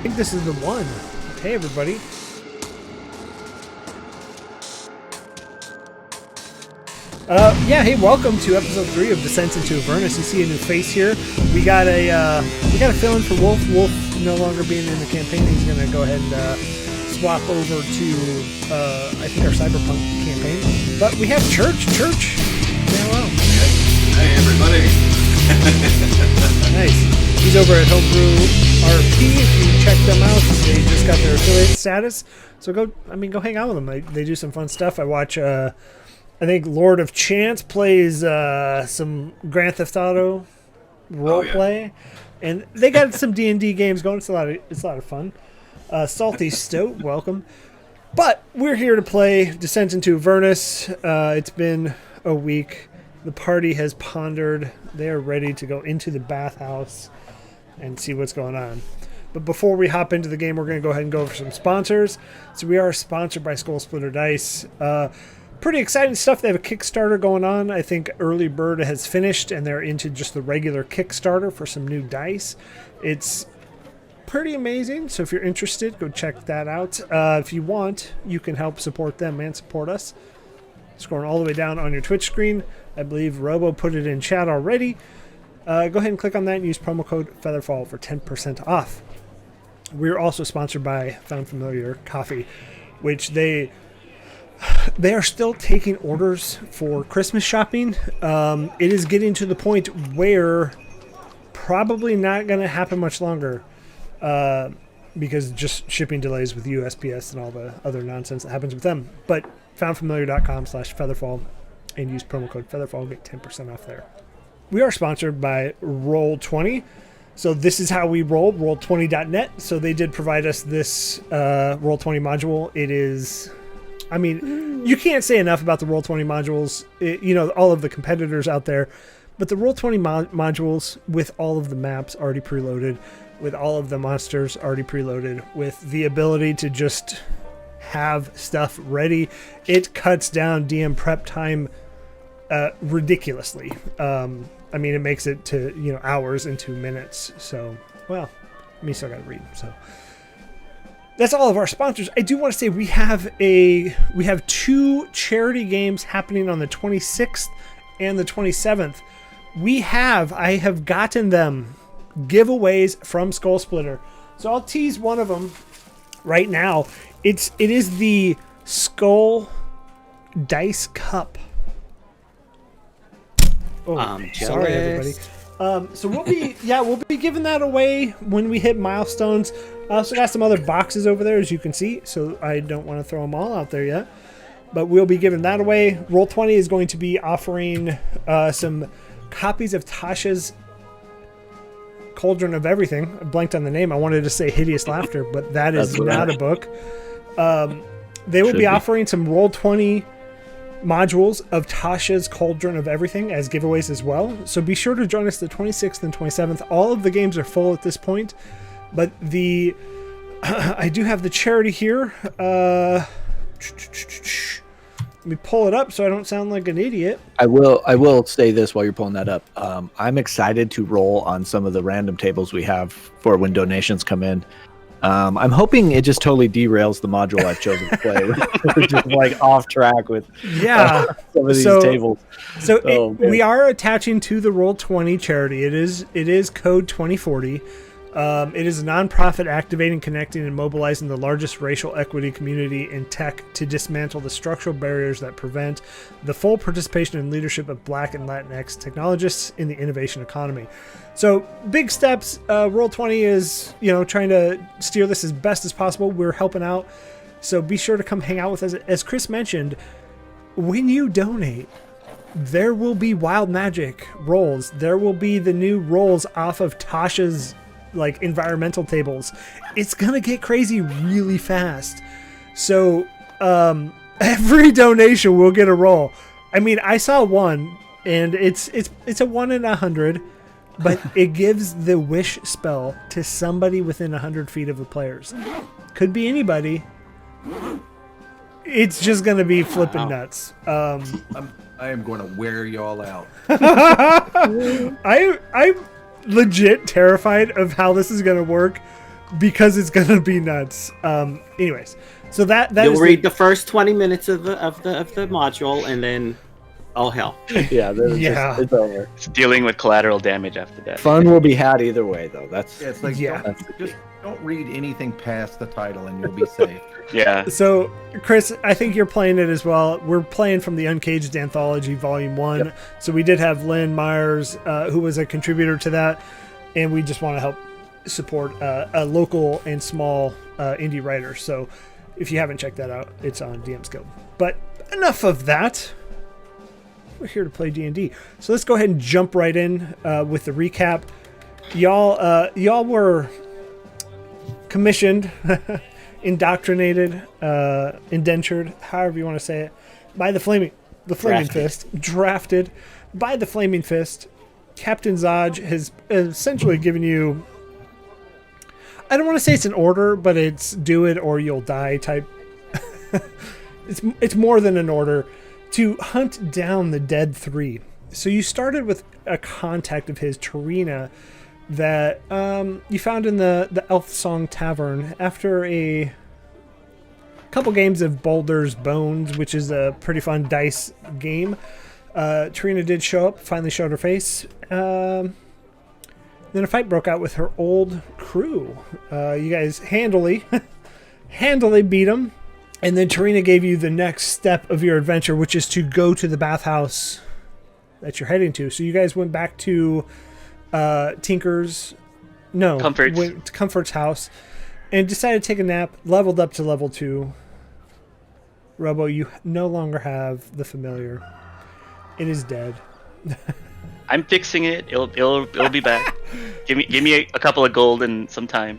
think this is the one. Hey, everybody. Hey, welcome to episode 3 of Descent into Avernus. You see a new face here. We got a fill in for Wolf. Wolf no longer being in the campaign. He's gonna go ahead and swap over to I think our Cyberpunk campaign. But we have Church. Hello. Hey everybody. Nice. He's over at Homebrew RP. If you check them out, they just got their affiliate status. So go hang out with them. They do some fun stuff. I watch I think Lord of Chance plays some Grand Theft Auto roleplay, and they got some D&D games going. It's a lot of fun. Salty Stoat, welcome. But we're here to play Descent into Avernus. It's been a week. The party has pondered. They are ready to go into the bathhouse and see what's going on. But before we hop into the game, we're going to go ahead and go over some sponsors. So we are sponsored by Skull Splitter Dice. Pretty exciting stuff. They have a Kickstarter going on. I think Early Bird has finished, and they're into just the regular Kickstarter for some new dice. It's pretty amazing. So if you're interested, go check that out. If you want, you can help support them and support us. Scrolling all the way down on your Twitch screen. I believe Robo put it in chat already. Go ahead and click on that and use promo code FeatherFall for 10% off. We're also sponsored by Found Familiar Coffee, which they are still taking orders for Christmas shopping. It is getting to the point where probably not going to happen much longer because just shipping delays with USPS and all the other nonsense that happens with them. But foundfamiliar.com/featherfall and use promo code FeatherFall, get 10% off there. We are sponsored by Roll20. So this is how we roll, roll20.net. So they did provide us this Roll20 module. It is... I mean, you can't say enough about the Roll20 modules, all of the competitors out there, but the Roll20 modules with all of the maps already preloaded, with all of the monsters already preloaded, with the ability to just have stuff ready, it cuts down DM prep time ridiculously. It makes it to, hours into minutes. So, well, me still got to read, so... That's all of our sponsors. I do want to say we have 2 charity games happening on the 26th and the 27th. I have gotten them giveaways from Skull Splitter. So I'll tease one of them right now. It is the Skull Dice Cup. Oh, sorry everybody. So we'll be giving that away when we hit milestones. I also got some other boxes over there, as you can see, so I don't want to throw them all out there yet. But we'll be giving that away. Roll20 is going to be offering some copies of Tasha's Cauldron of Everything. I blanked on the name. I wanted to say Hideous Laughter, but that is not a book. They will be offering some Roll20 modules of Tasha's Cauldron of Everything as giveaways as well. So be sure to join us the 26th and 27th. All of the games are full at this point, but I do have the charity here. Let me pull it up so I don't sound like an idiot. I will say this while you're pulling that up. I'm excited to roll on some of the random tables we have for when donations come in. I'm hoping it just totally derails the module I've chosen to play. We're just like off track with some of these tables. So we are attaching to the Roll20 charity. It is code 2040. It is a nonprofit activating, connecting, and mobilizing the largest racial equity community in tech to dismantle the structural barriers that prevent the full participation and leadership of Black and Latinx technologists in the innovation economy. So big steps. Roll20 is, trying to steer this as best as possible. We're helping out. So be sure to come hang out with us. As Chris mentioned, when you donate, there will be Wild Magic rolls. There will be the new rolls off of Tasha's environmental tables. It's gonna get crazy really fast. So every donation will get a roll. I mean, I saw one, and it's a 1 in 100, but it gives the wish spell to somebody within 100 feet of the players. Could be anybody. It's just gonna be flipping nuts. I am going to wear y'all out. I'm legit terrified of how this is going to work because it's gonna be nuts. Anyways, so that You'll is read the first 20 minutes of the module, and then oh hell. Yeah, it's over. It's dealing with collateral damage after that. Fun will be had either way, though. That's Yeah, it's like just don't read anything past the title, and you'll be safe. Yeah. So, Chris, I think you're playing it as well. We're playing from the Uncaged Anthology Volume 1. Yep. So we did have Lynn Myers, who was a contributor to that, and we just want to help support a local and small indie writer. So if you haven't checked that out, it's on DM's Guild. But enough of that. We're here to play D&D. So let's go ahead and jump right in with the recap. Y'all were commissioned, indoctrinated, indentured, however you want to say it, by the Flaming Fist, drafted by the Flaming Fist. Captain Zaj has essentially given you, I don't want to say it's an order, but it's do it or you'll die type. It's more than an order to hunt down the dead three. So you started with a contact of his, Tarina, that you found in the Elf Song Tavern after a couple games of Boulder's Bones, which is a pretty fun dice game. Tarina did show up, finally showed her face. Then a fight broke out with her old crew. You guys handily beat them. And then Tarina gave you the next step of your adventure, which is to go to the bathhouse that you're heading to. So you guys went back to Comfort's house and decided to take a nap, leveled up to level 2. Robo, you no longer have the familiar. It is dead. I'm fixing it. It'll be back. Give me a couple of gold and some time.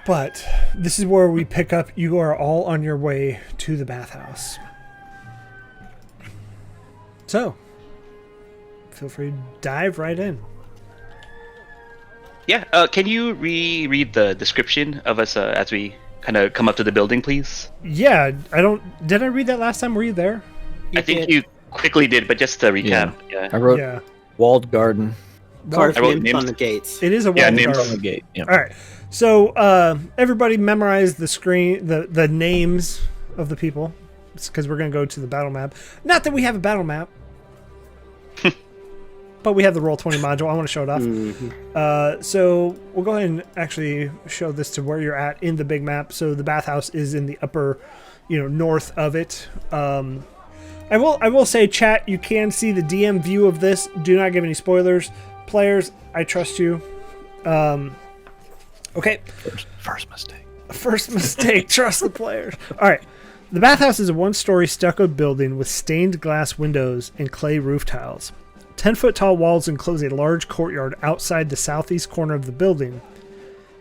But this is where we pick up. You are all on your way to the bathhouse. So, feel free to dive right in. Yeah. Can you reread the description of us as we kind of come up to the building, please? Yeah, did I read that last time? Were you there? I think you quickly did, but just to recap. Yeah. I wrote walled garden. Carved I wrote names on the gates. It is a walled names garden. On the gate. Yeah. All right. So everybody memorize the screen, the names of the people, because we're going to go to the battle map. Not that we have a battle map, but we have the Roll20 module. I want to show it off. Mm-hmm. So we'll go ahead and actually show this to where you're at in the big map. So the bathhouse is in the upper, north of it. I will say, chat, you can see the DM view of this. Do not give any spoilers. Players, I trust you. Okay. First mistake. First mistake. Trust the players. All right. The bathhouse is a one-story stuccoed building with stained glass windows and clay roof tiles. 10-foot-tall walls enclose a large courtyard outside the southeast corner of the building.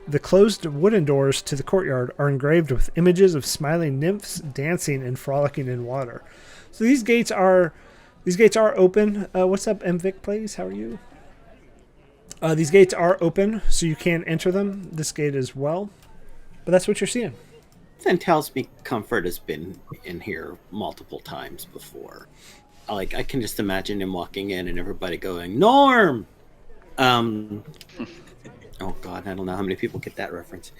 The closed wooden doors to the courtyard are engraved with images of smiling nymphs dancing and frolicking in water. So these gates are open. What's up, MVic, please? How are you? These gates are open, so you can enter them. This gate as well. But that's what you're seeing. Then tells me Comfort has been in here multiple times before. I can just imagine him walking in and everybody going, Norm! Oh God, I don't know how many people get that reference.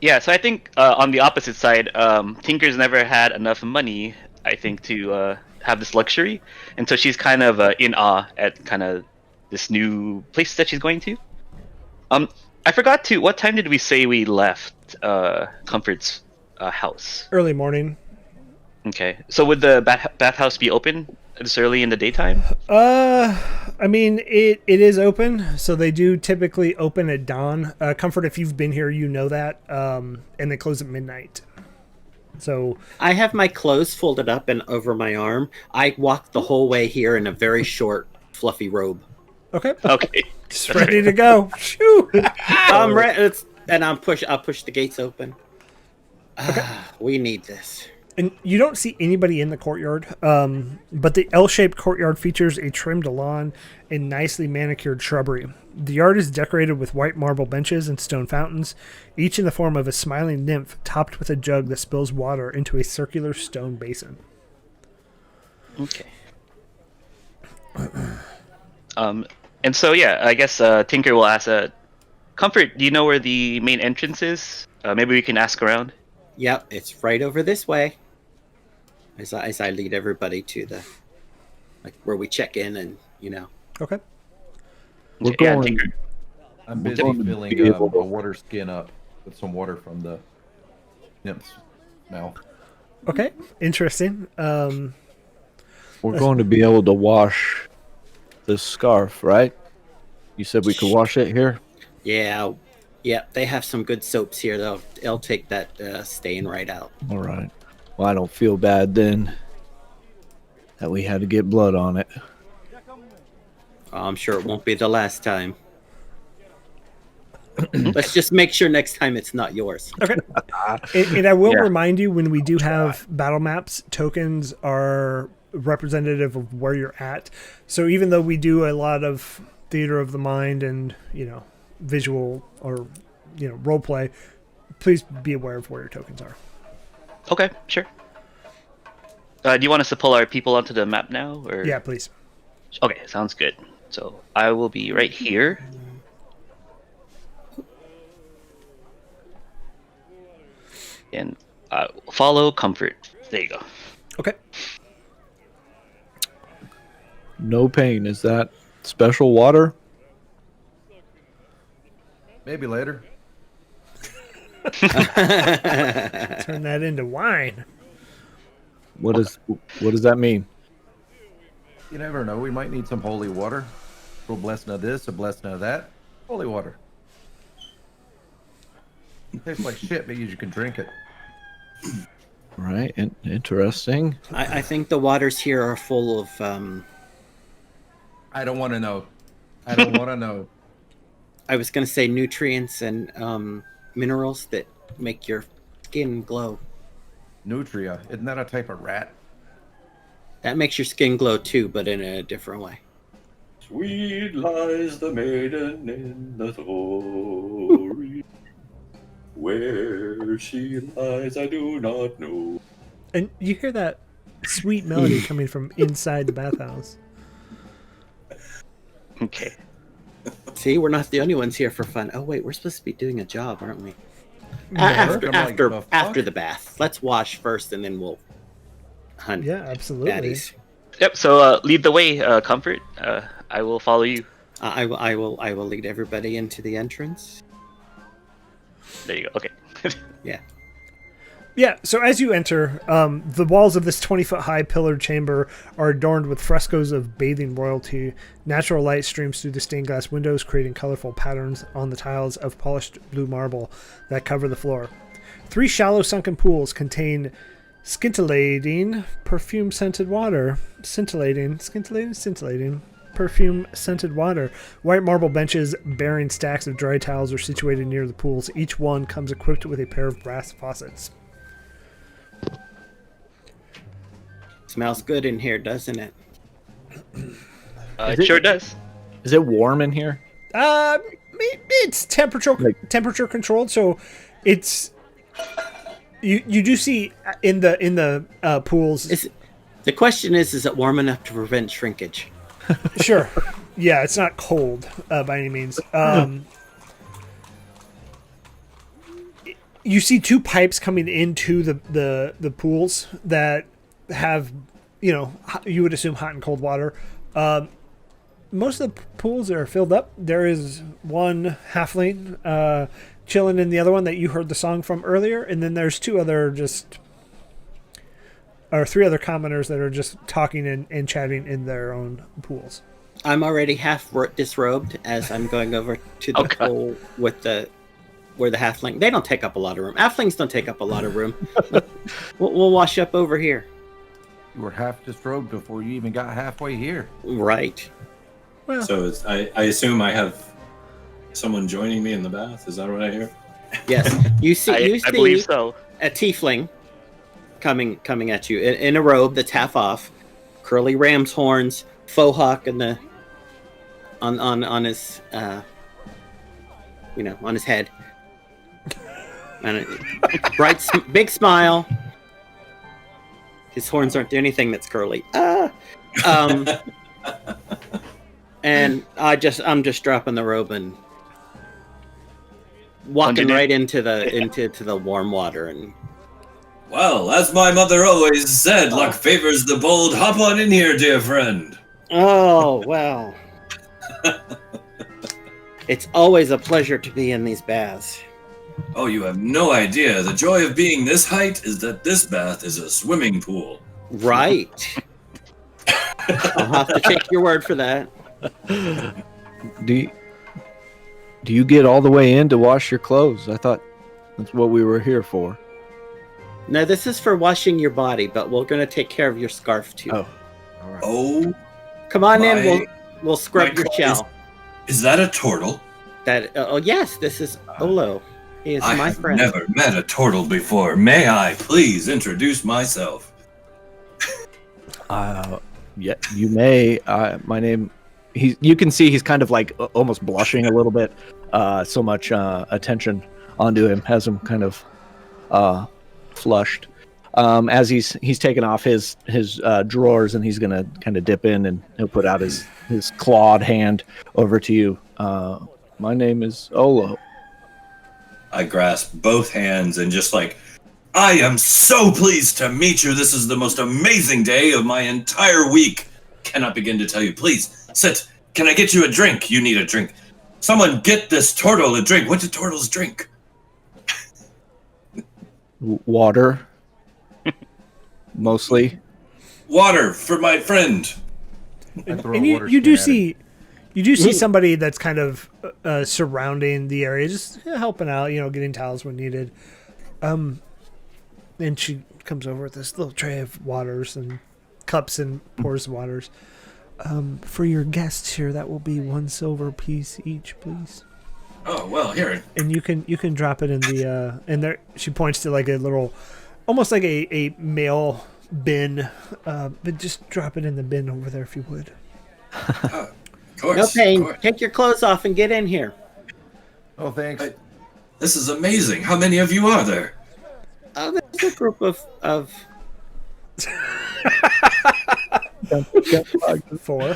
Yeah, so I think on the opposite side, Tinker's never had enough money, I think, to have this luxury, and so she's kind of in awe at kind of this new place that she's going to. I forgot to. What time did we say we left Comfort's house? Early morning. Okay, so would the bathhouse be open this early in the daytime? I mean, it is open, so they do typically open at dawn. Comfort, if you've been here, you know that, and they close at midnight. So I have my clothes folded up and over my arm. I walked the whole way here in a very short, fluffy robe. Okay. Okay. Just ready to go. Shoo! I'm ready, and I'll push the gates open. Okay. We need this. And you don't see anybody in the courtyard, but the L-shaped courtyard features a trimmed lawn and nicely manicured shrubbery. The yard is decorated with white marble benches and stone fountains, each in the form of a smiling nymph topped with a jug that spills water into a circular stone basin. Okay. And so yeah, I guess Tinker will ask, Comfort, do you know where the main entrance is? Maybe we can ask around. Yep, it's right over this way. As I lead everybody to the where we check in, and Okay. We're Yeah, going. Tinker. I'm We're busy going to filling be able to- a water skin up with some water from the nymph's mouth. Okay. Interesting. We're going to be able to wash this scarf, right? You said we could wash it here. yeah, they have some good soaps here. They'll take that stain right out. All right. Well, I don't feel bad then that we had to get blood on it. I'm sure it won't be the last time. Let's just make sure next time it's not yours. Okay. And I will Yeah. remind you, when we do have battle maps, tokens are representative of where you're at. So even though we do a lot of theater of the mind and, visual or, role play, please be aware of where your tokens are. Okay, sure. Do you want us to pull our people onto the map now, or? Yeah, please. Okay, sounds good. So I will be right here. And follow Comfort. There you go. Okay. No pain. Is that special water? Maybe later. Turn that into wine. What does that mean? You never know. We might need some holy water. A little blessing of this, a blessing of that. Holy water. It tastes like shit, but you can drink it. Right. Interesting. I think the waters here are full of I don't want to know. I don't want to know. I was going to say nutrients and minerals that make your skin glow. Nutria. Isn't that a type of rat? That makes your skin glow too, but in a different way. Sweet lies the maiden in the story. Where she lies, I do not know. And you hear that sweet melody coming from inside the bathhouse. Okay. See, we're not the only ones here for fun. Oh wait, we're supposed to be doing a job, aren't we? I'm like, the fuck? After the bath. Let's wash first, and then we'll hunt. Yeah, absolutely. Baddies. Yep. So lead the way, Comfort. I will follow you. I will lead everybody into the entrance. There you go. Okay. Yeah. Yeah, so as you enter, the walls of this 20-foot-high pillared chamber are adorned with frescoes of bathing royalty. Natural light streams through the stained glass windows, creating colorful patterns on the tiles of polished blue marble that cover the floor. 3 shallow sunken pools contain scintillating, perfume-scented water. Scintillating, perfume-scented water. White marble benches bearing stacks of dry towels are situated near the pools. Each one comes equipped with a pair of brass faucets. Smells good in here, doesn't it? It sure does. Is it warm in here? It's temperature controlled, so it's you do see in the pools. The question is it warm enough to prevent shrinkage? Sure, yeah, it's not cold by any means. You see 2 pipes coming into the pools that have, you would assume hot and cold water. Most of the pools are filled up. There is one halfling chilling in the other one that you heard the song from earlier, and then there's 3 other commoners that are just talking and chatting in their own pools. I'm already half disrobed as I'm going over to the pool with where the halfling. They don't take up a lot of room. Halflings don't take up a lot of room. We'll wash up over here. You were half disrobed before you even got halfway here. Right. Well, So I assume I have someone joining me in the bath. Is that what I hear? Yes. You see. I believe so. A tiefling coming at you in a robe that's half off, curly ram's horns, faux hawk on his on his head, and a big smile. His horns aren't anything that's curly. And I'm just dropping the robe and walking right into the warm water. And Well, as my mother always said, luck favors the bold. Hop on in here, dear friend. oh well, it's always a pleasure to be in these baths. Oh, you have no idea. The joy of being this height is that this bath is a swimming pool. Right. I'll have to take your word for that. Do you get all the way in to wash your clothes? I thought that's what we were here for. No, this is for washing your body, but we're going to take care of your scarf too. Oh, all right. Oh, Come on my- in. We'll scrub my your God, shell. is that a turtle? Oh yes, this is Olo. He is I my have friend. never met a turtle before. May I please introduce myself? Yeah, you may. My name. You can see he's kind of like almost blushing a little bit. So much attention onto him has him kind of flushed. As he's taken off his drawers and he's gonna kind of dip in and he'll put out his clawed hand over to you. My name is Olo. I grasp both hands and just like, I am so pleased to meet you. This is the most amazing day of my entire week. Cannot begin to tell you. Please, sit. Can I get you a drink? You need a drink. Someone get this turtle a drink. What do turtles drink? Water, mostly. Water for my friend. I throw And a water you do skin at it. see somebody that's kind of surrounding the area, just helping out, getting towels when needed. And she comes over with this little tray of waters and cups and pours waters. For your guests here, that will be 1 silver piece each, please. Oh, well, here. And you can drop it in the and there. She points to like a little, almost like a mail bin, but just drop it in the bin over there if you would. Of course. No pain. Of course. Take your clothes off and get in here. Oh, thanks. This is amazing. How many of you are there? There's a group of 4.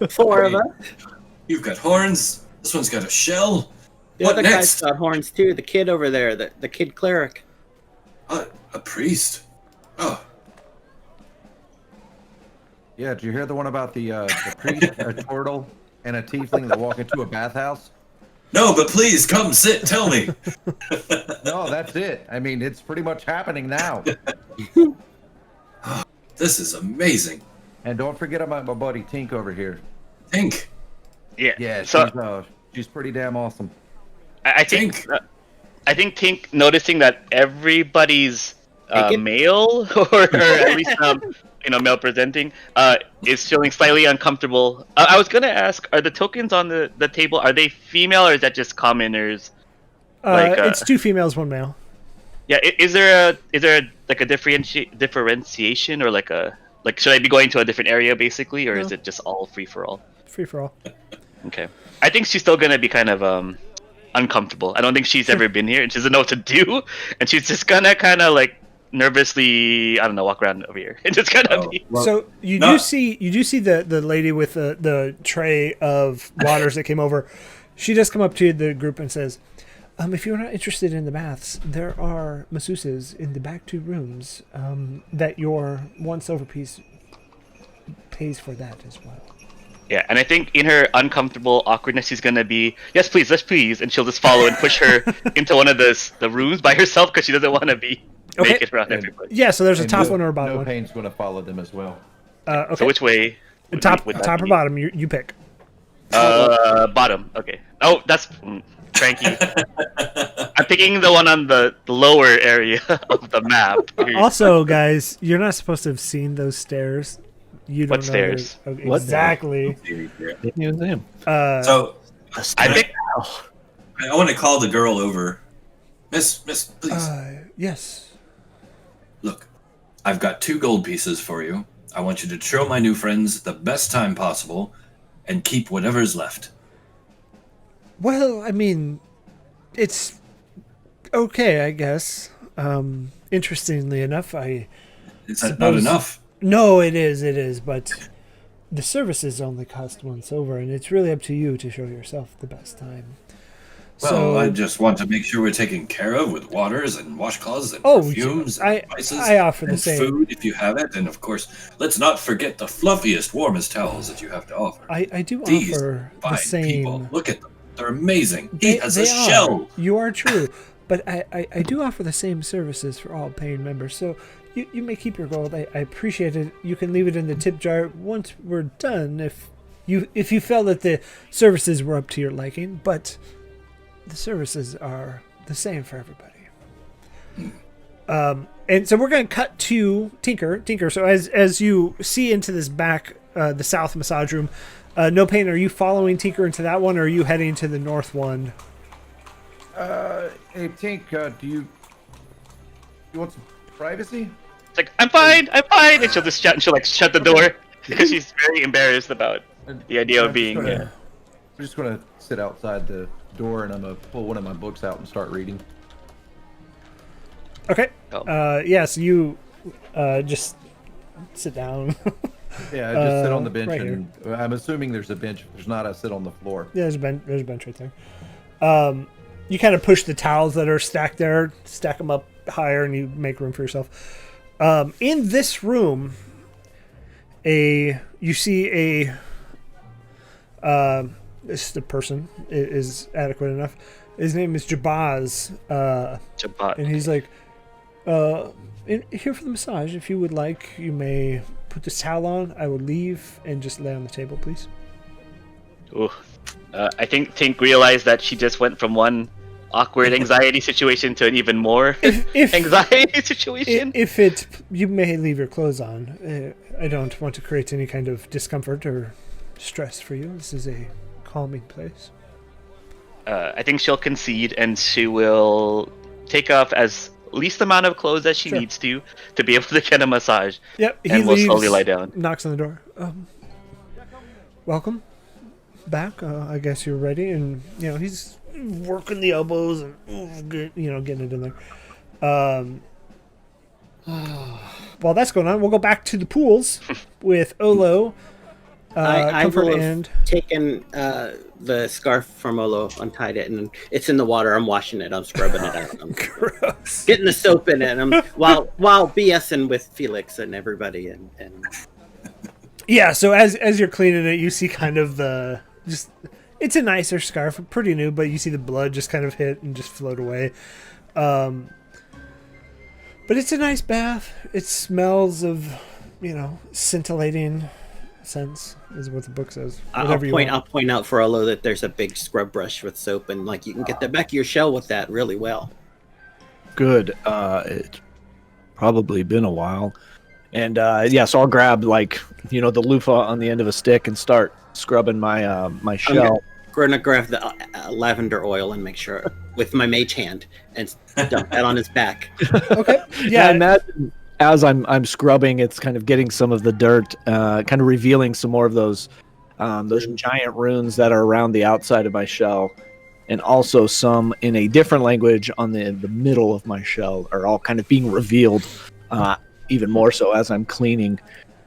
4 of us. You've got horns. This one's got a shell. The What other next? guy's got horns too. The kid over there, the kid cleric. A priest. Oh, Yeah, did you hear the one about the priest, a turtle, and a tiefling that walk into a bathhouse? no, but please come sit. Tell me. No, that's it. I mean, it's pretty much happening now. This is amazing. And don't forget about my buddy Tink over here. Tink. Yeah. Yeah, So she's pretty damn awesome. I think Tink. I think Tink noticing that everybody's Take it. male or at least male presenting is feeling slightly uncomfortable. I was gonna ask, are the tokens on the table, are they female or is that just commoners? It's 2 females, 1 male. Yeah, is there like a differentiation or like should I be going to a different area basically, or is No. it just all free for all? Free for all. Okay, I think she's still gonna be kind of uncomfortable. I don't think she's ever been here and she doesn't know what to do, and she's just gonna kind of like nervously, I don't know, walk around over here and just kind of be. Well, So you do see the lady with the tray of waters that came over. She does come up to the group and says, if you're not interested in the baths, there are masseuses in the back 2 rooms that your 1 silver piece pays for that as well. Yeah, and I think in her uncomfortable awkwardness, she's gonna be, yes, please, and she'll just follow and push her into one of the rooms by herself because she doesn't want to be Okay. naked around everybody. Yeah, so there's a And top no- one or a bottom No one. pain's going to follow them as well. Okay. So which way? top would that top or be? bottom? You pick. Bottom. Okay. Oh, that's Frankie. I'm picking the one on the lower area of the map. Also, guys, you're not supposed to have seen those stairs. You don't What know stairs? Okay, What? exactly. Didn't even see him. So I think I want to call the girl over. Miss, please. Yes. Look, I've got 2 gold pieces for you. I want you to show my new friends the best time possible and keep whatever's left. Well, I mean, it's okay, I guess. Interestingly enough, Is that not Suppose- enough? no, it is, but the services only cost once over, and it's really up to you to show yourself the best time. Well, I just want to make sure we're taken care of with waters and washcloths and Oh, perfumes I- and spices I offer the and same. food if you have it. And of course, let's not forget the fluffiest, warmest towels that you have to offer. I do These offer the fine same. people, look at them. They're amazing. They- He has they a are. shell. You are true, but I do offer the same services for all paying members. So you may keep your gold. I appreciate it. You can leave it in the tip jar once we're done if you felt that the services were up to your liking. But the services are the same for everybody. And so we're going to cut to Tinker. So as you see into this back, the south massage room, No Pain, are you following Tinker into that one, or are you heading to the north one? Hey, Tink, do you want some privacy? It's like, I'm fine, and she'll just shut, and she'll like shut the door because she's very embarrassed about the idea of being. I'm just gonna sit outside the door, and I'm gonna pull one of my books out and start reading. Okay. Oh. Yes, you just sit down. Yeah, I just sit on the bench, right and I'm assuming there's a bench. If there's not, I sit on the floor. Yeah, there's a bench right there. You kind of push the towels that are stacked there, stack them up higher, and you make room for yourself. In this room, you see this the person is adequate enough. His name is Jabaz. Jabbat. And he's like, here for the massage. If you would like, you may put this towel on. I will leave and just lay on the table, please. Ooh. I think Tink realized that she just went from one awkward anxiety situation to an even more anxiety situation. If you may leave your clothes on. I don't want to create any kind of discomfort or stress for you. This is a calming place. I think she'll concede, and she will take off as least amount of clothes as she needs to be able to get a massage. Yep, he and we'll leaves, slowly lie down. Knocks on the door. Welcome back. I guess you're ready, and he's working the elbows and getting it in there. While that's going on, we'll go back to the pools with Olo. I Comfort will have and taken the scarf from Olo, untied it, and it's in the water. I'm washing it. I'm scrubbing it out. I'm gross. getting the soap in it. I'm while BSing with Felix and everybody, and Yeah. So as you're cleaning it, you see kind of it's a nicer scarf, pretty new, but you see the blood just kind of hit and just float away. But it's a nice bath. It smells of scintillating scents, is what the book says. I'll point out for Olo that there's a big scrub brush with soap, and you can get the back of your shell with that really well. Good. It's probably been a while. And so I'll grab the loofah on the end of a stick and start scrubbing my shell. I'm gonna grab the lavender oil and make sure with my mage hand and dump that on his back. Okay. Yeah, I imagine as I'm scrubbing, it's kind of getting some of the dirt, kind of revealing some more of those giant runes that are around the outside of my shell, and also some in a different language on the middle of my shell are all kind of being revealed, even more so as I'm cleaning.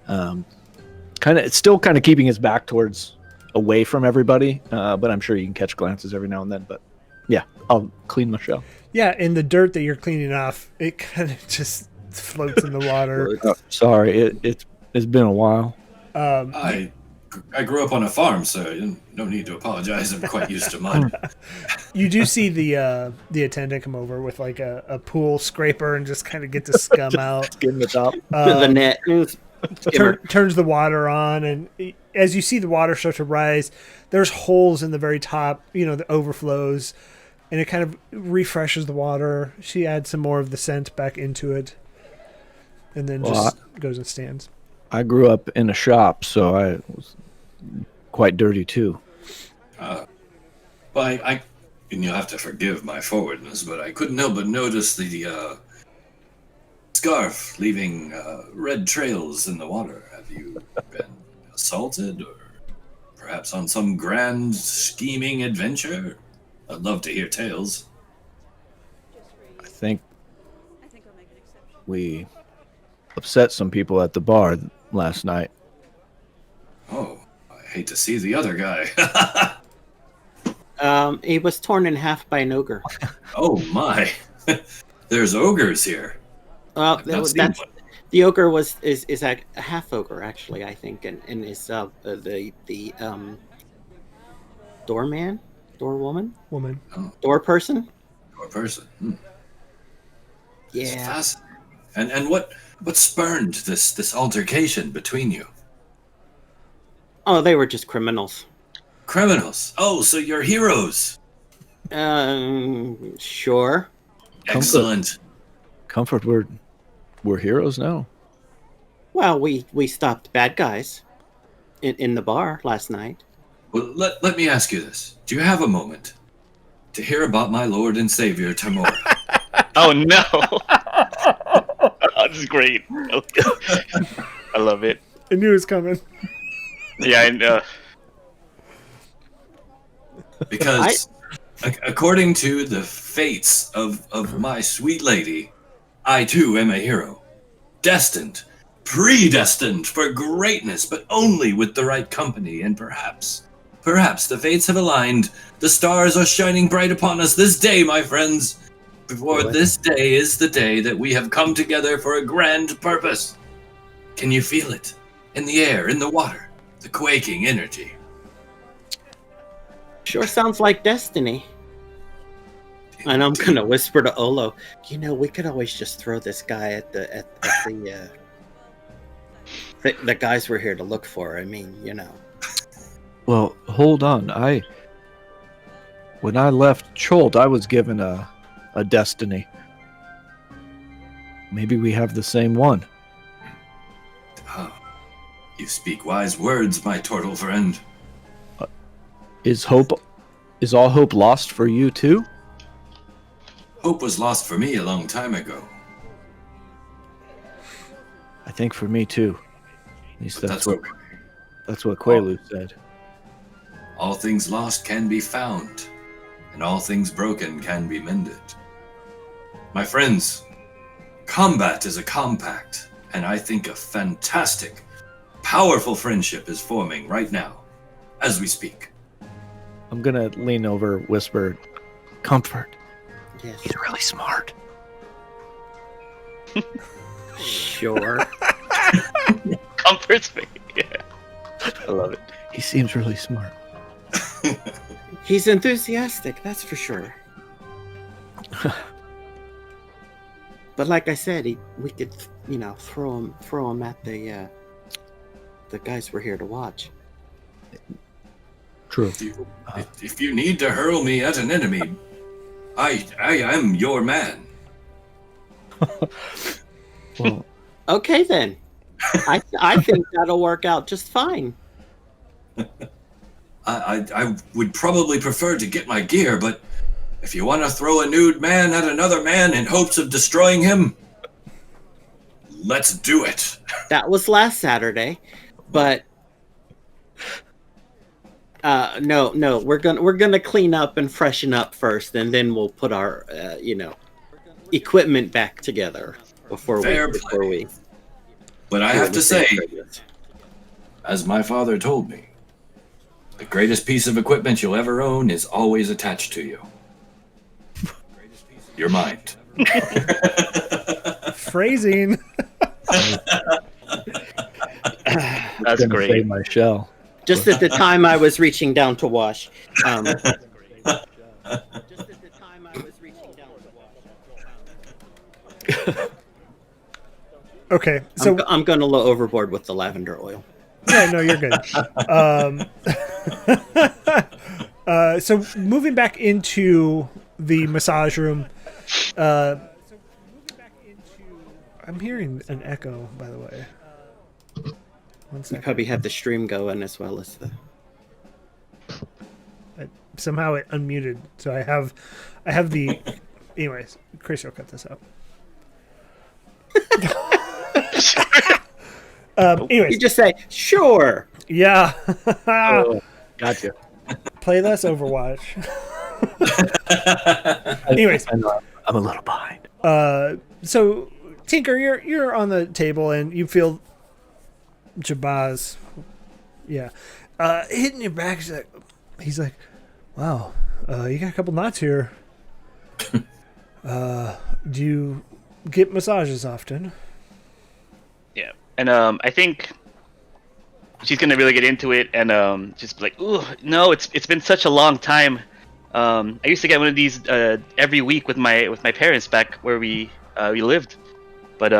It's still kind of keeping his back towards away from everybody, but I'm sure you can catch glances every now and then. But yeah, I'll clean my shell. Yeah, and the dirt that you're cleaning off, it kind of just floats in the water. Sorry, it's been a while. I grew up on a farm, so no need to apologize. I'm quite used to mud. You do see the attendant come over with a pool scraper and just kind of get the scum out. Skim the top. The net. Turns the water on, and as you see the water start to rise, there's holes in the very top, the overflows, and it kind of refreshes the water. She adds some more of the scent back into it, and then goes and stands. I grew up in a shop, so I was quite dirty too. Well, and you'll have to forgive my forwardness, but I couldn't help but notice the scarf leaving red trails in the water. Have you been assaulted, or perhaps on some grand scheming adventure? I'd love to hear tales. I think we upset some people at the bar last night. Oh, I hate to see the other guy. He was torn in half by an ogre. Oh my. There's ogres here. Well, I've not seen that's one. the ogre is a half ogre actually, I think, and is the doorman, doorwoman, Woman. door person. Or person. It's Yeah. fascinating. And what spurned this altercation between you? Oh, they were just criminals. Criminals. Oh, so you're heroes. Sure. Excellent. Comfort, we're heroes now. Well, we stopped bad guys in the bar last night. Well, let me ask you this. Do you have a moment to hear about my Lord and Savior, Tamora? Oh no! Oh, this is great. I love it. I knew it was coming. Yeah, I know. Because according to the fates of my sweet lady, I too am a hero. Destined, predestined for greatness, but only with the right company, and perhaps the fates have aligned. The stars are shining bright upon us this day, my friends. For this day is the day that we have come together for a grand purpose. Can you feel it? In the air, in the water, the quaking energy. Sure sounds like destiny. And I'm gonna whisper to Olo, we could always just throw this guy at the guys we're here to look for. I mean, Well, hold on. When I left Cholt, I was given a destiny. Maybe we have the same one. Oh, you speak wise words, my turtle friend. Is all hope lost for you too? Hope was lost for me a long time ago. I think for me too. At least But that's okay. what Quaalude said. All things lost can be found, and all things broken can be mended. My friends, combat is a compact, and I think a fantastic, powerful friendship is forming right now, as we speak. I'm gonna lean over, whisper, "Comfort. yes, He's really smart." sure. Comforts me. Yeah. I love it. He seems really smart. He's enthusiastic, that's for sure. But like I said, we could, throw him at the guys we're here to watch. True. If you need to hurl me at an enemy, I am your man. Well, Okay then. I think that'll work out just fine. I would probably prefer to get my gear, but if you want to throw a nude man at another man in hopes of destroying him, let's do it. That was last Saturday, but no, we're gonna clean up and freshen up first, and then we'll put our equipment back together before Fair we. But I have to say, as my father told me, the greatest piece of equipment you'll ever own is always attached to you. Your mind. Phrasing. That's gonna great. save my shell. Just at the time I was reaching down to wash. Okay, so I'm going a little overboard with the lavender oil. yeah, no, you're good. So moving back into the massage room. I'm hearing an echo, by the way. One You second. probably have the stream going as well as the. Somehow it unmuted, so I have the. Anyways, Chris, you'll cut this out. Anyways, You just say sure. yeah. Oh, gotcha. Play less Overwatch. Anyways, I know I'm a little behind. so Tinker, you're on the table and you feel Jabaz Yeah. Hitting your back. He's like, wow, you got a couple knots here. Do you get massages often? Yeah, and I think she's gonna really get into it, and just be like, "Ooh, no, it's been such a long time. I used to get one of these every week with my parents back where we lived, but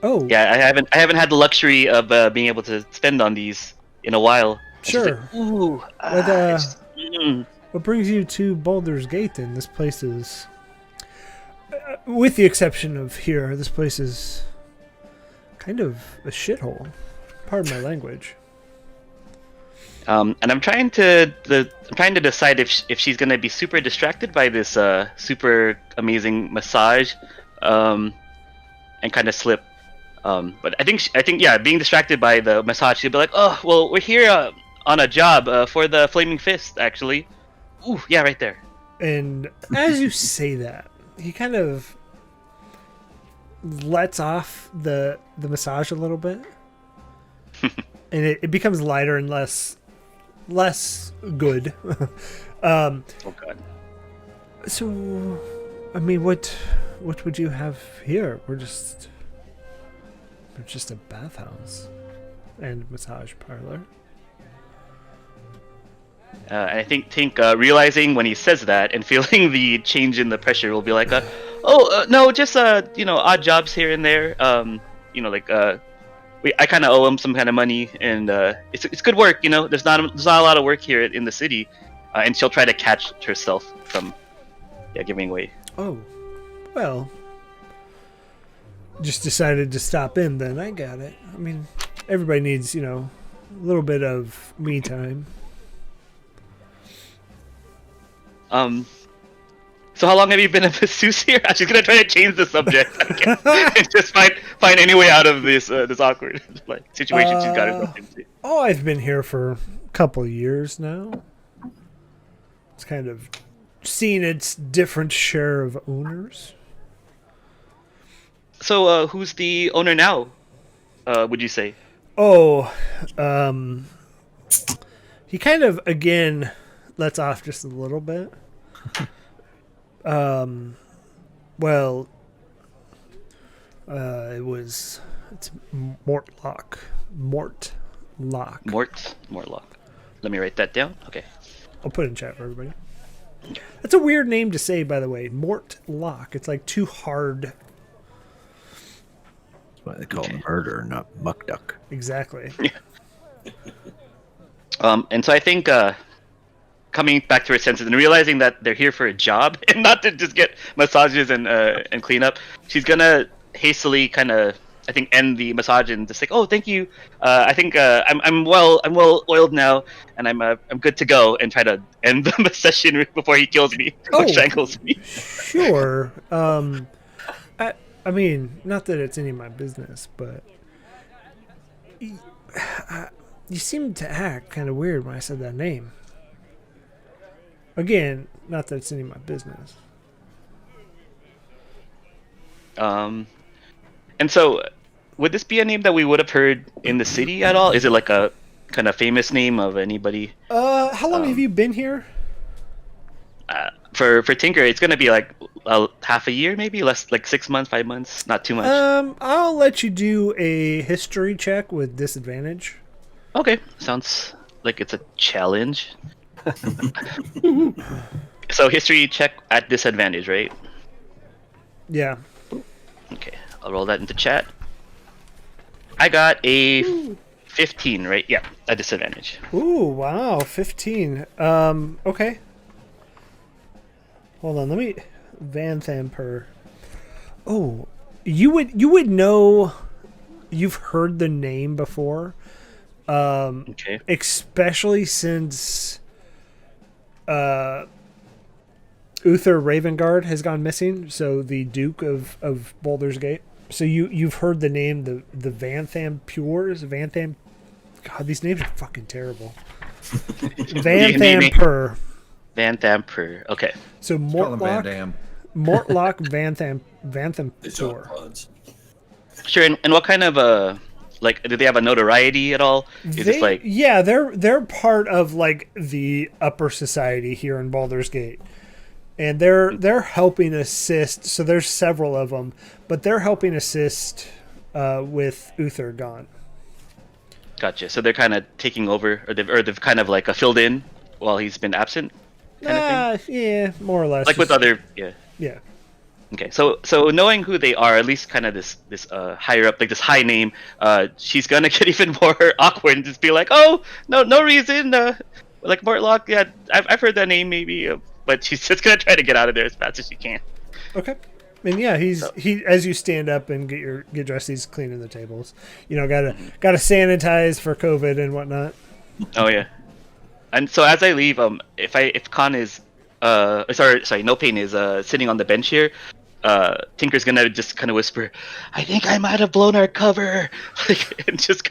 Oh, yeah, I haven't had the luxury of being able to spend on these in a while." And she's sure. like, ooh, What brings you to Baldur's Gate then? This place is, with the exception of here, this place is kind of a shithole. Pardon my language. And I'm trying to decide if she's gonna be super distracted by this super amazing massage, and kind of slip. But I think yeah, being distracted by the massage, she'll be like, "Oh, well, we're here on a job for the Flaming Fist, actually." Ooh, yeah, right there. And as you say that, he kind of lets off the massage a little bit, and it becomes lighter and less good. Oh God. So, I mean, what would you have here? We're just a bathhouse and massage parlor. And I think Tink, realizing when he says that and feeling the change in the pressure, will be like, "Oh, no, just odd jobs here and there. I kind of owe him some kind of money, and it's good work. There's not a lot of work here in the city." And she'll try to catch herself from giving away. Oh, well, just decided to stop in then. I got it. I mean, everybody needs, a little bit of me time. So how long have you been a masseuse here? She's gonna try to change the subject, I guess, and just find any way out of this awkward situation she's got herself into. Oh, I've been here for a couple of years now. It's kind of seen its different share of owners. So who's the owner now? Would you say? Oh, he kind of again lets off just a little bit. It's Mortlock. Mortlock. Let me write that down. Okay. I'll put it in chat for everybody. That's a weird name to say, by the way. Mortlock. It's like too hard. That's why they call him murder, not muck duck. Exactly. And so I think coming back to her senses and realizing that they're here for a job and not to just get massages and clean up, she's gonna hastily kind of, I think, end the massage and just like, "Oh, thank you. I think I'm well oiled now, and I'm good to go," and try to end the session before he kills me or strangles me. Sure. I mean, not that it's any of my business, but you seemed to act kind of weird when I said that name. Again, not that it's any of my business. And so, would this be a name that we would have heard in the city at all? Is it like a kind of famous name of anybody? How long have you been here? For Tinker, it's gonna be like half a year, maybe less, like 6 months, 5 months, not too much. I'll let you do a history check with disadvantage. Okay, sounds like it's a challenge. So history check at disadvantage, right? Yeah. Okay, I'll roll that into chat. I got a 15, right? Yeah, at disadvantage. Ooh, wow, 15. Okay. Hold on, let me Vanthamper. Oh, you would know. You've heard the name before. Okay. Especially since Uther Ravengard has gone missing, so the Duke of Baldur's Gate. So you've heard the name, the Vanthampurs. God, these names are fucking terrible. Vanthamper. Vanthamper. Okay. So Call him Van Mortlock, Damme. Mortlock It's all Vanthampur. buds. Sure. And what kind of Like, do they have a notoriety at all? Is this like yeah, they're part of like the upper society here in Baldur's Gate, and they're helping assist. So there's several of them, but they're helping assist with Uther gone. gotcha? So they're kind of taking over, or they've kind of like filled in while he's been absent, kind of thing. Yeah, more or less. Like with other, yeah. Yeah. Okay, so knowing who they are, at least kind of this higher up, like this high name, she's gonna get even more awkward and just be like, oh, no reason, like Mortlock, yeah, I've heard that name maybe, but she's just gonna try to get out of there as fast as she can. Okay. And yeah, he as you stand up and get dressed, he's cleaning the tables. You know, gotta sanitize for COVID and whatnot. Oh yeah, and so as I leave, if Khan is, sorry, No Pain is sitting on the bench here. Tinker's gonna just kind of whisper, "I think I might have blown our cover," like, and just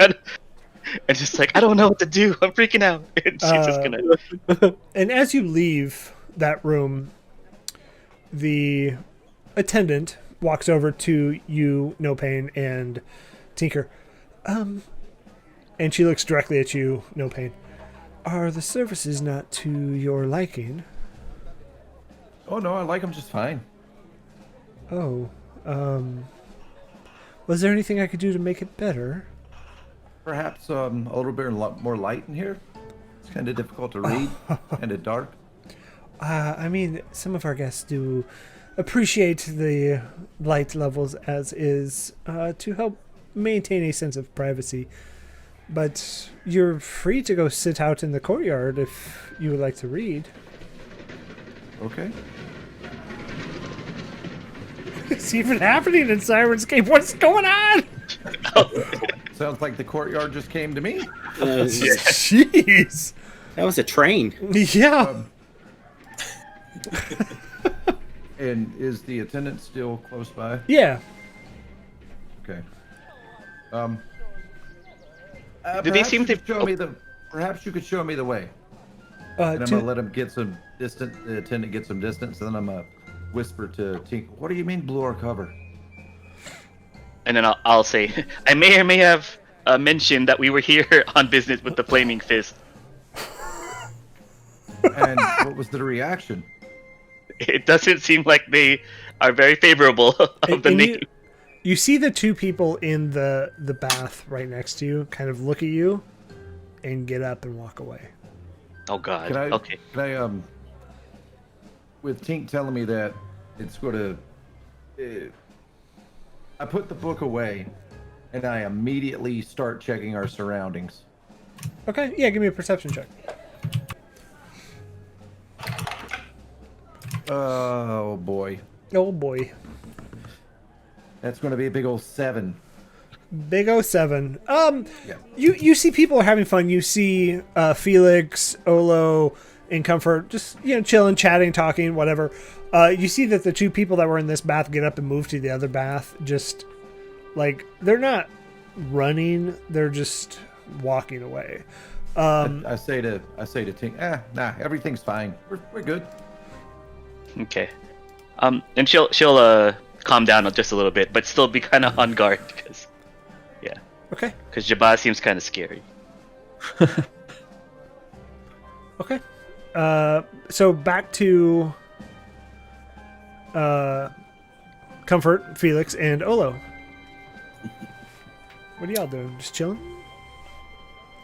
like, I don't know what to do. I'm freaking out. And she's just gonna. And as you leave that room, the attendant walks over to you, No Pain, and Tinker. And she looks directly at you, No Pain. Are the services not to your liking? Oh no, I like them just fine. Oh, was there anything I could do to make it better? Perhaps a little bit more light in here. It's kind of difficult to read, kind of dark. I mean, some of our guests do appreciate the light levels as is to help maintain a sense of privacy. But you're free to go sit out in the courtyard if you would like to read. Okay. It's even happening in Sirenscape. What's going on? Sounds like the courtyard just came to me. Jeez. That was a train. Yeah. And is the attendant still close by? Yeah. Okay. Do they seem to show me the? Perhaps you could show me the way. And I'm gonna let him get some distance. The attendant get some distance, and then I'm gonna whisper to Tink. What do you mean, blew our cover? And then I'll say, I may or may have mentioned that we were here on business with the Flaming Fist. And what was the reaction? It doesn't seem like they are very favorable of the name. You see the two people in the bath right next to you kind of look at you and get up and walk away. Oh God. Okay. Can I with Tink telling me that it's going to, I put the book away, and I immediately start checking our surroundings. Okay, yeah, give me a perception check. Oh boy. Oh boy. That's going to be a big old 7. Big 07. Yeah. You see people are having fun. You see Felix, Olo, and Comfort just chilling, chatting, talking, whatever. You see that the two people that were in this bath get up and move to the other bath. Just like they're not running, they're just walking away. I say to Tink, nah, everything's fine. We're good. Okay. And she'll calm down just a little bit, but still be kind of on guard because, yeah. Okay. Because Jabba seems kind of scary. Okay. So back to Comfort, Felix, and Olo. What are y'all doing? Just chilling?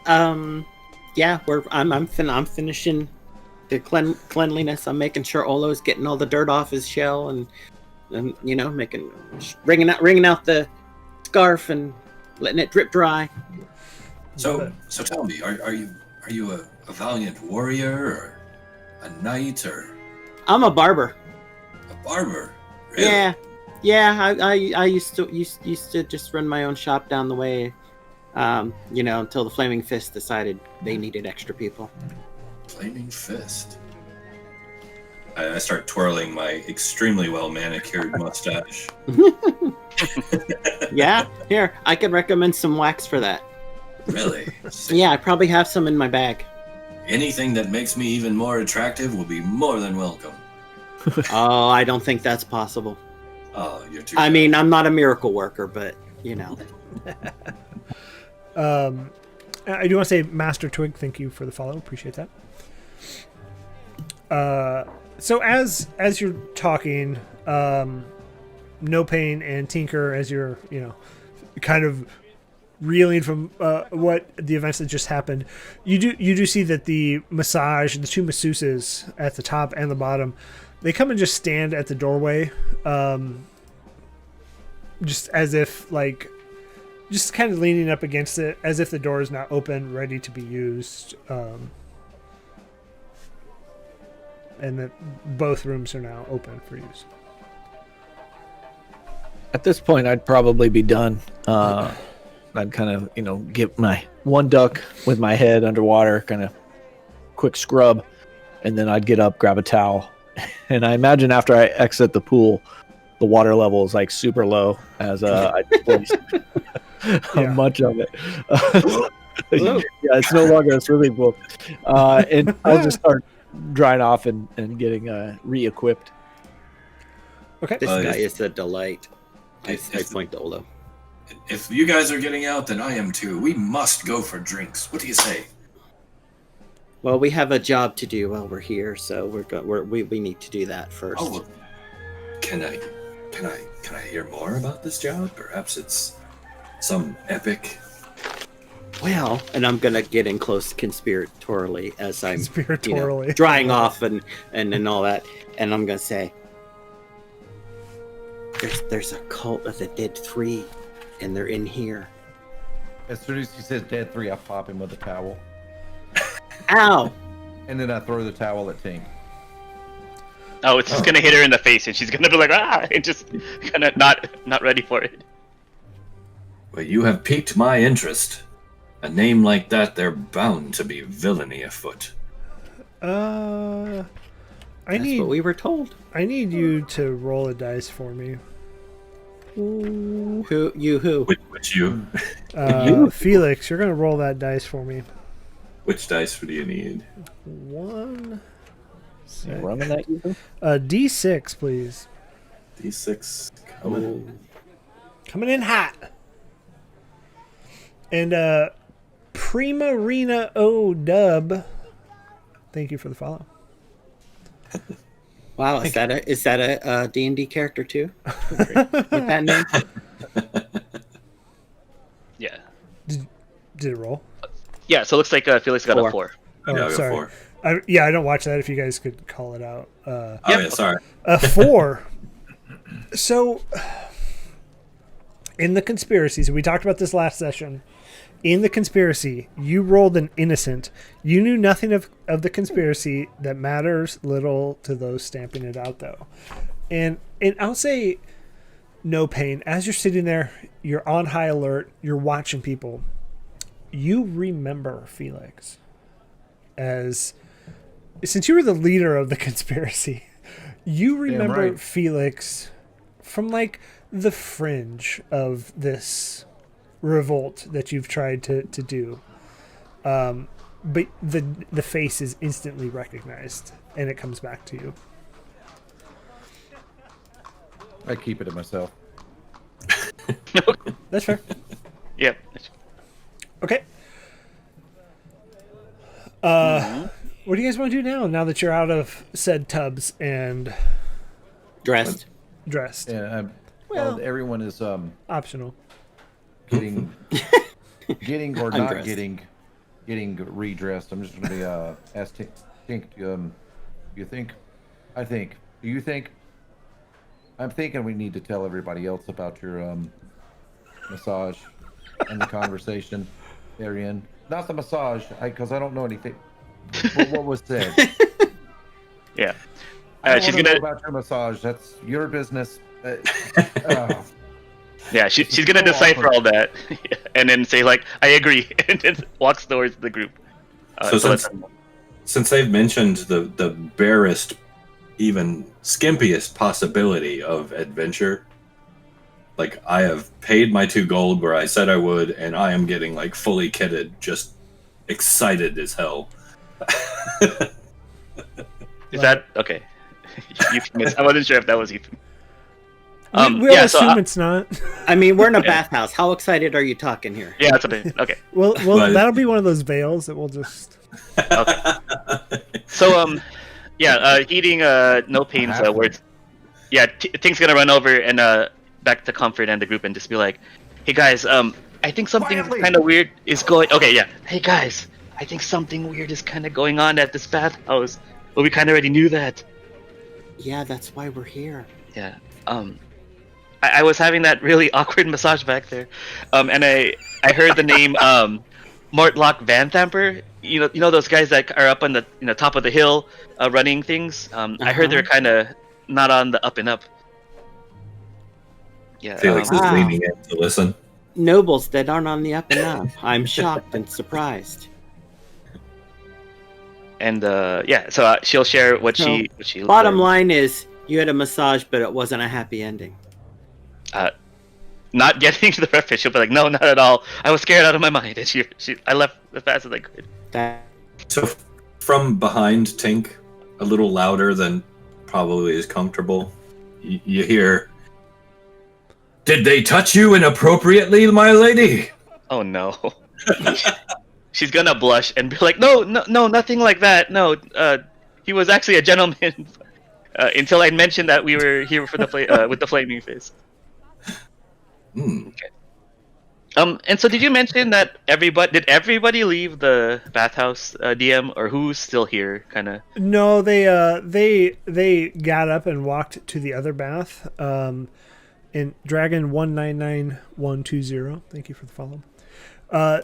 Yeah, I'm finishing the cleanliness. I'm making sure Olo's getting all the dirt off his shell and wringing out the scarf and letting it drip dry. So tell me, are you a valiant warrior or a knight or I'm a barber. a barber? Really? Yeah. I used to just run my own shop down the way, until the Flaming Fist decided they needed extra people. Flaming Fist. I start twirling my extremely well manicured mustache. Yeah, here, I could recommend some wax for that. Really? Yeah, I probably have some in my bag. Anything that makes me even more attractive will be more than welcome. Oh, I don't think that's possible. Oh, you're too. I mean, I'm not a miracle worker, but I do want to say, Master Twig, thank you for the follow. Appreciate that. So as you're talking, No Pain and Tinker, as you're kind of reeling from what the events that just happened, you do see that the two masseuses at the top and the bottom, they come and just stand at the doorway, just as if just kind of leaning up against it, as if the door is not open, ready to be used, and that both rooms are now open for use. At this point, I'd probably be done. I'd kind of, get my one duck with my head underwater, kind of quick scrub, and then I'd get up, grab a towel. And I imagine after I exit the pool, the water level is like super low as I displaced much of it. Yeah, it's no longer a swimming pool. And I'll just start drying off and getting re-equipped. Okay. This guy is a delight. I point to Olo. If you guys are getting out, then I am too. We must go for drinks. What do you say? Well, we have a job to do while we're here, so we need to do that first. Oh, well, can I hear more about this job? Perhaps it's some epic. Well, and I'm gonna get in close conspiratorially as I'm drying off and all that, and I'm gonna say, there's a cult of the Dead Three, and they're in here. As soon as he says Dead Three, I pop him with a towel. Ow! And then I throw the towel at Tink. Oh, it's just gonna hit her in the face, and she's gonna be like, and just kind of not ready for it. Well, you have piqued my interest. A name like that, they're bound to be villainy afoot. That's what we were told. I need you to roll a dice for me. Who? Which you? Felix, you're gonna roll that dice for me. Which dice do you need? One. Running that you? D6, please. D6. Coming in hot. And Primarina O Dub, thank you for the follow. Wow, is that a D&D character too? With that name? Yeah. Did it roll? Yeah, so it looks like Felix got a 4. Oh, Yeah, I got sorry. 4. I don't watch that. If you guys could call it out. Yeah, sorry. 4. So, in the conspiracies, we talked about this last session. In the conspiracy, you rolled an innocent. You knew nothing of the conspiracy. That matters little to those stamping it out, though. And I'll say, No Pain. As you're sitting there, you're on high alert. You're watching people. You remember Felix since you were the leader of the conspiracy, you remember Felix from the fringe of this revolt that you've tried to do. But the face is instantly recognized and it comes back to you. I keep it to myself. That's fair. Yeah. Okay. What do you guys want to do now that you're out of said tubs and Dressed? Yeah, well, everyone is Optional. getting or I'm not dressed. getting redressed. I'm just gonna be ask Tink. Do you think? I'm thinking we need to tell everybody else about your massage and the conversation they're in. Not the massage, because I don't know anything. What was said? Yeah. I don't She's wanna know gonna. about your massage. That's your business. Yeah, she's gonna decipher all that, and then say I agree, and then walks towards the group. So since they've mentioned the barest, even skimpiest possibility of adventure, I have paid my 2 gold where I said I would, and I am getting fully kitted, just excited as hell. Is that okay? I wasn't sure if that was Ethan. We'll yeah, assume it's not. I mean, we're in a bathhouse. How excited are you talking here? yeah, that's what I mean. Okay. Well, But- that'll be one of those veils that we'll just. So eating no pains words. Yeah, Tink's gonna run over and back to Comfort and the group and just be like, "Hey guys, I think something Quietly. kind of weird is going." Okay, yeah. Hey guys, I think something weird is kind of going on at this bathhouse. Well, we kind of already knew that. Yeah, that's why we're here. Yeah. I was having that really awkward massage back there, and I heard the name Mortlock Van Thamper. You know those guys that are up on the top of the hill running things. I heard they're kind of not on the up and up. Yeah. Felix is Wow. leaning in to listen. Nobles that aren't on the up and up. I'm shocked and surprised. And so she'll share what she Bottom learned. line is, you had a massage, but it wasn't a happy ending. Not getting to the breakfast. She'll be like, "No, not at all. I was scared out of my mind." And I left as fast as I could. That So from behind Tink, a little louder than probably is comfortable, you hear, "Did they touch you inappropriately, my lady?" Oh no. She's gonna blush and be like, no, nothing like that. No, he was actually a gentleman. Until I mentioned that we were here for the with the flaming fist. Hmm. And so did you mention that did everybody leave the bathhouse, DM, or who's still here? Kind of. No, they got up and walked to the other bath. In Dragon 199120. Thank you for the follow.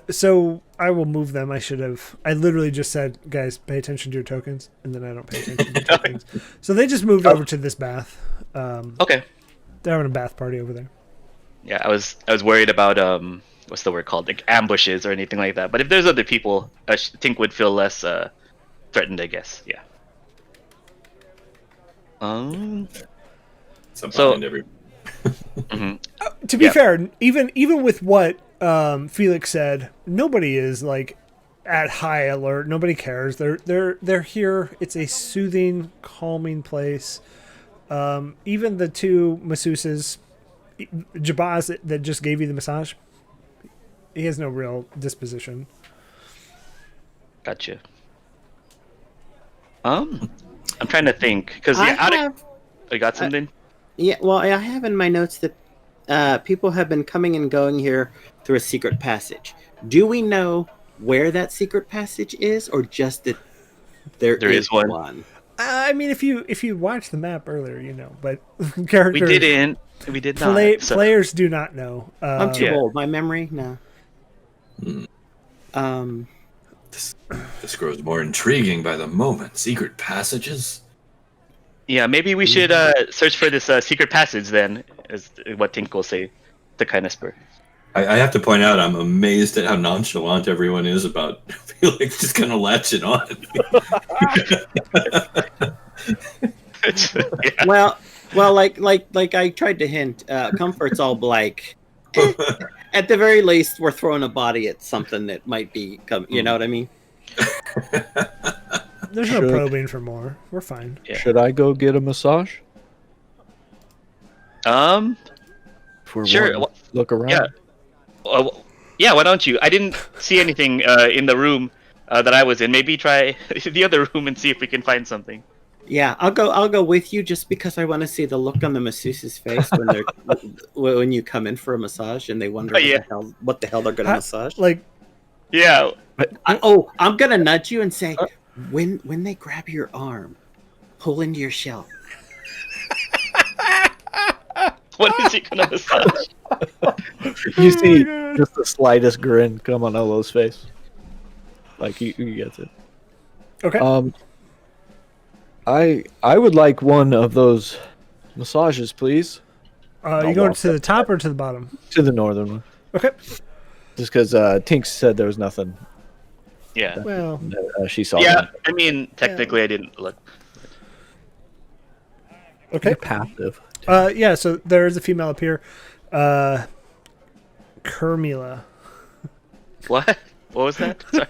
So I will move them. I literally just said, guys, pay attention to your tokens, and then I don't pay attention to the tokens. So they just moved over to this bath. Okay. They're having a bath party over there. Yeah, I was worried about what's the word called, like ambushes or anything like that. But if there's other people, I think would feel less threatened, I guess. Yeah. So So- behind every. To be Yeah. fair, even with what Felix said, nobody is like at high alert. Nobody cares. They're here. It's a soothing, calming place. Even the two masseuses, Jabaz that just gave you the massage, he has no real disposition. Gotcha. I'm trying to think because I got something. Yeah, well, I have in my notes that people have been coming and going here through a secret passage. Do we know where that secret passage is, or just that there is one? I mean, if you watched the map earlier, you know, but characters We didn't. We did not. So- players do not know. I'm too Yeah. old. My memory, no. This grows more intriguing by the moment. Secret passages? Yeah, maybe we should search for this secret passage then, is what Tink will say to kind of spur. I have to point out, I'm amazed at how nonchalant everyone is about Felix just kind of latching on. Yeah. Well, like I tried to hint. Comfort's all like, at the very least, we're throwing a body at something that might be come. You know what I mean? There's no Should- probing for more. We're fine. Yeah. Should I go get a massage? If we're Sure. wanting to look around. Yeah. Yeah, why don't you? I didn't see anything in the room that I was in. Maybe try the other room and see if we can find something. Yeah, I'll go with you just because I want to see the look on the masseuse's face when they're when you come in for a massage and they wonder Yeah. what the hell they're gonna massage. Like, Yeah. I'm gonna nudge you and say, when they grab your arm, pull into your shell. What is he gonna massage? You see just the slightest grin come on Olo's face. Like he gets it. okay. I would like one of those massages, please. You going to the top or to the bottom? To the northern one. Okay. Just because Tinks said there was nothing Yeah. Well, that she saw. Yeah. I mean, technically, I didn't look. okay. You're passive. Yeah, so there is a female up here. Kermila. What? What was that? Sorry.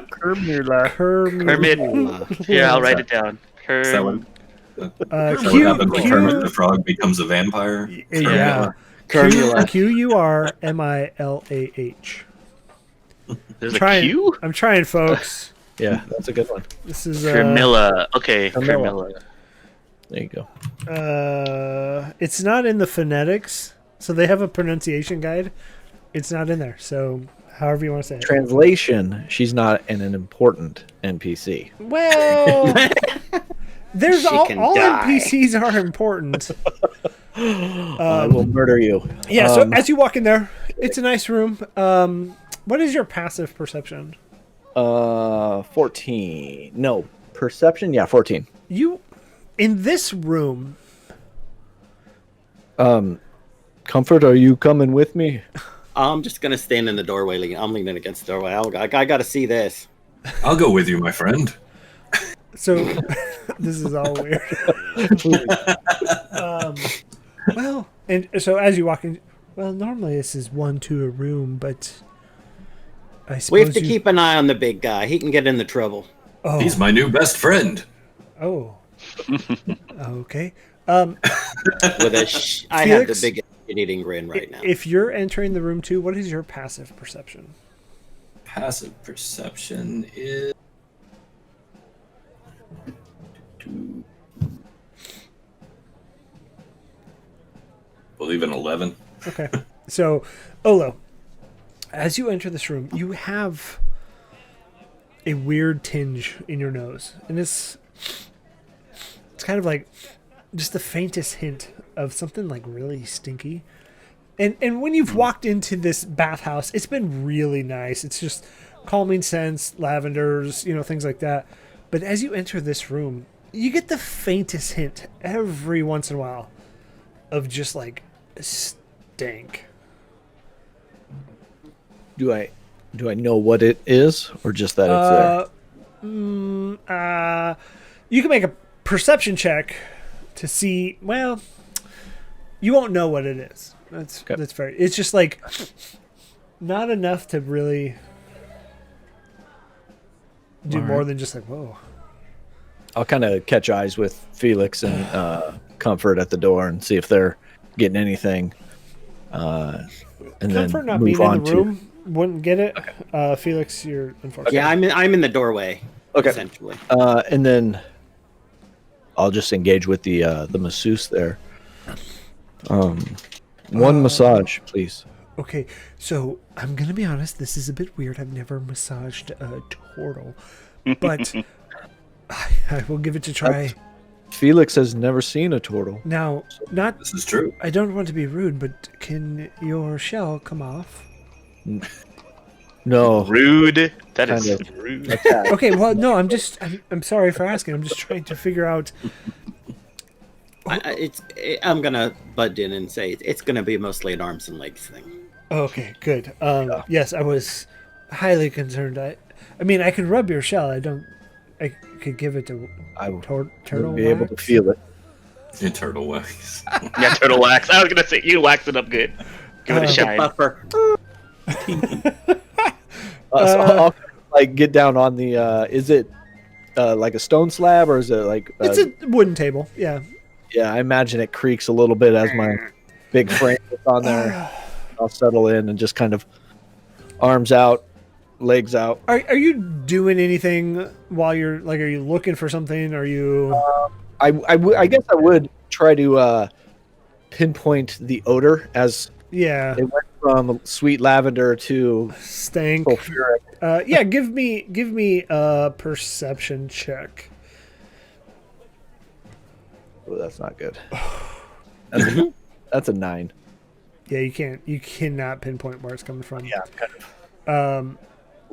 Kermila. Kermit. Here, I'll write it down. Is that one? Is that what Q, happens when Kermit the Frog becomes a vampire? yeah. Kermula. Qurmilah. There's a Q? I'm trying, folks. Yeah, that's a good one. This is Kermilla. Okay, Kermilla. Kermilla. There you go. it's not in the phonetics, so they have a pronunciation guide. It's not in there, so however you want to say it. Translation: she's not an important NPC. Well, there's She all can die. NPCs are important. I will murder you. Yeah, so as you walk in there, it's a nice room. What is your passive perception? 14. No, perception. Yeah, 14. You in this room. Comfort, are you coming with me? I'm just gonna stand in the doorway. I'm leaning against the doorway. I gotta see this. I'll go with you, my friend. So this is all weird. Well, and so as you walk in, well, normally this is 1 to a room, but I suppose We have to keep an eye on the big guy. He can get into trouble. Oh, He's my new best friend. oh, okay. With a I have the Felix? biggest eating grin right now. If you're entering the room too, what is your passive perception? Passive perception is. Believe in 11. Okay. So, Olo, as you enter this room, you have a weird tinge in your nose. And it's kind of like just the faintest hint of something like really stinky. And when you've walked into this bathhouse, it's been really nice. It's just calming scents, lavenders, things like that. But as you enter this room, you get the faintest hint every once in a while of just like stink. Do I know what it is, or just that it's there? You can make a perception check to see. Well, you won't know what it is. That's fair. It's just like not enough to really do more than just like whoa. I'll kind of catch eyes with Felix and Comfort at the door and see if they're getting anything. And Comfort then not move being on in the room wouldn't get it. Okay. Felix, you're unfortunate. Yeah, I'm in the doorway. Okay. Essentially. And then I'll just engage with the masseuse there. One massage, please. Okay, so I'm gonna be honest. This is a bit weird. I've never massaged a turtle, but I will give it a try. Felix has never seen a turtle. Now, This is true. I don't want to be rude, but can your shell come off? No. Rude. That is Kind of. rude. Okay, well, no, I'm sorry for asking. I'm just trying to figure out. I'm gonna butt in and say it's gonna be mostly an arms and legs thing. Okay, good. Yes, I was highly concerned. I mean, I could rub your shell. I could give it to I would turtle be able to wax. feel it. In turtle wax. Yeah, turtle wax. I was gonna say you wax it up good. Give it a shine. Buffer. So I'll like get down on the. Is it like a stone slab, or is it like? It's a wooden table. Yeah. Yeah, I imagine it creaks a little bit as my big frame is on there. I'll settle in and just kind of arms out, legs out. Are you doing anything while you're like? Are you looking for something? Are you? I guess I would try to pinpoint the odor as Yeah. it went from sweet lavender to Stank. sulfuric. Yeah. Give me a perception check. Oh, that's not good. That's a 9. Yeah, you cannot pinpoint where it's coming from. Yeah, kind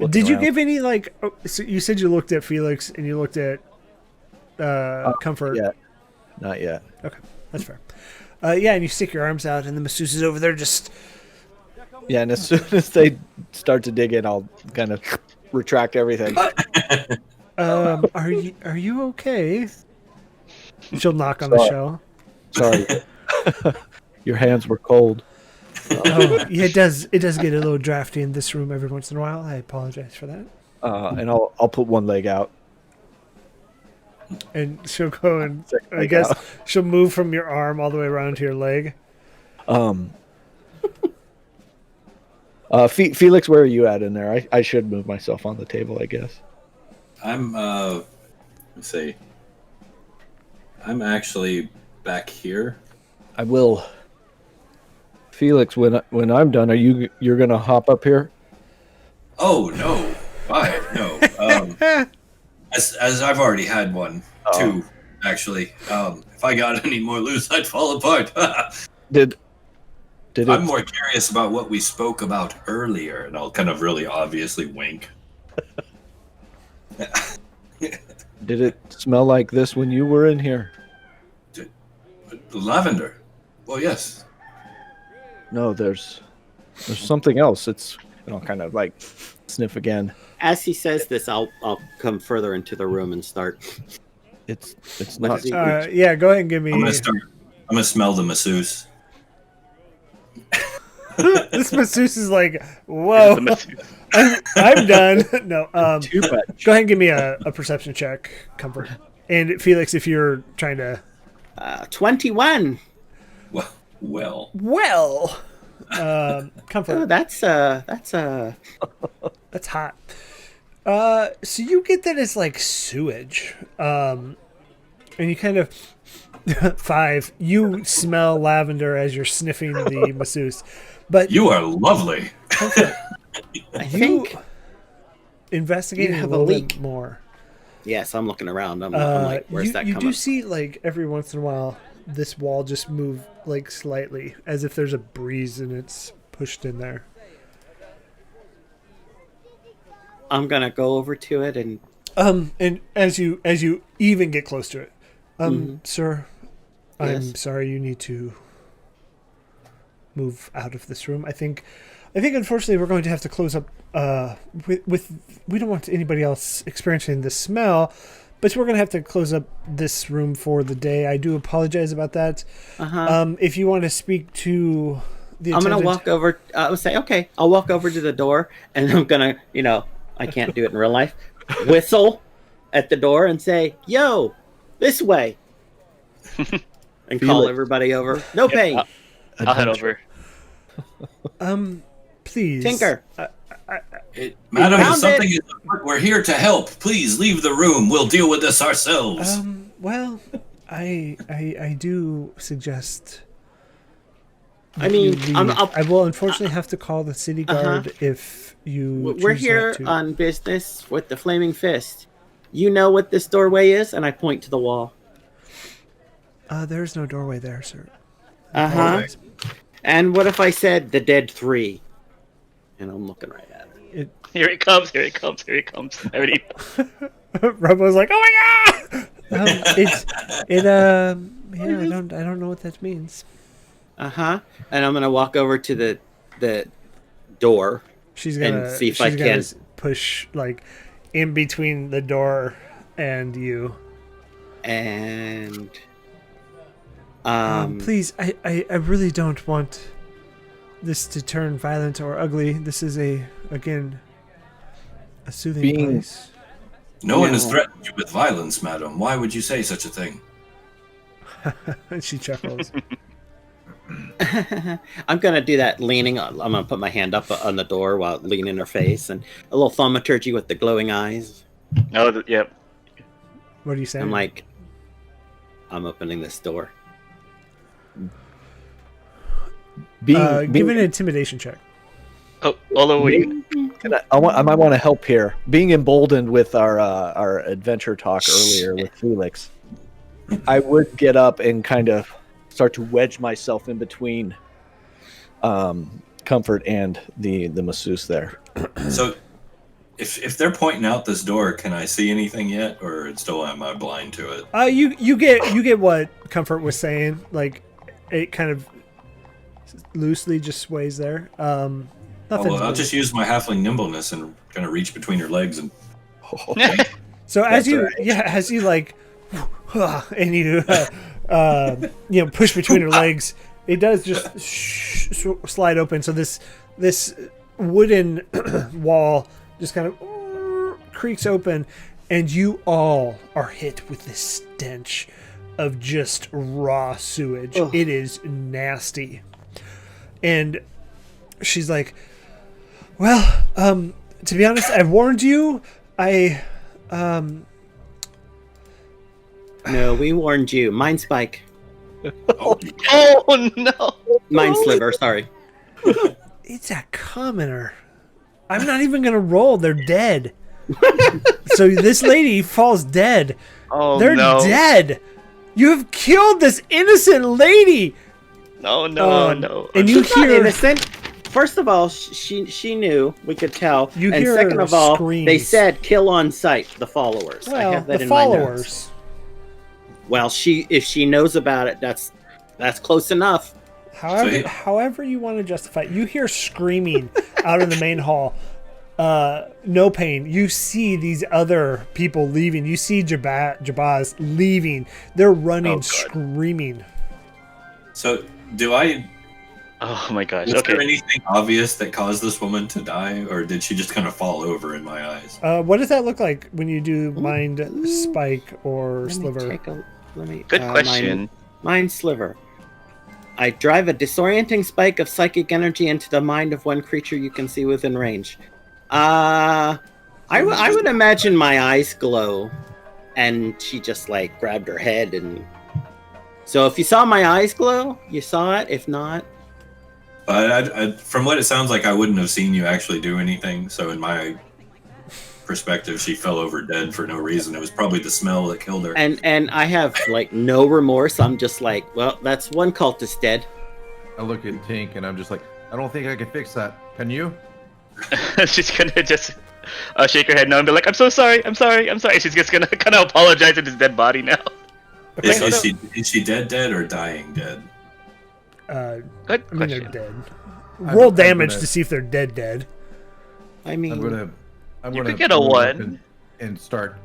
of. Did you around. give any like? So you said you looked at Felix and you looked at Comfort. Yeah, not yet. Okay, that's fair. Yeah, and you stick your arms out, and the masseuse is over there just. Yeah, and as soon as they start to dig in, I'll kind of retract everything. Are you okay? She'll knock on the Sorry. shell. Sorry, your hands were cold. Oh, yeah, it does get a little drafty in this room every once in a while. I apologize for that. And I'll put one leg out. And she'll go and I Like, guess she'll move from your arm all the way around to your leg. Felix, where are you at in there? I should move myself on the table, I guess. I'm let's see. I'm actually back here. I will. Felix, when I'm done, you're gonna hop up here? Oh no. Why? No. As I've already had one, two, actually. If I got any more loose, I'd fall apart. Did I'm it more curious about what we spoke about earlier, and I'll kind of really obviously wink. did it smell like this when you were in here? Lavender. Well, yes. No, there's something else. It's kind of like sniff again. As he says this, I'll come further into the room and start. It's What not. is he- Yeah, go ahead and give me. I'm gonna smell the masseuse. This masseuse is like, whoa. I'm done. No. Too much. Go ahead and give me a perception check, Comfort. And Felix, if you're trying to. 21. Well. Comfort. Oh, that's That's hot. So you get that it's like sewage. And you kind of 5. You smell lavender as you're sniffing the masseuse. But You are lovely. I you think. investigate you a have little a leak. bit more. Yes, I'm looking around. I'm like, where's that you coming? do see like every once in a while this wall just move like slightly as if there's a breeze and it's pushed in there. I'm gonna go over to it and And as you even get close to it, sir, I'm Yes. sorry, you need to move out of this room. I think unfortunately we're going to have to close up. With we don't want anybody else experiencing the smell, but we're going to have to close up this room for the day. I do apologize about that. If you want to speak to the I'm gonna attendant- walk over. I'll say, okay. I'll walk over to the door and I'm gonna, I can't do it in real life. Whistle at the door and say, "Yo, this way," and call Felix. everybody over. No pay. I'll head over. please, Tinker. Madam, found if something is afoot, we're here to help. Please leave the room. We'll deal with this ourselves. Well, I do suggest. I mean, you leave. I will unfortunately have to call the city guard if you. We're choose here not to. on business with the Flaming Fist. You know what this doorway is, and I point to the wall. There's no doorway there, sir. And what if I said the dead 3? And I'm looking right at it. Here it comes. Here it comes. Here it comes. I already. Robo's like, "Oh my god!" Yeah, I don't know what that means. And I'm gonna walk over to the door. She's And gonna see if I she's gonna can- push like in between the door and you. And Please, I really don't want this to turn violent or ugly. This is again a soothing Being- place. No one has threatened you with violence, madam. Why would you say such a thing? And she chuckles. I'm gonna do that leaning. I'm gonna put my hand up on the door while leaning her face, and a little thaumaturgy with the glowing eyes. Oh, yep. What are you saying? I'm like, I'm opening this door. Give an intimidation check. Oh, although we. I might want to help here. Being emboldened with our adventure talk earlier with Felix, I would get up and kind of start to wedge myself in between Comfort and the masseuse there. So, if they're pointing out this door, can I see anything yet, or still am I blind to it? You get what Comfort was saying. Like, it kind of loosely just sways there. Nothing. Well, I'll just use my halfling nimbleness and kind of reach between your legs and. So as That's you, all right. as you like, and you, push between her legs, it does just slide open. So this wooden wall just kind of creaks open, and you all are hit with this stench of just raw sewage. Ugh. It is nasty. And she's like, well, to be honest, I've warned you. No, we warned you. Mind spike. Oh no! Mind sliver, sorry. It's a commoner. I'm not even going to roll. They're dead. So this lady falls dead. Oh They're no! dead. You have killed this innocent lady. No, no, Um, no! and you She's not hear innocent. First of all, she knew. We could tell. You and hear second of all, screams. they said kill on sight the followers. I well, have that the in my notes. followers. Well, if she knows about it, that's close enough. However you want to justify it. You hear screaming out in the main hall. No pain. You see these other people leaving. You see Jabaz leaving. They're running, Oh, God. screaming. So, do I? Oh my gosh! Was there Okay. anything obvious that caused this woman to die, or did she just kind of fall over in my eyes? What does that look like when you do mind spike or Let sliver? me Good question. Mind sliver. I drive a disorienting spike of psychic energy into the mind of one creature you can see within range. I would imagine my eyes glow, and she just like grabbed her head, and so if you saw my eyes glow, you saw it. If not, But from what it sounds like, I wouldn't have seen you actually do anything. So, in my perspective, she fell over dead for no reason. It was probably the smell that killed her. and I have like no remorse. I'm just like, well, that's one cultist dead. I look at Tink and I'm just like, I don't think I can fix that. Can you? She's gonna just shake her head no and be like, "I'm so sorry. I'm sorry. I'm sorry." She's just gonna kind of apologize to this dead body now. Is she dead or dying dead? Good I mean, they're question. dead. I'm Roll damage gonna- to see if they're dead. I mean, I'm You gonna could get a move up 1. and start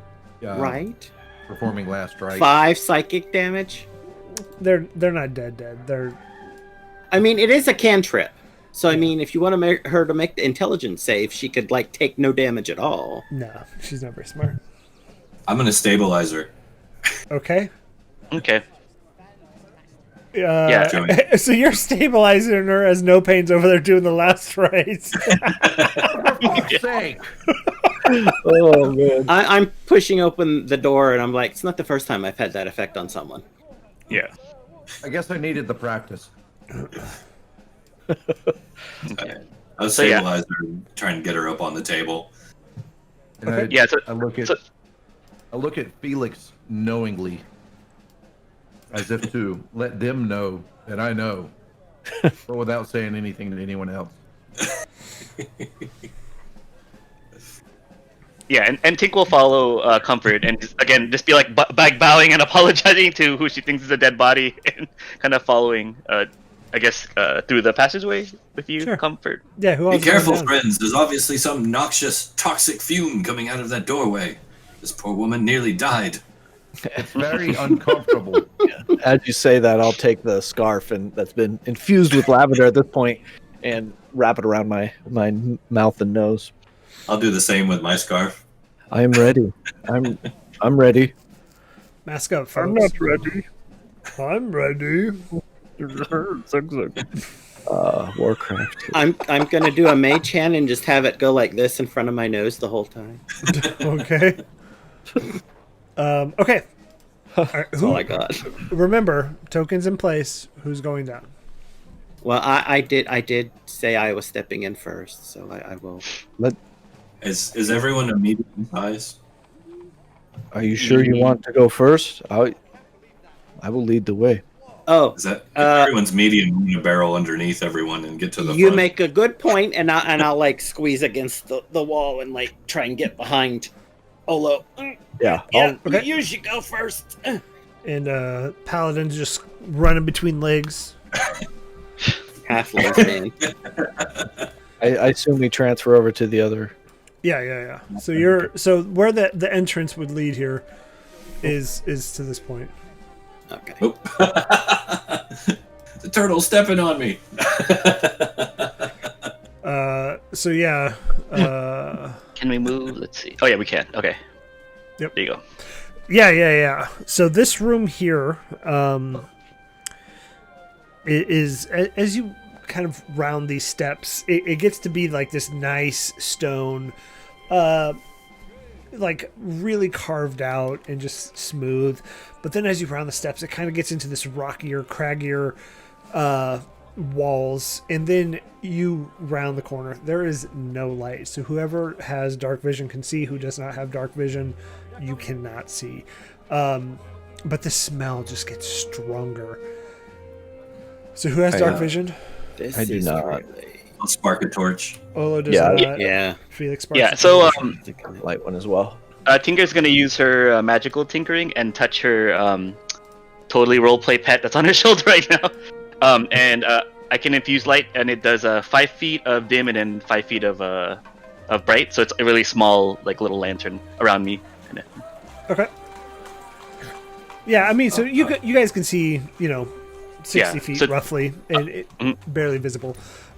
right? performing last right. 5 psychic damage. They're not dead. They're I mean, it is a cantrip. So, I mean, if you want to make her to make the intelligence save, she could, like, take no damage at all. no. She's not very smart. I'm gonna stabilize her. Okay. Okay. Joey. So you're stabilizing her as No Pain's over there doing the last rites. For fuck's sake! Oh man. I'm pushing open the door, and I'm like, it's not the first time I've had that effect on someone. Yeah. I guess I needed the practice. Okay. I was So, yeah. stabilizing her, and trying to get her up on the table. And Okay. Yeah. So I look at Felix knowingly, as if to let them know that I know, but without saying anything to anyone else. yeah, and Tink will follow Comfort and again just be like bowing and apologizing to who she thinks is a dead body and kind of following. I guess through the passageway with you, Sure. Comfort. Yeah, who Be else? careful, is going down? friends. There's obviously some noxious, toxic fume coming out of that doorway. This poor woman nearly died. It's very uncomfortable. As you say that, I'll take the scarf and that's been infused with lavender at this point and wrap it around my mouth and nose. I'll do the same with my scarf. I am ready. I'm ready. Mask up, folks. ready. I'm ready. Warcraft. I'm gonna do a mage hand and just have it go like this in front of my nose the whole time. Okay. Okay. All right, That's all I got. remember, tokens in place. Who's going down? Well, I did say I was stepping in first, so I will. Is everyone a medium size? Are you sure you want to go first? I will lead the way. Oh, Is that if everyone's medium? I'm gonna barrel underneath everyone and get to the you front. make a good point, and I'll like squeeze against the wall and like try and get behind Olo. Yeah. Yeah, okay. you should go first. And Paladin's just running between legs. Half-life man. I assume we transfer over to the other. Yeah. So where the entrance would lead here is to this point. Okay. Oop. The turtle's stepping on me. So yeah. Can we move? Let's see. Oh yeah, we can. Okay. Yep. There you go. Yeah. So this room here is as you kind of round these steps, it gets to be like this nice stone, like really carved out and just smooth. But then as you round the steps, it kind of gets into this rockier, craggier walls, and then you round the corner. There is no light, so whoever has dark vision can see. Who does not have dark vision, you cannot see. But the smell just gets stronger. So who has dark vision? I do not. I'll spark a torch. Olo does Yeah. not. Yeah. Felix sparks Yeah. a So torch. Light one as well. Tinker's gonna use her magical tinkering and touch her totally roleplay pet that's on her shoulder right now. And I can infuse light, and it does 5 feet of dim and then 5 feet of bright. So it's a really small, like little lantern around me. Okay. Yeah, I mean, so you guys can see, 60 feet so- roughly, and barely visible.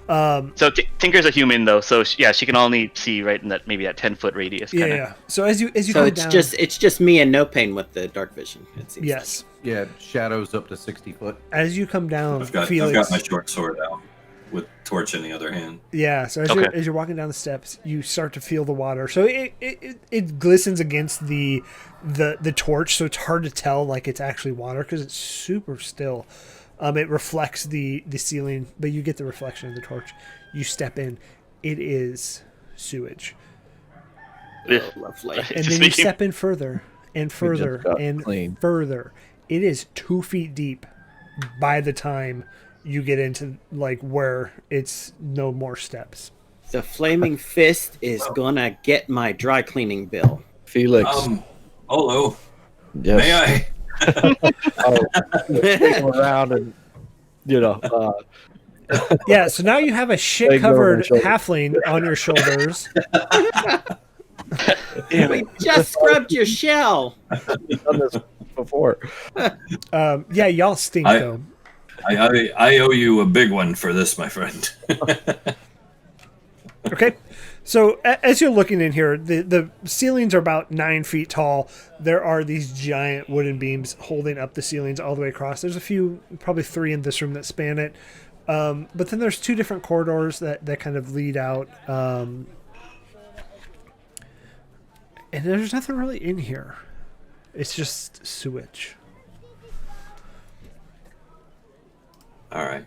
So Tinker's a human though, so she can only see right in that maybe that 10-foot radius. Kinda. Yeah. So as you So come it's down, just me and no pain with the dark vision. It seems yes. Yeah, shadows up to 60 foot. As you come down, I've got Felix. my short sword out with torch in the other hand. Yeah. So as you're walking down the steps, you start to feel the water. So it glistens against the torch, so it's hard to tell like it's actually water because it's super still. It reflects the ceiling, but you get the reflection of the torch. You step in, it is sewage, Ugh. Oh, lovely. It's and just then you making- step in further and further got and clean. further. It is 2 feet deep by the time you get into like where it's no more steps. The flaming fist is gonna get my dry cleaning bill. Felix. Hello. Yes. May I? Take him around and Yeah, so now you have a Leg shit-covered over my shoulder. halfling on your shoulders. We just scrubbed your shell. done this before. Yeah, y'all stink I- though. I owe you a big one for this, my friend. Okay, so as you're looking in here, the ceilings are about 9 feet tall. There are these giant wooden beams holding up the ceilings all the way across. There's a few, probably 3 in this room that span it. But then there's 2 different corridors that kind of lead out. And there's nothing really in here. It's just sewage. All right.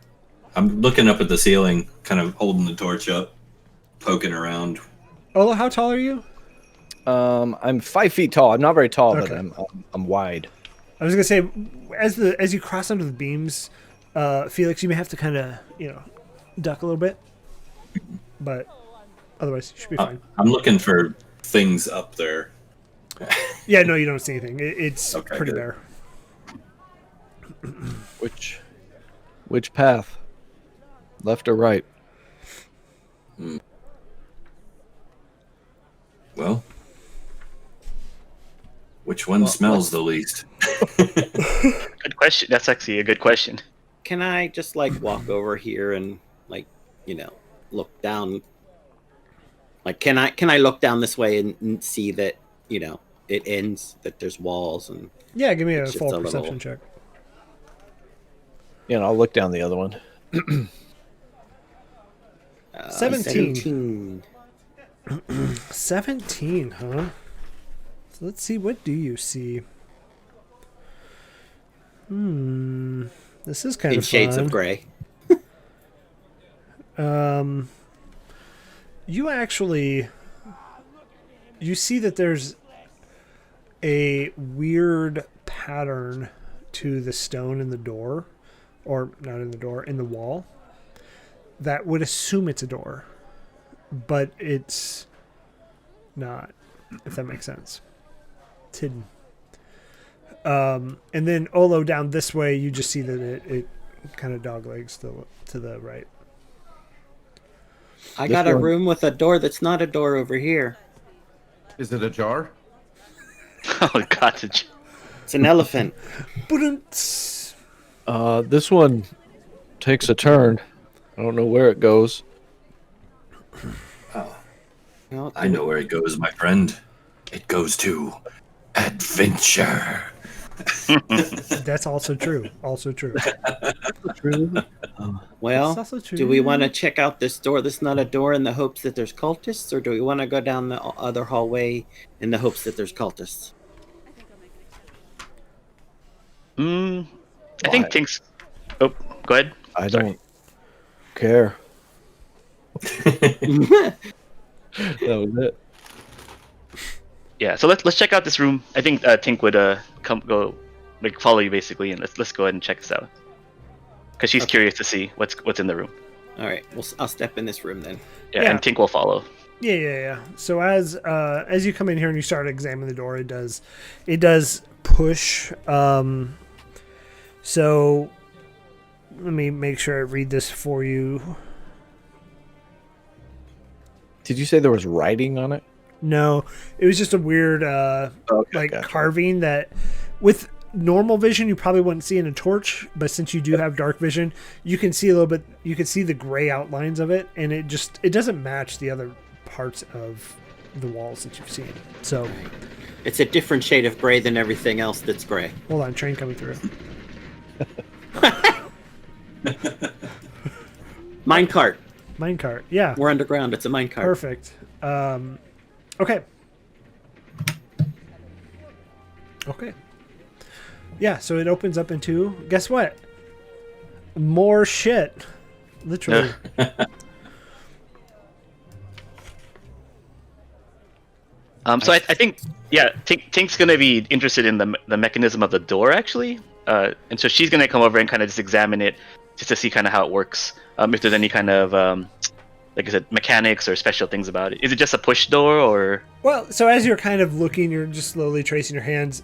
I'm looking up at the ceiling, kind of holding the torch up, poking around. Olo, how tall are you? I'm 5 feet tall. I'm not very tall, but Okay. I'm wide. I was gonna say, as you cross under the beams, Felix, you may have to kind of duck a little bit, but otherwise you should be fine. I'm looking for things up there. Yeah, no, you don't see anything. It's Okay, pretty good. bare. Which path? Left or right? Well, which one smells the least? Good question. That's actually a good question. Can I just like walk over here and look down? Like, can I look down this way and see that it ends, that there's walls and Yeah, give me a It's just full a little- perception check. I'll look down the other one. 17. 17, huh? So let's see. What do you see? This is kind in of shades fun. of gray. You see that there's a weird pattern to the stone in the door, or not in the door, in the wall, that would assume it's a door, but it's not, if that makes sense. It's hidden. And then Olo, down this way, you just see that it kind of doglegs to the right. I This got a one- room with a door that's not a door over here. Is it a jar? Oh God. It's an elephant. Ba-dum-ts. This one takes a turn. I don't know where it goes. Well, I know where it goes, my friend. It goes to adventure. That's also true. Also true. Well, It's also true. do we want to check out this door? This is not a door in the hopes that there's cultists, or do we want to go down the other hallway in the hopes that there's cultists? I think Tink's. Oh, go ahead. I don't care. That was it. Yeah, so let's check out this room. I think Tink would follow you basically, and let's go ahead and check this out. Because she's curious to see what's in the room. All right, well, I'll step in this room then. Yeah, and Tink will follow. Yeah. So as you come in here and you start examining the door, it does push. So let me make sure I read this for you. Did you say there was writing on it? No, it was just a weird Gotcha. carving that with normal vision you probably wouldn't see in a torch, but since you do have dark vision, you can see a little bit. You can see the gray outlines of it, and it doesn't match the other parts of the walls that you've seen. So It's a different shade of gray than everything else that's gray. hold on, train coming through. Minecart. Minecart, yeah, We're underground. It's a minecart. perfect. Okay. Yeah, so it opens up into, guess what? More shit. Literally. So I think, yeah, Tink's gonna be interested in the mechanism of the door actually, and so she's gonna come over and kind of just examine it, just to see kind of how it works. If there's any kind of, like I said, mechanics or special things about it. Is it just a push door or? Well, so as you're kind of looking, you're just slowly tracing your hands.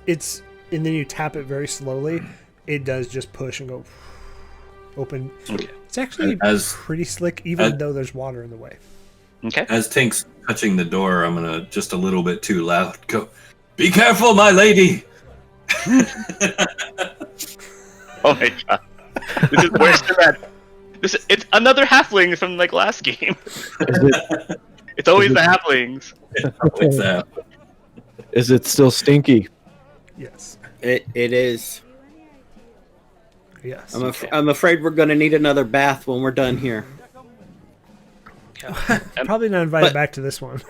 And then you tap it very slowly. It does just push and go open. Okay. It's actually pretty slick, even though there's water in the way. Okay. As Tink's touching the door, I'm gonna just a little bit too loud go, "Be careful, my lady!" Oh my god. This is worse than that. It's another halfling from like last game. It's always the halflings. What's that? Is it still stinky? Yes. It is. Yes. I'm afraid we're going to need another bath when we're done here. Probably not invited back to this one.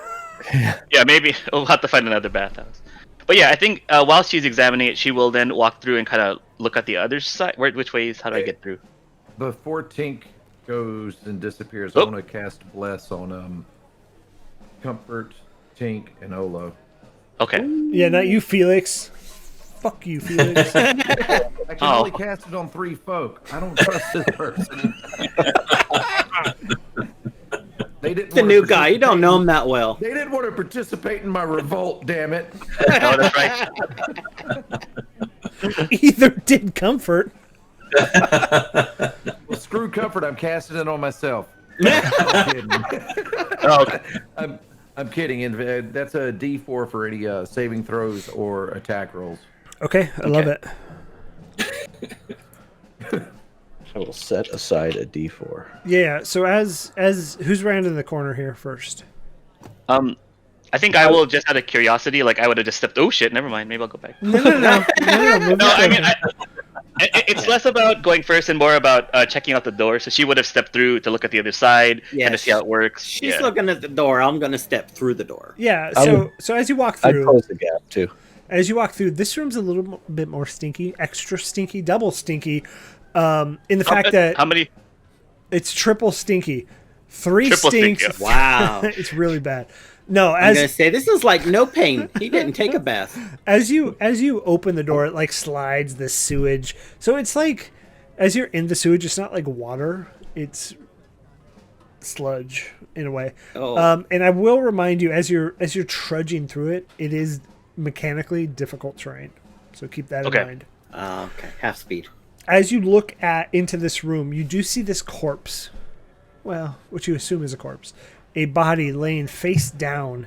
Yeah, maybe we'll have to find another bathhouse. But yeah, I think while she's examining it, she will then walk through and kind of look at the other side. Which way is? How do I get through? Before Tink goes and disappears, Oh. I want to cast Bless on Comfort, Tink, and Olo. Okay. Yeah, not you, Felix. Fuck you, Felix. I can only cast it on 3 folk. I don't trust this person. They didn't. The new guy. You don't know him that well. They didn't want to participate in my revolt. Damn it! Oh, that's right. Either did Comfort. Well, screw Comfort. I'm casting it on myself. I'm kidding. Oh, okay. I'm kidding. And that's a D4 for any saving throws or attack rolls. Okay, I love it. I will set aside a D4. Yeah, so as who's rounding the corner here first? I think I will just out of curiosity, like I would have just stepped. Oh shit! Never mind. Maybe I'll go back. No. No, I mean, it's less about going first and more about checking out the door. So she would have stepped through to look at the other side, kind of Yes. see how it works. She's looking at the door. I'm going to step through the door. Yeah, I so as you walk I'd through, close the gap too. this room's a little bit more stinky, extra stinky, double stinky, in the fact that How many? it's triple stinky. 3 Triple stinks. stink, Wow. It's really bad. No, I'm going as to say, this is like no pain. He didn't take a bath. as you open the door, it like slides the sewage. So it's like as you're in the sewage, it's not like water. It's sludge in a way. Oh. And I will remind you as you're trudging through it, it is mechanically difficult terrain. So keep that Okay. in mind. Okay. Half speed. As you look into this room, you do see this corpse. Well, what you assume is a corpse. A body laying face down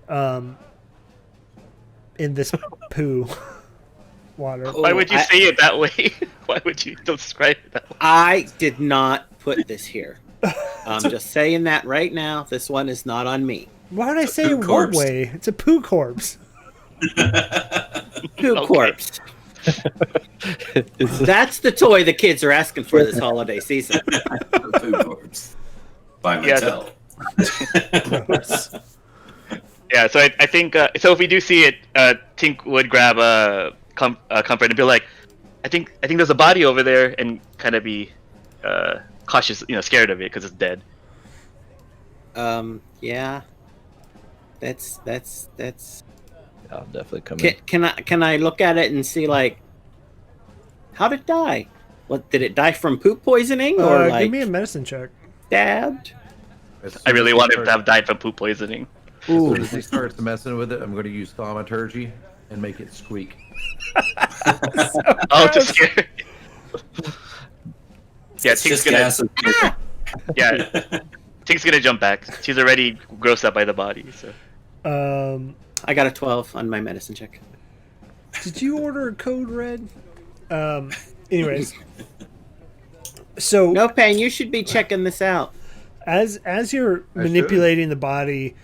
in this poo water. Why would you say it that way? Why would you describe it that way? I did not put this here. I'm just saying that right now. This one is not on me. Why would I say poo it one corpse. way? It's a poo corpse. Poo Okay. corpse. That's the toy the kids are asking for this holiday season. Poo corpse. By Yeah, Mattel. Yeah, so I think so. If we do see it, Tink would grab Comfort and be like, I think there's a body over there, and kind of be cautious, scared of it because it's dead. Yeah. That's. I'll definitely come in. Can I look at it and see like how did it die? What did it die from poop poisoning or like give me a medicine check. stabbed? I really want him to have died from poop poisoning. As soon as he starts messing with it, I'm going to use thaumaturgy and make it squeak. Oh, to scare. Yeah, It's Tink's just gonna. gas. Yeah, Tink's gonna jump back. She's already grossed out by the body. So I got a 12 on my medicine check. Did you order a code red? Anyways, so No pain. You should be checking this out. as you're manipulating the body,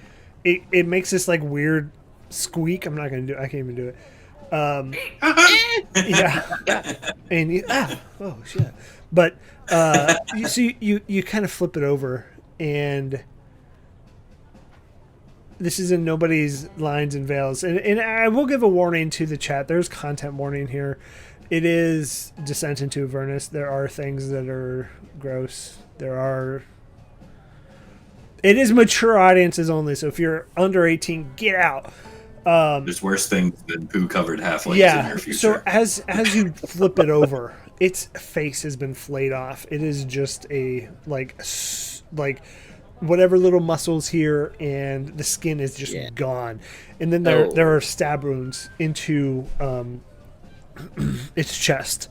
it makes this like weird squeak. I'm not gonna do. I can't even do it. Yeah, and oh shit. But you kind of flip it over, and this is in nobody's lines and veils. And I will give a warning to the chat. There's content warning here. It is Descent into Avernus. There are things that are gross. It is mature audiences only. So if you're under 18, get out. There's worse things than poo-covered halflings in your future. So as you flip it over, its face has been flayed off. It is just a like whatever little muscles here, and the skin is just gone. And then there are stab wounds into its chest.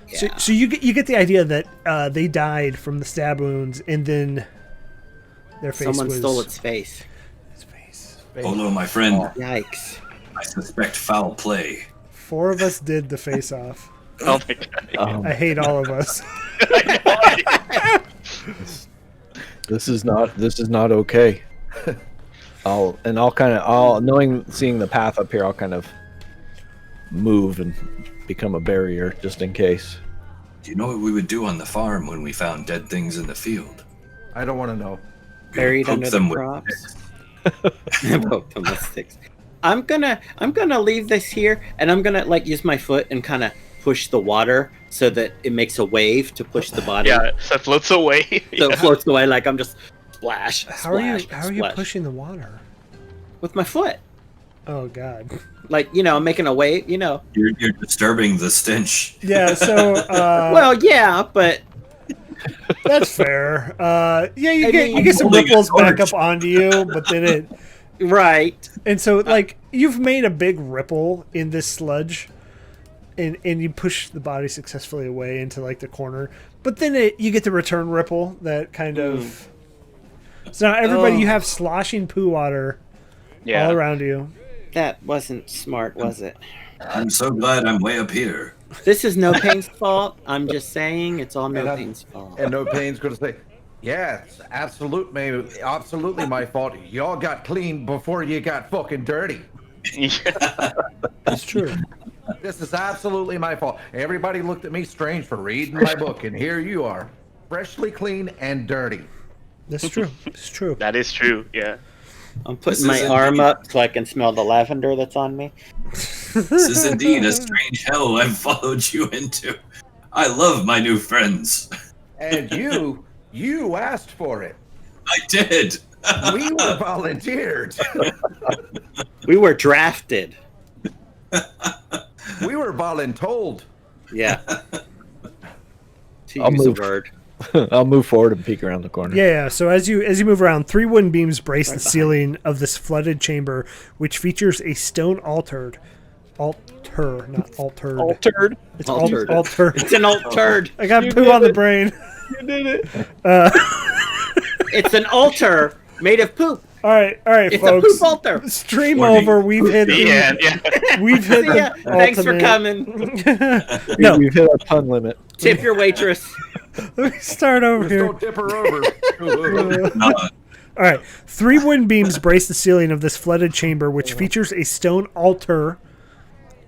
Yeah. So you get the idea that they died from the stab wounds, and then their face Someone was stole its face. its face. Oh no, my friend. Yikes. I suspect foul play. 4 of us did the face off. oh my god. I hate all of us. This is not okay. Seeing the path up here, I'll kind of move and become a barrier just in case. Do you know what we would do on the farm when we found dead things in the field? I don't want to know. Buried Poke under them the with crops. Poke them with sticks. I'm gonna leave this here, and I'm gonna like use my foot and kind of push the water so that it makes a wave to push the body. Yeah, so it floats away. So it floats away like I'm just splash. How are you splash. pushing the water? With my foot? Oh god. Like making a wave. You're disturbing the stench. Yeah, so Well, yeah, but that's fair. Yeah, you I get mean, some holding a ripples back torch. up onto you, but then it right. and so like you've made a big ripple in this sludge, and you push the body successfully away into like the corner, but then you get the return ripple that kind of. So now everybody, you have sloshing poo water all around you. That wasn't smart, was it? I'm so glad I'm way up here. This is No Pain's fault. I'm just saying it's all No Pain's fault. And No Pain's going to say, yeah, it's absolutely my fault. Y'all got clean before you got fucking dirty. It's true. This is absolutely my fault. Everybody looked at me strange for reading my book, and here you are, freshly clean and dirty. That's true. It's true. That is true. Yeah. I'm putting This my is arm indeed- up so I can smell the lavender that's on me. This is indeed a strange hell I've followed you into. I love my new friends. And you asked for it. I did. We were volunteered. We were drafted. We were voluntold. Yeah. To I'll use move. a word. I'll move forward and peek around the corner. Yeah. So as you move around, 3 wooden beams brace the ceiling of this flooded chamber, which features a stone altar, not altered. Altered. It's Altered. altered. It's an alt turd. I got poo on the brain. You did it. It's an altar made of poop. All right, It's a folks. poop altar. Stream Morning. over. We've hit. Yeah. We've hit. See ya. the Thanks for ultimate- coming. No, We've hit our pun limit. Tip your waitress. let me start over Just here. don't tip her over. No, All right. 3 wooden beams brace the ceiling of this flooded chamber, which features a stone altar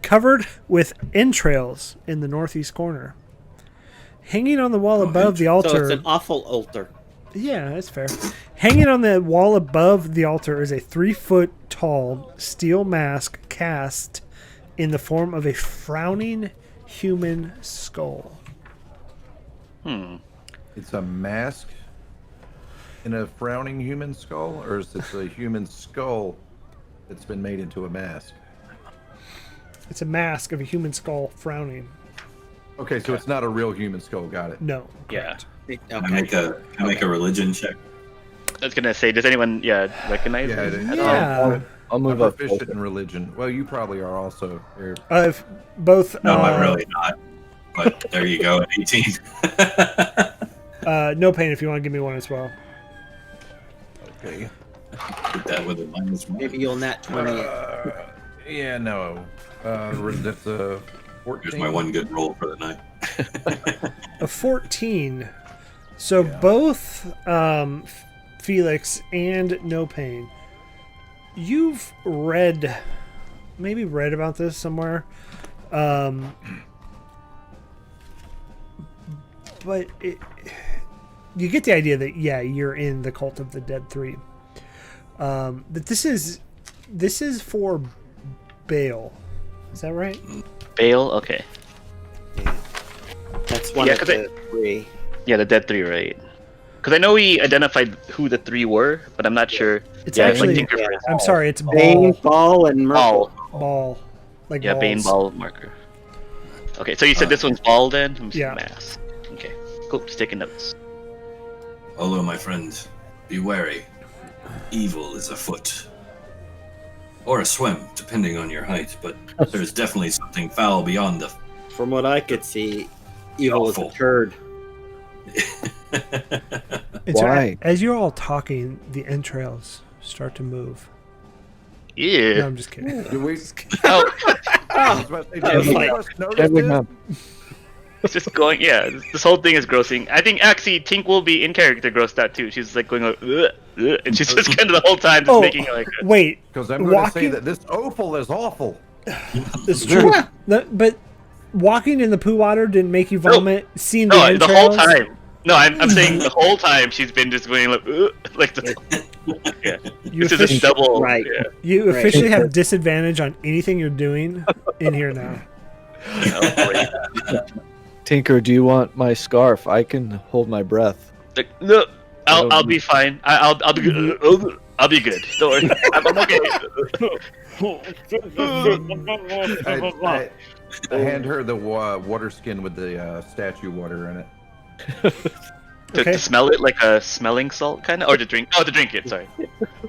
covered with entrails in the northeast corner. Hanging on the wall above the altar... So it's an awful altar. Yeah, that's fair. Hanging on the wall above the altar is a 3-foot tall steel mask cast in the form of a frowning human skull. It's a mask in a frowning human skull, or is it a human skull that's been made into a mask? It's a mask of a human skull frowning. Okay, so it's not a real human skull. Got it. No. Yeah. Can I make a religion check? I was gonna say, does anyone recognize Yeah, it? Yeah. I'll move I'm up. proficient in religion. Well, you probably are also. Both. No, I'm really not. But there you go, 18. No pain if you want to give me one as well. Okay. Put that with a -1. Maybe you'll nat 20 it. Yeah, no. That's a 14. Here's my one good roll for the night. A 14. So both Felix and No Pain, you've maybe read about this somewhere. But you get the idea that, you're in the Cult of the Dead 3. That this is for Baal. Is that right? Bale? Okay. That's one of 'cause the 3. Yeah, the Dead 3, right? Because I know we identified who the 3 were, but I'm not sure. It's yeah, actually. it's like Tinker I'm sorry. It's Bane, Ball. Ball, and Merkel. Ball. Like Yeah, balls. Bane Ball marker. Okay, so you said this one's Ball then? Let me see Yeah. the mask. Okay, cool. Just taking notes. Hello, my friend. Be wary. Evil is afoot. Or a swim, depending on your height, but there's definitely something foul beyond the... From what I could see, evil is a Awful. turd. And so Why? as you're all talking, the entrails start to move. Yeah. No, I'm just kidding. Do we? Oh, I was about to say, I was did like, any of us notice Every this? month. it's just going. Yeah, this whole thing is grossing. I think actually Tink will be in character grossed out too. She's like going like, and she's just kind of the whole time just making it like. Wait. Because I'm going to say Walking- that this offal is awful. It's true. No, but walking in the poo water didn't make you vomit. Seeing the No, entrails. the whole time. No, I'm saying the whole time she's been just going like the. Yeah. You, This is a double. Right. Yeah. you Right. officially have disadvantage on anything you're doing in here now. Tinker, do you want my scarf? I can hold my breath. Like, no, I'll be fine. I'll be good. I'll be good. Don't worry. I'm okay. I hand her the water skin with the statue water in it. Okay. To smell it like a smelling salt kind of, or to drink. Oh, to drink it. Sorry.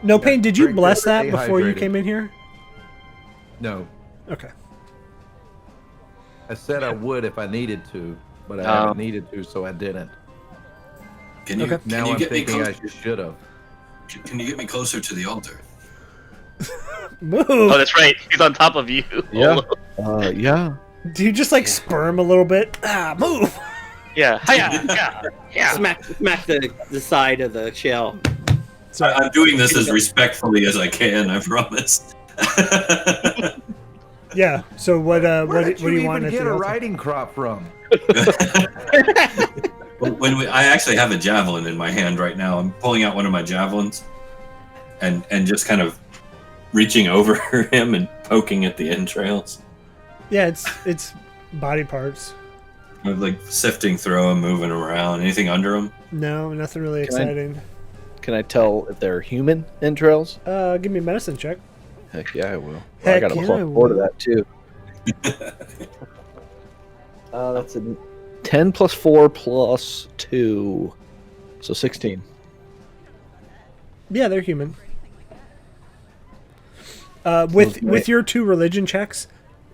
No Pain, did you Drink bless it, that stay before you hydrated. came in here? No. Okay. I said I would if I needed to, but I haven't needed to, so I didn't. Can you, Okay. can Now you I'm get me thinking I closer? should have. Can you get me closer to the altar? Move. Oh, that's right. He's on top of you. Yeah. Yeah. Do you just like sperm a little bit? Move. Yeah. Yeah. Smack the side of the shell. Sorry. I'm doing this as respectfully as I can, I promise. Yeah. So what? Where What did do you you want even at get the a altar? riding crop from? I actually have a javelin in my hand right now. I'm pulling out one of my javelins and just kind of reaching over him and poking at the entrails. Yeah, it's body parts. I'm like sifting through him, moving him around. Anything under him? No, nothing really Can I- exciting. Can I tell if they're human entrails? Give me a medicine check. Heck yeah, I will. Well, I Heck got a yeah, I +4 to will. that too. That's a 10 plus 4 plus 2, so 16. Yeah, they're human. With your 2 religion checks,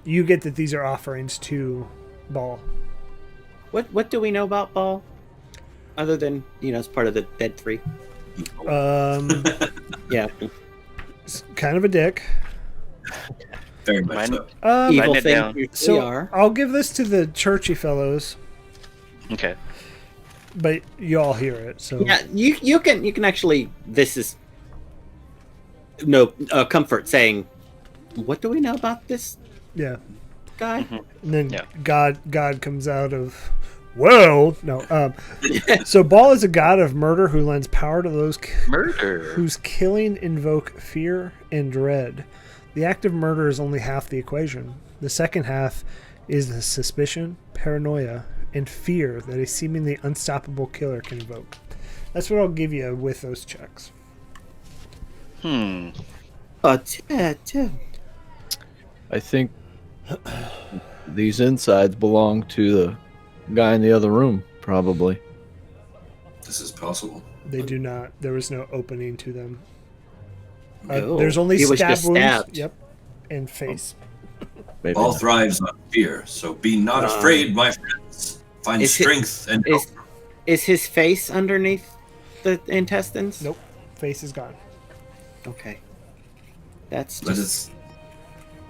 you get that these are offerings to Baal. What do we know about Ball? Other than, it's part of the Dead 3. Yeah. It's kind of a dick. Very much so. Writing Evil it down. things usually So are. I'll give this to the churchy fellows. Okay. but you all hear it. So Yeah, you can actually. This is no comfort saying. What do we know about this yeah. guy? And then Yeah. God comes out of. Whoa! No. So Baal is a god of murder who lends power to those Murder. whose killing invoke fear and dread. The act of murder is only half the equation. The second half is the suspicion, paranoia, and fear that a seemingly unstoppable killer can evoke. That's what I'll give you with those checks. Hmm. I think these insides belong to the guy in the other room, probably. This is possible. They do not. There was no opening to them. No, There's only he was stab just wounds. stabbed. Yep, and face. Maybe All not. thrives on fear, so be not afraid, my friends. Find is it- strength and Is his face underneath the intestines? Nope, face is gone. Okay. That's let just us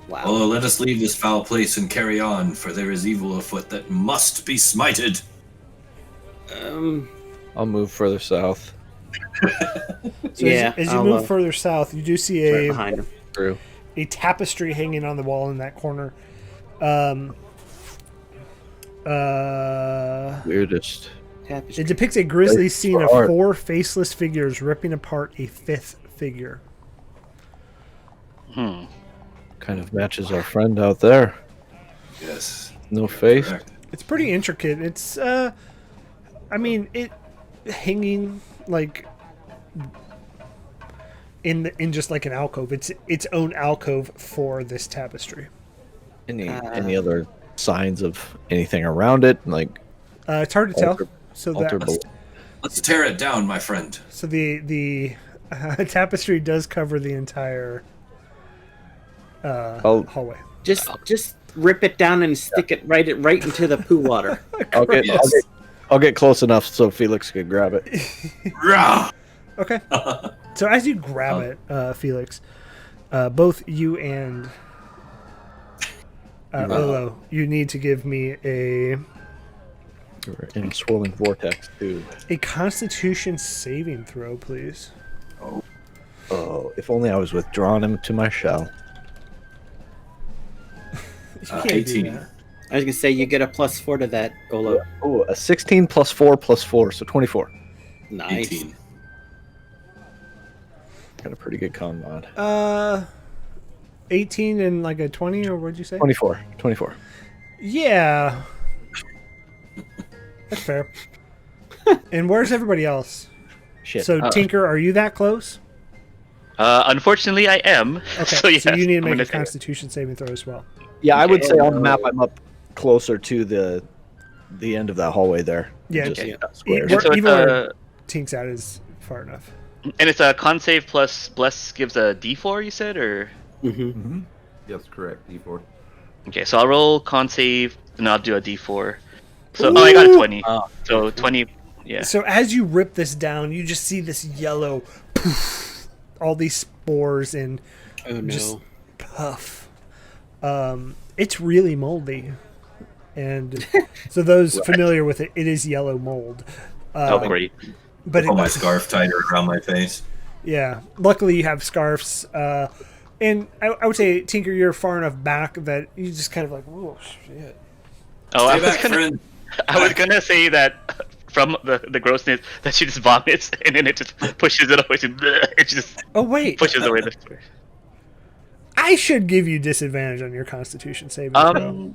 wow. oh, let us leave this foul place and carry on, for there is evil afoot that must be smited. I'll move further south. So Yeah, as you I'll, move further south, you do see right a behind him. True. tapestry hanging on the wall in that corner. Weirdest. It depicts a grisly Right, scene of art. 4 faceless figures ripping apart a 5th figure. Hmm. Kind of matches our friend out there. Yes. No face. Correct. It's pretty intricate. It's I mean, it hanging like in just like an alcove. It's its own alcove for this tapestry. Any other signs of anything around it? Like It's hard to tell. Altar- So altar that below. Let's tear it down, my friend. so the tapestry does cover the entire I'll hallway. Just rip it down and stick it right into the poo water. Yes. I'll get close enough so Felix can grab it. Rah! Okay. So as you grab it, Felix, both you and Olo, you need to give me We're in swirling vortex too. a Constitution saving throw, please. Oh, if only I was withdrawing him to my shell. You can't do 18. that. I was gonna say you get a +4 to that, Olo. Oh, a 16 plus 4 plus 4, so 24. Nice. 18. Got a pretty good con mod. 18 and like a 20, or what'd you say? 24. 24. Yeah. That's fair. And where's everybody else? Shit. So, Tinker, are you that close? Unfortunately, I am. Okay, So, yes, so you need to I'm make gonna a say it. Constitution saving throw as well. Yeah, I would say on the map I'm up closer to the end of that hallway there. Yeah, Just okay. squares. Where- So it's even where Tink's at is far enough. and it's a con save plus bless gives a D4. You said, or Mm-hmm. Yes, correct. D4. okay? So I'll roll con save and I'll do a D4. So I got a 20. So 20. Yeah. So as you rip this down, you just see this yellow poof, all these spores and Oh no. just puff. It's really moldy. And so those familiar with it, it is yellow mold. Oh, great. But Pull my it, scarf tighter around my face. yeah, luckily you have scarves. And I would say, Tinker, you're far enough back that you just kind of like, whoa, shit. Oh, Stay back, friend. I was gonna say that from the grossness that she just vomits and then it just pushes it away. It just Oh, wait. pushes away the story. I should give you disadvantage on your Constitution saving throw.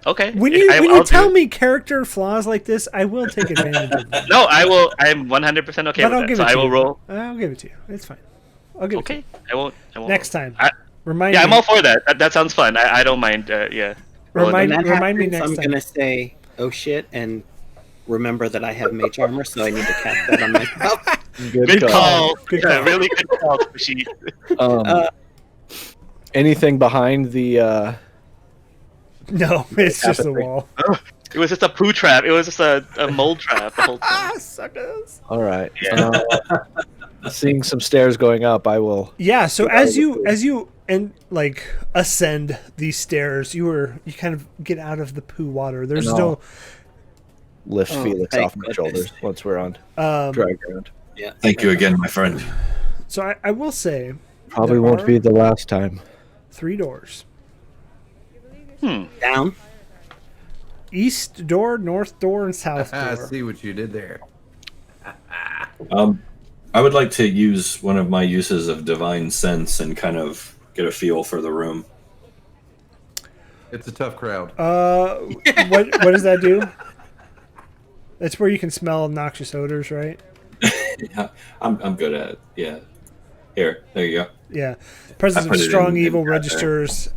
Okay. When you I'll tell do- me character flaws like this, I will take advantage of them. No, I will. I'm 100% okay But with I'll that. give So it I to will you. roll. I'll give it to you. It's fine. I'll give it to Okay. you. I won't. Next time. I- Remind Yeah, me. I'm all for that. That sounds fun. I don't mind. Yeah. Remind- When that remind me happens, next I'm time. gonna say, "Oh shit!" and remember that I have mage armor, so I need to cast that on myself. Good call. Good Yeah, call. really good call, Sushi. Anything behind the No, it's just a Tapestry. wall. It was just a poo trap. It was just a mold trap. The whole thing. Suckers. all right. Yeah. Seeing some stairs going up, I will Yeah, so as you and like ascend these stairs, you kind of get out of the poo water. There's And no lift Felix thank off my goodness. shoulders once we're on Um, dry ground. Yeah. Thank you again, my friend. so I will say Probably there won't are be the last time. 3 doors. Down. East door, north door, and south I door. see what you did there. I would like to use one of my uses of divine sense and kind of get a feel for the room. It's a tough crowd. What does that do? That's where you can smell noxious odors, right? Yeah, I'm good at it. Yeah. Here, there you go. Yeah. Presence I of put it strong in evil there. registers.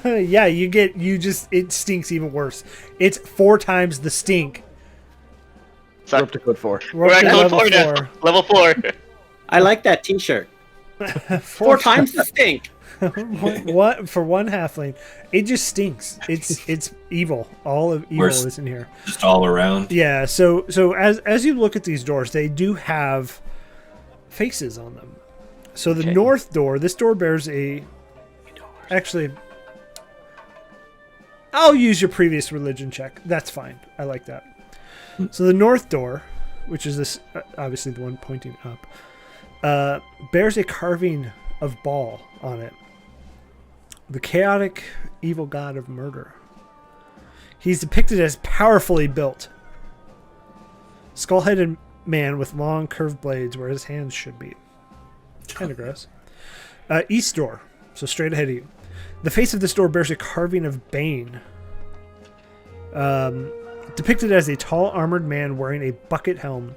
Yeah, it stinks even worse. It's 4 times the stink. We're up to code 4. We're at code 4 now. Level 4. I like that T-shirt. 4 times the stink. What for one halfling? It just stinks. It's evil. All of evil Worse. is in here. Just all around. Yeah. So as you look at these doors, they do have faces on them. So the north door, this door bears a. Actually, I'll use your previous religion check. That's fine. I like that. So the north door, which is this, obviously the one pointing up, bears a carving of Baal on it. The chaotic, evil god of murder. He's depicted as powerfully built. Skull-headed man with long curved blades where his hands should be. Kind of gross. East door, so straight ahead of you. The face of this door bears a carving of Bane. Depicted as a tall armored man wearing a bucket helm.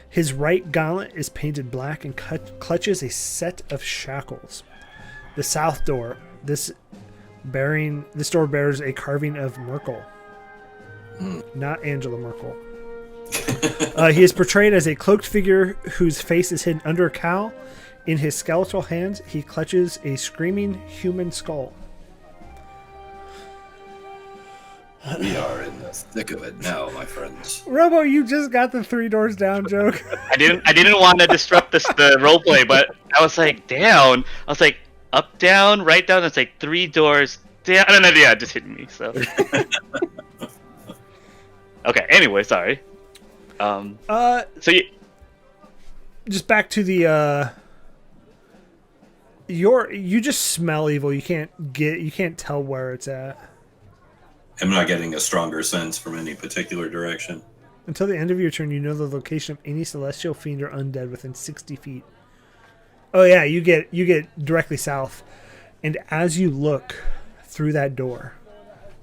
His right gauntlet is painted black and clutches a set of shackles. The south door, this door bears a carving of Merkel. Not Angela Merkel. He is portrayed as a cloaked figure whose face is hidden under a cowl. In his skeletal hands, he clutches a screaming human skull. We are in the thick of it now, my friends. Robo, you just got the 3 doors down joke. I didn't want to disrupt the roleplay, but I was like down. I was like up, down, right, down. It's like 3 doors down. No, yeah, it just hit me. So. Okay. Anyway, sorry. So you. Just back to the you just smell evil. You can't tell where it's at. I'm not getting a stronger sense from any particular direction. Until the end of your turn, you know the location of any celestial fiend or undead within 60 feet. Oh yeah, you get directly south. And as you look through that door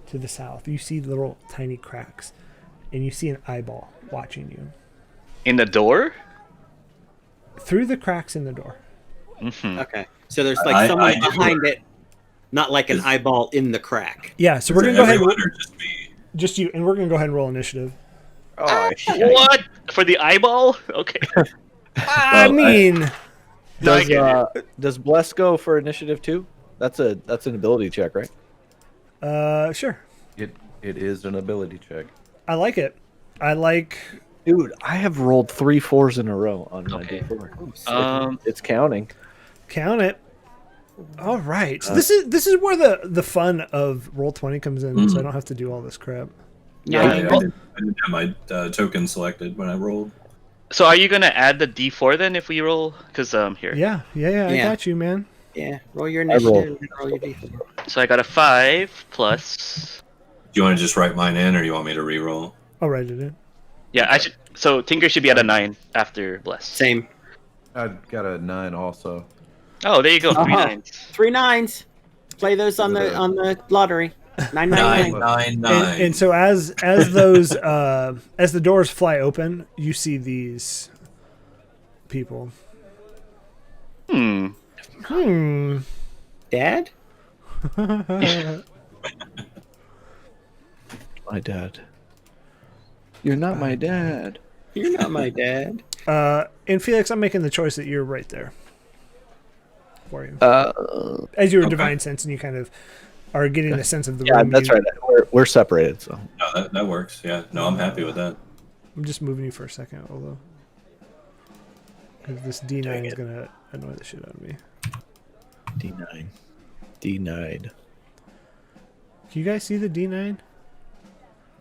to the south, you see little tiny cracks. And you see an eyeball watching you. In the door? Through the cracks in the door. Mm-hmm. Okay. So there's like someone behind it, not like an eyeball in the crack. Yeah, so we're going to go ahead and just me? just you, and we're going to go ahead and roll initiative. Oh, What? For the eyeball? Okay. I mean, No, I get it. does Bless go for initiative too? That's an ability check, right? sure. It is an ability check. I like it. I like. Dude, I have rolled 3 4s in a row on my Okay. D4. It's counting. Count it. All right. So this is where the fun of Roll20 comes in. So I don't have to do all this crap. Yeah. I didn't have my token selected when I rolled. So are you gonna add the D4 then if we roll? Because here. Yeah. I Yeah. got you, man. Yeah. Roll your I roll. initiative and roll your d4. So I got a 5 plus. Do you want to just write mine in, or you want me to re-roll? I'll write it in. Yeah, I should. So Tinker should be at a 9 after Bless. Same. I got a 9 also. Oh, there you go. 3 Uh-huh. 9s. 3 9s. Play those on the lottery. 999. 999. And so as those as the doors fly open, you see these people. Hmm. Dad? My dad. You're not my dad. You're not my dad. And Felix, I'm making the choice that you're right there for you. As you're a divine sense, and you kind of are getting a sense of the Yeah, room. that's right. We're separated, so. No, that works. Yeah. No, I'm happy with that. I'm just moving you for a second, although because this D9 is gonna annoy the shit out of me. D9. D9. Can you guys see the D9?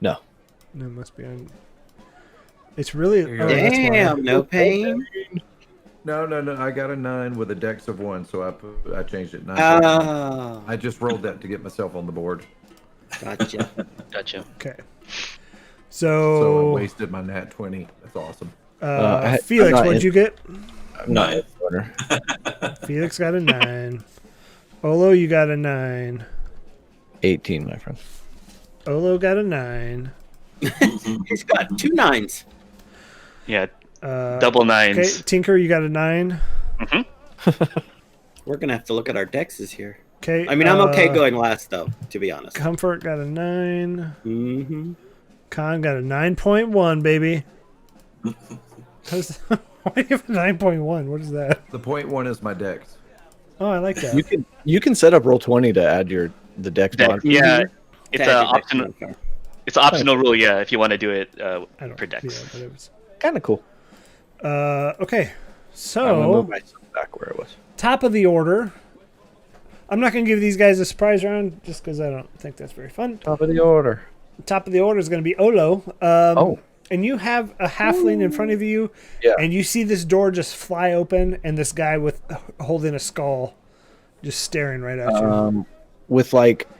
No. No, it must be on. It's really. Here you Oh, go. that's why. Damn, no pain. No. I got a 9 with a dex of 1, so I changed it. 9. Ah, I just rolled that to get myself on the board, gotcha. Gotcha. Okay. so I So, wasted my nat 20. That's awesome. Felix, I'm not what'd in- you get? I'm not in order. Felix got a 9. Olo, you got a 9. 18, my friend. Olo got a 9. He's got 2 9s. Yeah, Uh, double Okay, nines. Tinker, you got a 9. We're gonna have to look at our dexes here. Okay. I mean, I'm okay going last though, to be honest. Comfort got a 9. Mm-hmm. Con got a 9.1, baby. Why do you have a 9.1? What is that? The point 1 is my dex. Oh, I like that. You can set up Roll20 to add the dex mod. Yeah, it's a optional. It's an optional rule. Yeah, if you want to do it I don't per dex. Yeah, but it was... Kind of cool. Okay. I'm gonna So, move myself back where it was. top of the order. I'm not going to give these guys a surprise round just because I don't think that's very fun. Top of the order. Top of the order is going to be Olo. And you have a halfling in front of you, Yeah. and you see this door just fly open, and this guy with holding a skull just staring right at you. With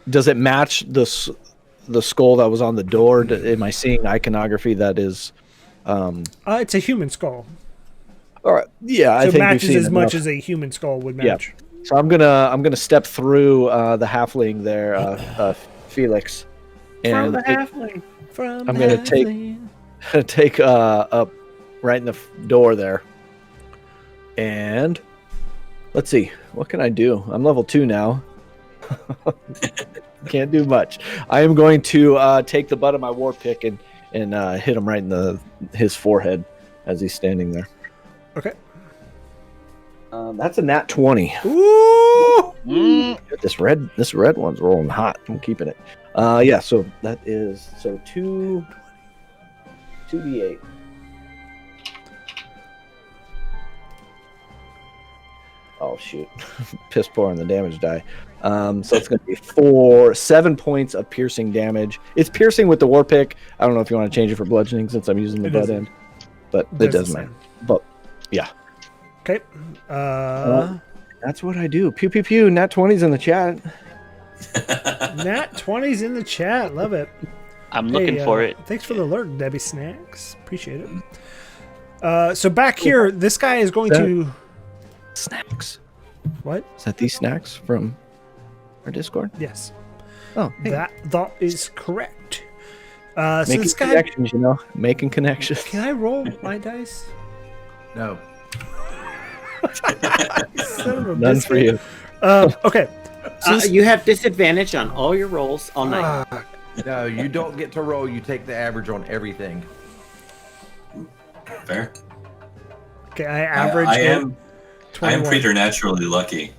does it match the skull that was on the door? Am I seeing iconography that is? It's a human skull. All right. Yeah, I So it think we've matches seen as much enough. as a human skull would Yeah. match. So I'm gonna step through the halfling there, Felix, and From I'm gonna halfling. take up right in the door there. And let's see, what can I do? I'm level 2 now. Can't do much. I am going to take the butt of my war pick and hit him right in his forehead as he's standing there. Okay. That's a nat 20. Ooh! This red one's rolling hot. I'm keeping it. Yeah. So that is 2d8. Oh shoot! Piss poor on the damage die. So it's going to be 7 points of piercing damage. It's piercing with the war pick. I don't know if you want to change it for bludgeoning since I'm using the butt end, but it doesn't matter. But yeah. Okay. That's what I do. Pew pew pew. Nat 20's in the chat. Nat 20's in the chat. Love it. I'm looking for it. Thanks for the alert, Debbie Snacks. Appreciate it. So back here, this guy is going to... Snacks. What? Is that these snacks from our Discord? Yes. Oh, hey. That is correct. So Making this guy... connections, you know? Making connections. Can I roll my dice? No. Son of a None biscuit. for you. Okay. So this- You have disadvantage on all your rolls all night. No, you don't get to roll. You take the average on everything. Fair. okay, I average I hit am 21. preternaturally lucky.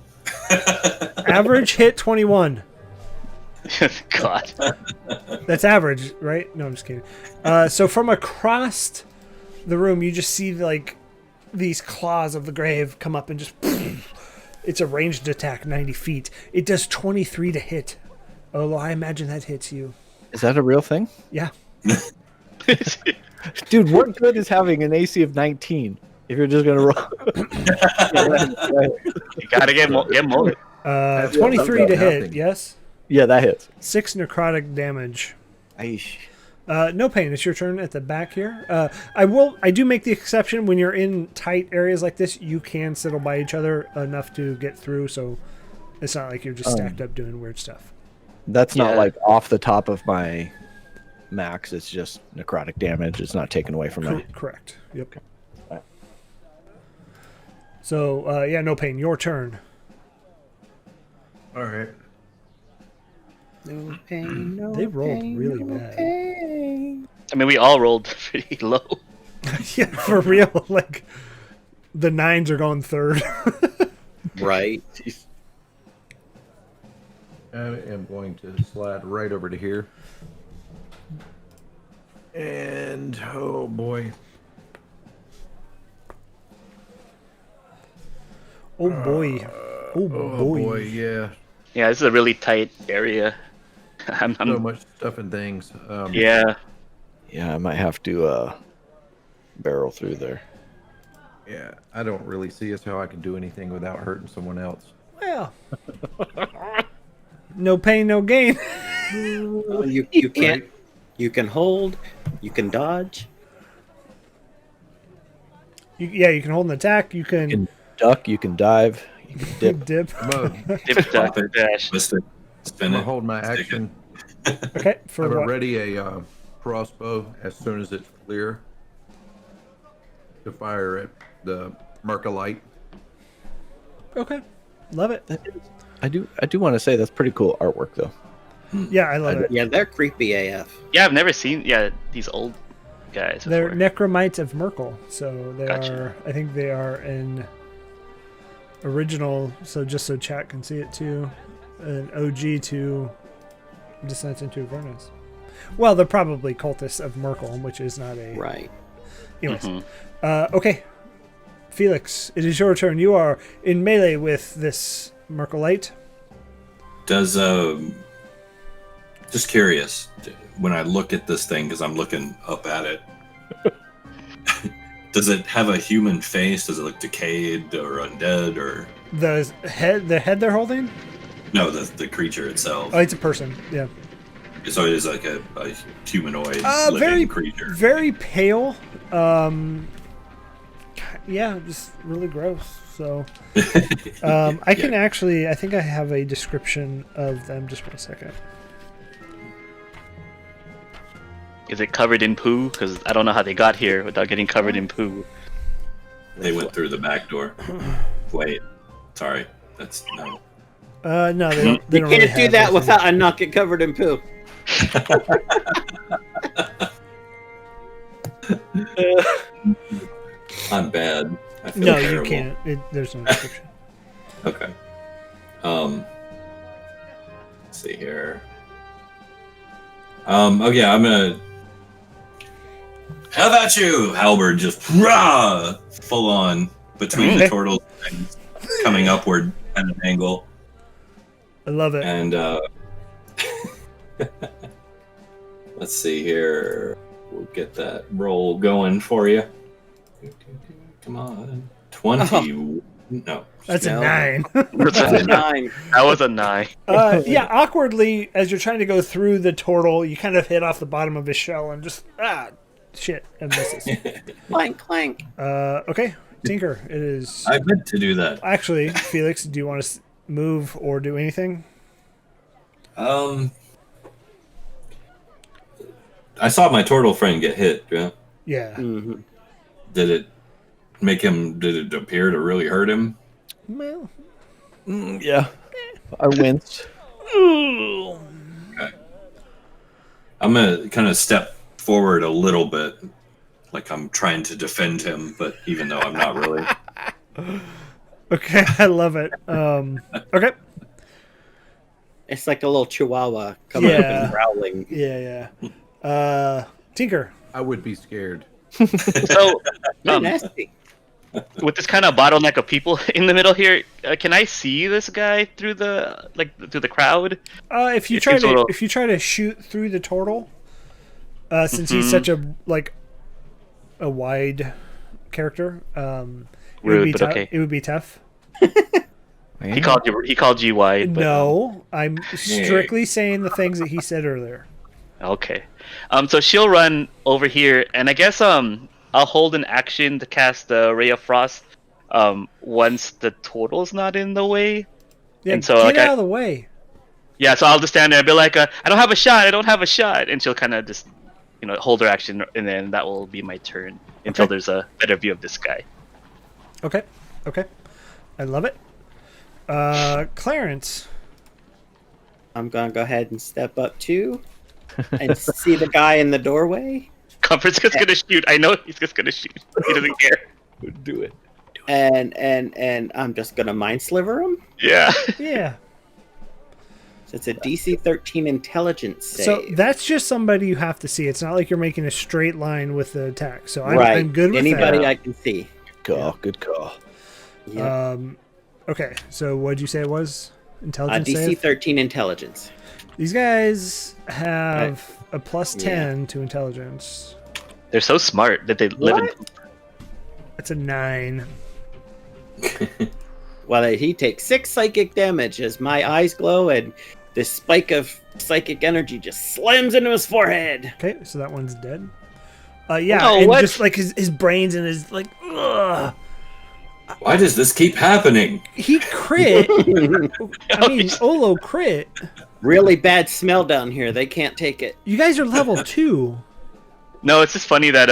Average hit 21. God. That's average, right? No, I'm just kidding. So from across the room, you just see these claws of the grave come up and just... It's a ranged attack, 90 feet. It does 23 to hit. Oh, I imagine that hits you. Is that a real thing? Yeah. Dude, what good is having an AC of 19 if you're just going to roll? You gotta get more. 23 to hit, nothing. yes? Yeah, that hits. 6 necrotic damage. Aish. No pain. It's your turn at the back here. I do make the exception when you're in tight areas like this. You can settle by each other enough to get through, so it's not like you're just stacked up doing weird stuff. That's not Yeah. like off the top of my max. It's just necrotic damage. It's not taken away from my... Correct. Yep. Alright. So yeah, no pain. Your turn. All right. No pain, no They rolled pain, really no bad. pain. I mean, we all rolled pretty low. Yeah, for real. Like the 9s are going third. Right. I am going to slide right over to here. And, oh boy. Oh boy. Oh Oh boy. boy, yeah. Yeah, this is a really tight area. I'm So much stuff and things. yeah. Yeah, I might have to barrel through there. Yeah, I don't really see as how I can do anything without hurting someone else. Well, no pain, no gain. You can't. You can hold. You can dodge. You can hold an attack. You You can can duck, you can dive, you can dip. dip. I'm gonna, Dip, duck, dash. Twist it, I'm spin gonna it. hold my stick it. action. Okay, I'm for gonna what? ready a crossbow as soon as it's clear to fire at the Mercolite. Okay, love it. I do want to say that's pretty cool artwork though. Yeah, I love it. Yeah, they're creepy AF. Yeah, I've never seen these old guys. They're Before. necromites of Merkel, so they Gotcha. are. I think they are an original. So just so chat can see it too, an OG to Descent into Avernus. Well, they're probably cultists of Merkel, which is not a Right. Anyways, Mhm. Okay, Felix, it is your turn. You are in melee with this Mercolite. Does just curious when I look at this thing because I'm looking up at it. Does it have a human face? Does it look decayed or undead or The head they're holding. no? The creature itself. Oh, it's a person. Yeah. So it is like a humanoid living Very creature. very pale. Yeah, just really gross. So, I can actually. I think I have a description of them. Just 1 second. Is it covered in poo? Because I don't know how they got here without getting covered in poo. They went through the back door. Wait, sorry, that's no. No, they don't. They You don't really can't do have that anything. without a not get covered in poo. I'm bad. I feel No, terrible. you can't. There's no description. Okay. Let's see here. Oh yeah, I'm gonna. How about you, Halberd? Just rah, full on between the turtles, and coming upward at an angle, I love it. and let's see here. We'll get that roll going for you. Come on, 20. No, That's a No. 9. That's a 9. That was a 9. Yeah, awkwardly, as you're trying to go through the turtle, you kind of hit off the bottom of his shell and just shit, and misses. Clank, clank. Okay, Tinker, it is. I meant to do that. Actually, Felix, do you want to move or do anything? I saw my turtle friend get hit. Yeah. Yeah. Mhm. Did it make him? Did it appear to really hurt him? Well, Yeah, I winced. Okay. I'm gonna kind of step forward a little bit, like I'm trying to defend him, but even though I'm not really. okay, I love it. Okay. It's like a little chihuahua coming up Yeah. and growling. Yeah. Tinker. I would be scared. So, You're nasty. with this kind of bottleneck of people in the middle here, can I see this guy through the crowd? If you It try seems a to little- if you try to shoot through the turtle, since he's such a wide character, it would Rude, be but tough. okay. It would be tough. He called you wide. But, No, I'm strictly saying the things that he said earlier. Okay. So she'll run over here, and I guess I'll hold an action to cast the Ray of Frost once the turtle's not in the way. Yeah, And so, get like, out of the way. Yeah, so I'll just stand there and be like, I don't have a shot, and she'll kind of just, hold her action, and then that will be my turn until Okay. there's a better view of this guy. Okay. I love it. Clarence. I'm gonna go ahead and step up too, and see the guy in the doorway, Comfort's just gonna shoot. I know he's just gonna shoot. He doesn't care. Do it. and I'm just gonna mind sliver him. Yeah. Yeah. So it's a DC 13 intelligence save. So that's just somebody you have to see. It's not like you're making a straight line with the attack. So right. I'm good with Anybody that. I can see. Good call. Yeah. Okay, so what'd you say it was? Intelligence DC save? 13 intelligence. These guys have a plus 10 to intelligence. They're so smart that they live in. That's a 9. Well, he takes 6 psychic damage as my eyes glow and this spike of psychic energy just slams into his forehead. Okay, so that one's dead. Yeah, Oh, and what? just like his brains and his like, ugh. Why does this keep happening? He crit. I mean, Olo crit. Really bad smell down here. They can't take it. You guys are level 2. No, it's just funny that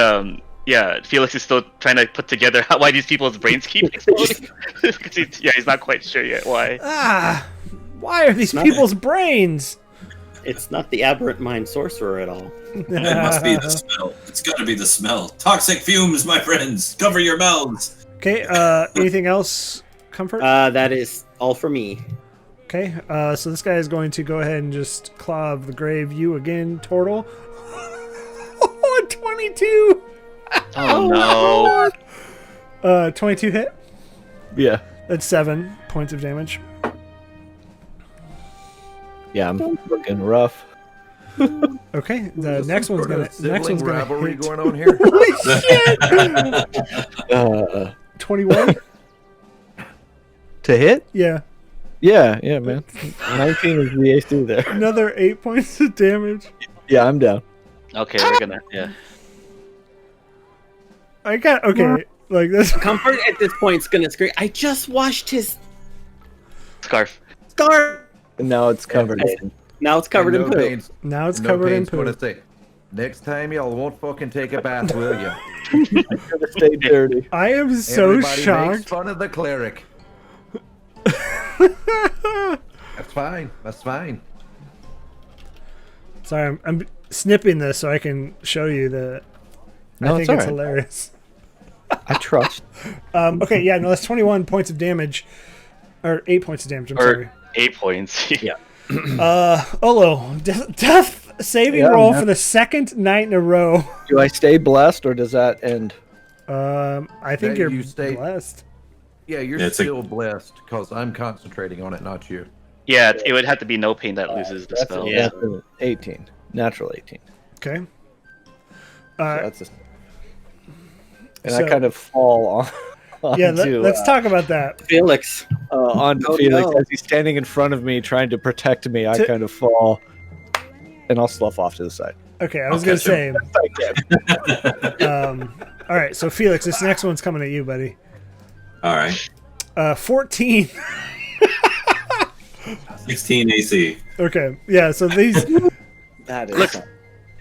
Felix is still trying to put together why these people's brains keep exploding. 'Cause he's not quite sure yet why. Why are these people's brains? It's not the aberrant mind sorcerer at all. It must be the smell. It's got to be the smell. Toxic fumes, my friends. Cover your mouths. Okay, anything else, Comfort? That is all for me. Okay, so this guy is going to go ahead and just claw of the grave. You again, Tortle. 22! Oh no. 22 hit? Yeah. That's 7 points of damage. Yeah, I'm looking rough. Okay, the next one's gonna rivalry hit. going on here. Holy shit! 21? To hit? Yeah. Yeah, man. 19 is the AC there. Another 8 points of damage. Yeah, I'm down. Okay, we're gonna Okay, like this. Comfort at this point is gonna scream. I just washed his scarf. scarf. And now it's covered. Now it's covered in No poo. Pain's- Now it's no covered in Pain's gonna poo. say, next time y'all won't fucking take a bath, will you? Stay dirty. I am so Everybody makes shocked. fun of the cleric. That's fine. That's fine. Sorry, I'm snipping this so I can show you that. No, I think it's all it's right. hilarious. I trust. Okay, yeah, no, that's 21 points of damage. Or 8 points of damage, I'm sorry. Or 8 points. Yeah. Olo, death saving Yeah, roll man. for the second night in a row. Do I stay blessed or does that end? I think Yeah, you're you stay- blessed. Yeah, you're It's a- still blessed because I'm concentrating on it, not you. Yeah, it would have to be no pain that loses the That's spell. a, Yeah. that's a 18. Natural 18. Okay. So that's a, and so- I kind of fall on Yeah, onto, let's talk about that. Felix. on Oh, Felix no. as he's standing in front of me trying to protect me. I To- kind of fall, and I'll slough off to the side. Okay, I was Okay, going to sure. say. All right, so Felix, this next one's coming at you, buddy. All right. 14. 16 AC. Okay, yeah, so these. That is. Look,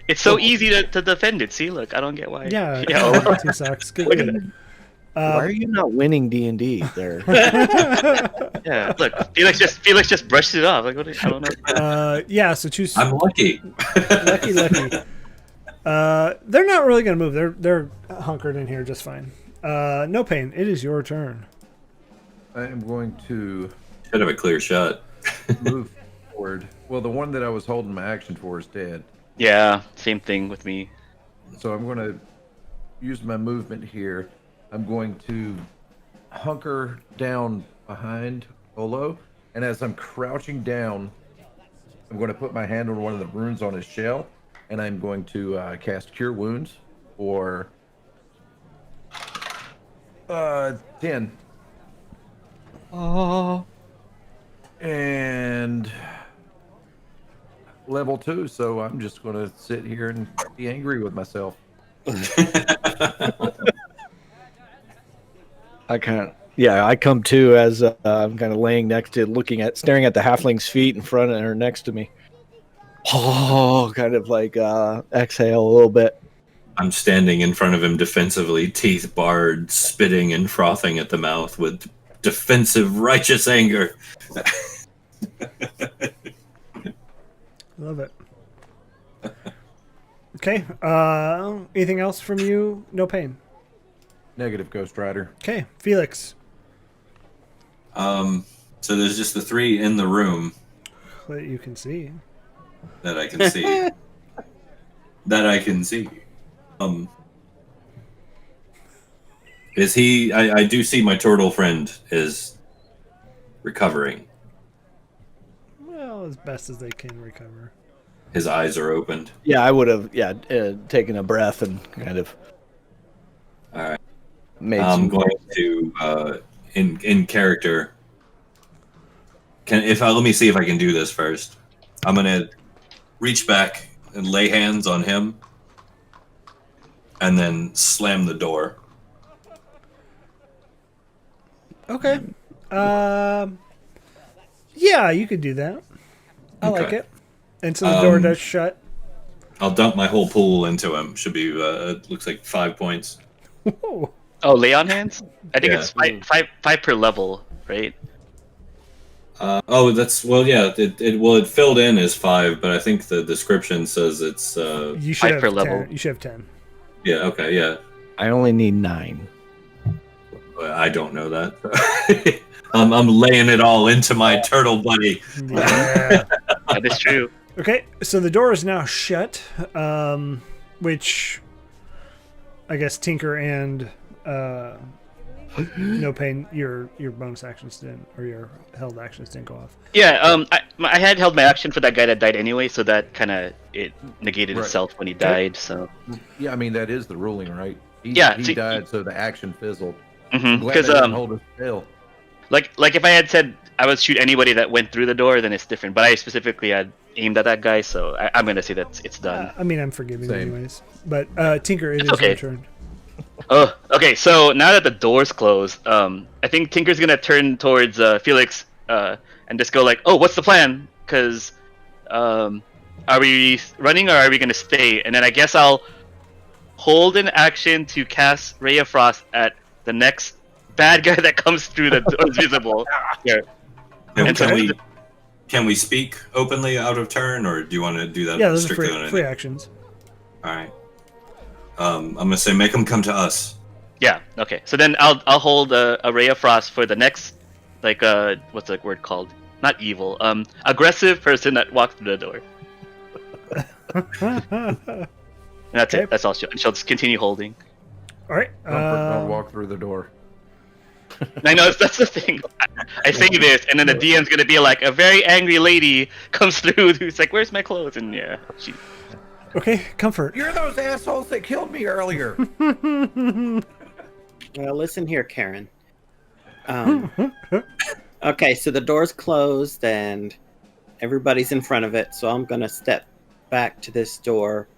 it's so easy to defend it. See, look, I don't get why. Yeah, Yeah. 2 sucks. Good. Look at good. Why are you not winning D&D there? Yeah. Look, Felix just brushed it off. Like, what? I don't know. Yeah, so choose. I'm lucky. Lucky. They're not really gonna move. They're hunkered in here just fine. No pain. It is your turn. I am going to Should have a clear shot. move forward. Well, the one that I was holding my action for is dead. Yeah, same thing with me. So I'm going to use my movement here. I'm going to hunker down behind Olo. And as I'm crouching down, I'm going to put my hand on one of the runes on his shell. And I'm going to cast Cure Wounds for 10. Oh. And level 2, so I'm just going to sit here and be angry with myself. I come to as I'm kind of laying next to, staring at the halfling's feet in front of her, next to me. Oh, kind of like exhale a little bit. I'm standing in front of him defensively, teeth bared, spitting and frothing at the mouth with defensive, righteous anger. Love it. Okay. Anything else from you? No pain. Negative, Ghost Rider. Okay, Felix. So there's just the 3 in the room That you can see. that I can see. Is he? I do see my turtle friend is recovering. Well, as best as they can recover. His eyes are opened. Yeah, I would have. Taken a breath and kind of. All right. Made I'm some. going to in character. Let me see if I can do this first. I'm gonna reach back and lay hands on him, and then slam the door. Okay. Yeah, you could do that. I like Okay. it. And so the door does shut. I'll dump my whole pool into him. Should be looks like 5 points. Whoa. Oh, lay on hands? I think Yeah. it's five per level, right? Yeah. It filled in as 5, but I think the description says it's You should Five have per 10. level. You should have 10. yeah. Okay, yeah. I only need 9. I don't know that. I'm laying it all into my turtle buddy. Yeah. That is true. Okay, so the door is now shut, which I guess Tinker and No Pain, your bonus actions didn't, or your held actions didn't go off. Yeah, I had held my action for that guy that died anyway, so that kind of it negated Right. itself when he died. So Yeah, I mean that is the ruling, right? He see- died, so the action fizzled. Glad because they didn't hold us still. like if I had said I would shoot anybody that went through the door, then it's different. But I specifically had aimed at that guy, so I'm gonna say that it's done. I mean, I'm forgiving Same. anyways. But Tinker, it is okay. your turn. Oh, okay. So now that the door's closed, I think Tinker's gonna turn towards Felix and just go like, "Oh, what's the plan? Because are we running or are we gonna stay?" And then I guess I'll hold an action to cast Ray of Frost at the next bad guy that comes through the door is visible. Here. Can, And can so- we can we speak openly out of turn, or do you want to do that Yeah, those are strictly on free it? actions. All right. I'm gonna say make him come to us. Yeah. Okay. So then I'll hold a Ray of Frost for the next what's the word called? Not evil. Aggressive person that walks through the door. And that's Okay. it. That's all. She'll just continue holding. All right. Comfort, don't walk through the door. I know that's the thing. I say this, and then the DM's gonna be like, a very angry lady comes through who's like, "Where's my clothes?" And yeah, she. Okay, Comfort. You're those assholes that killed me earlier. Well, listen here, Karen. Okay, so the door's closed and everybody's in front of it, so I'm gonna step back to this door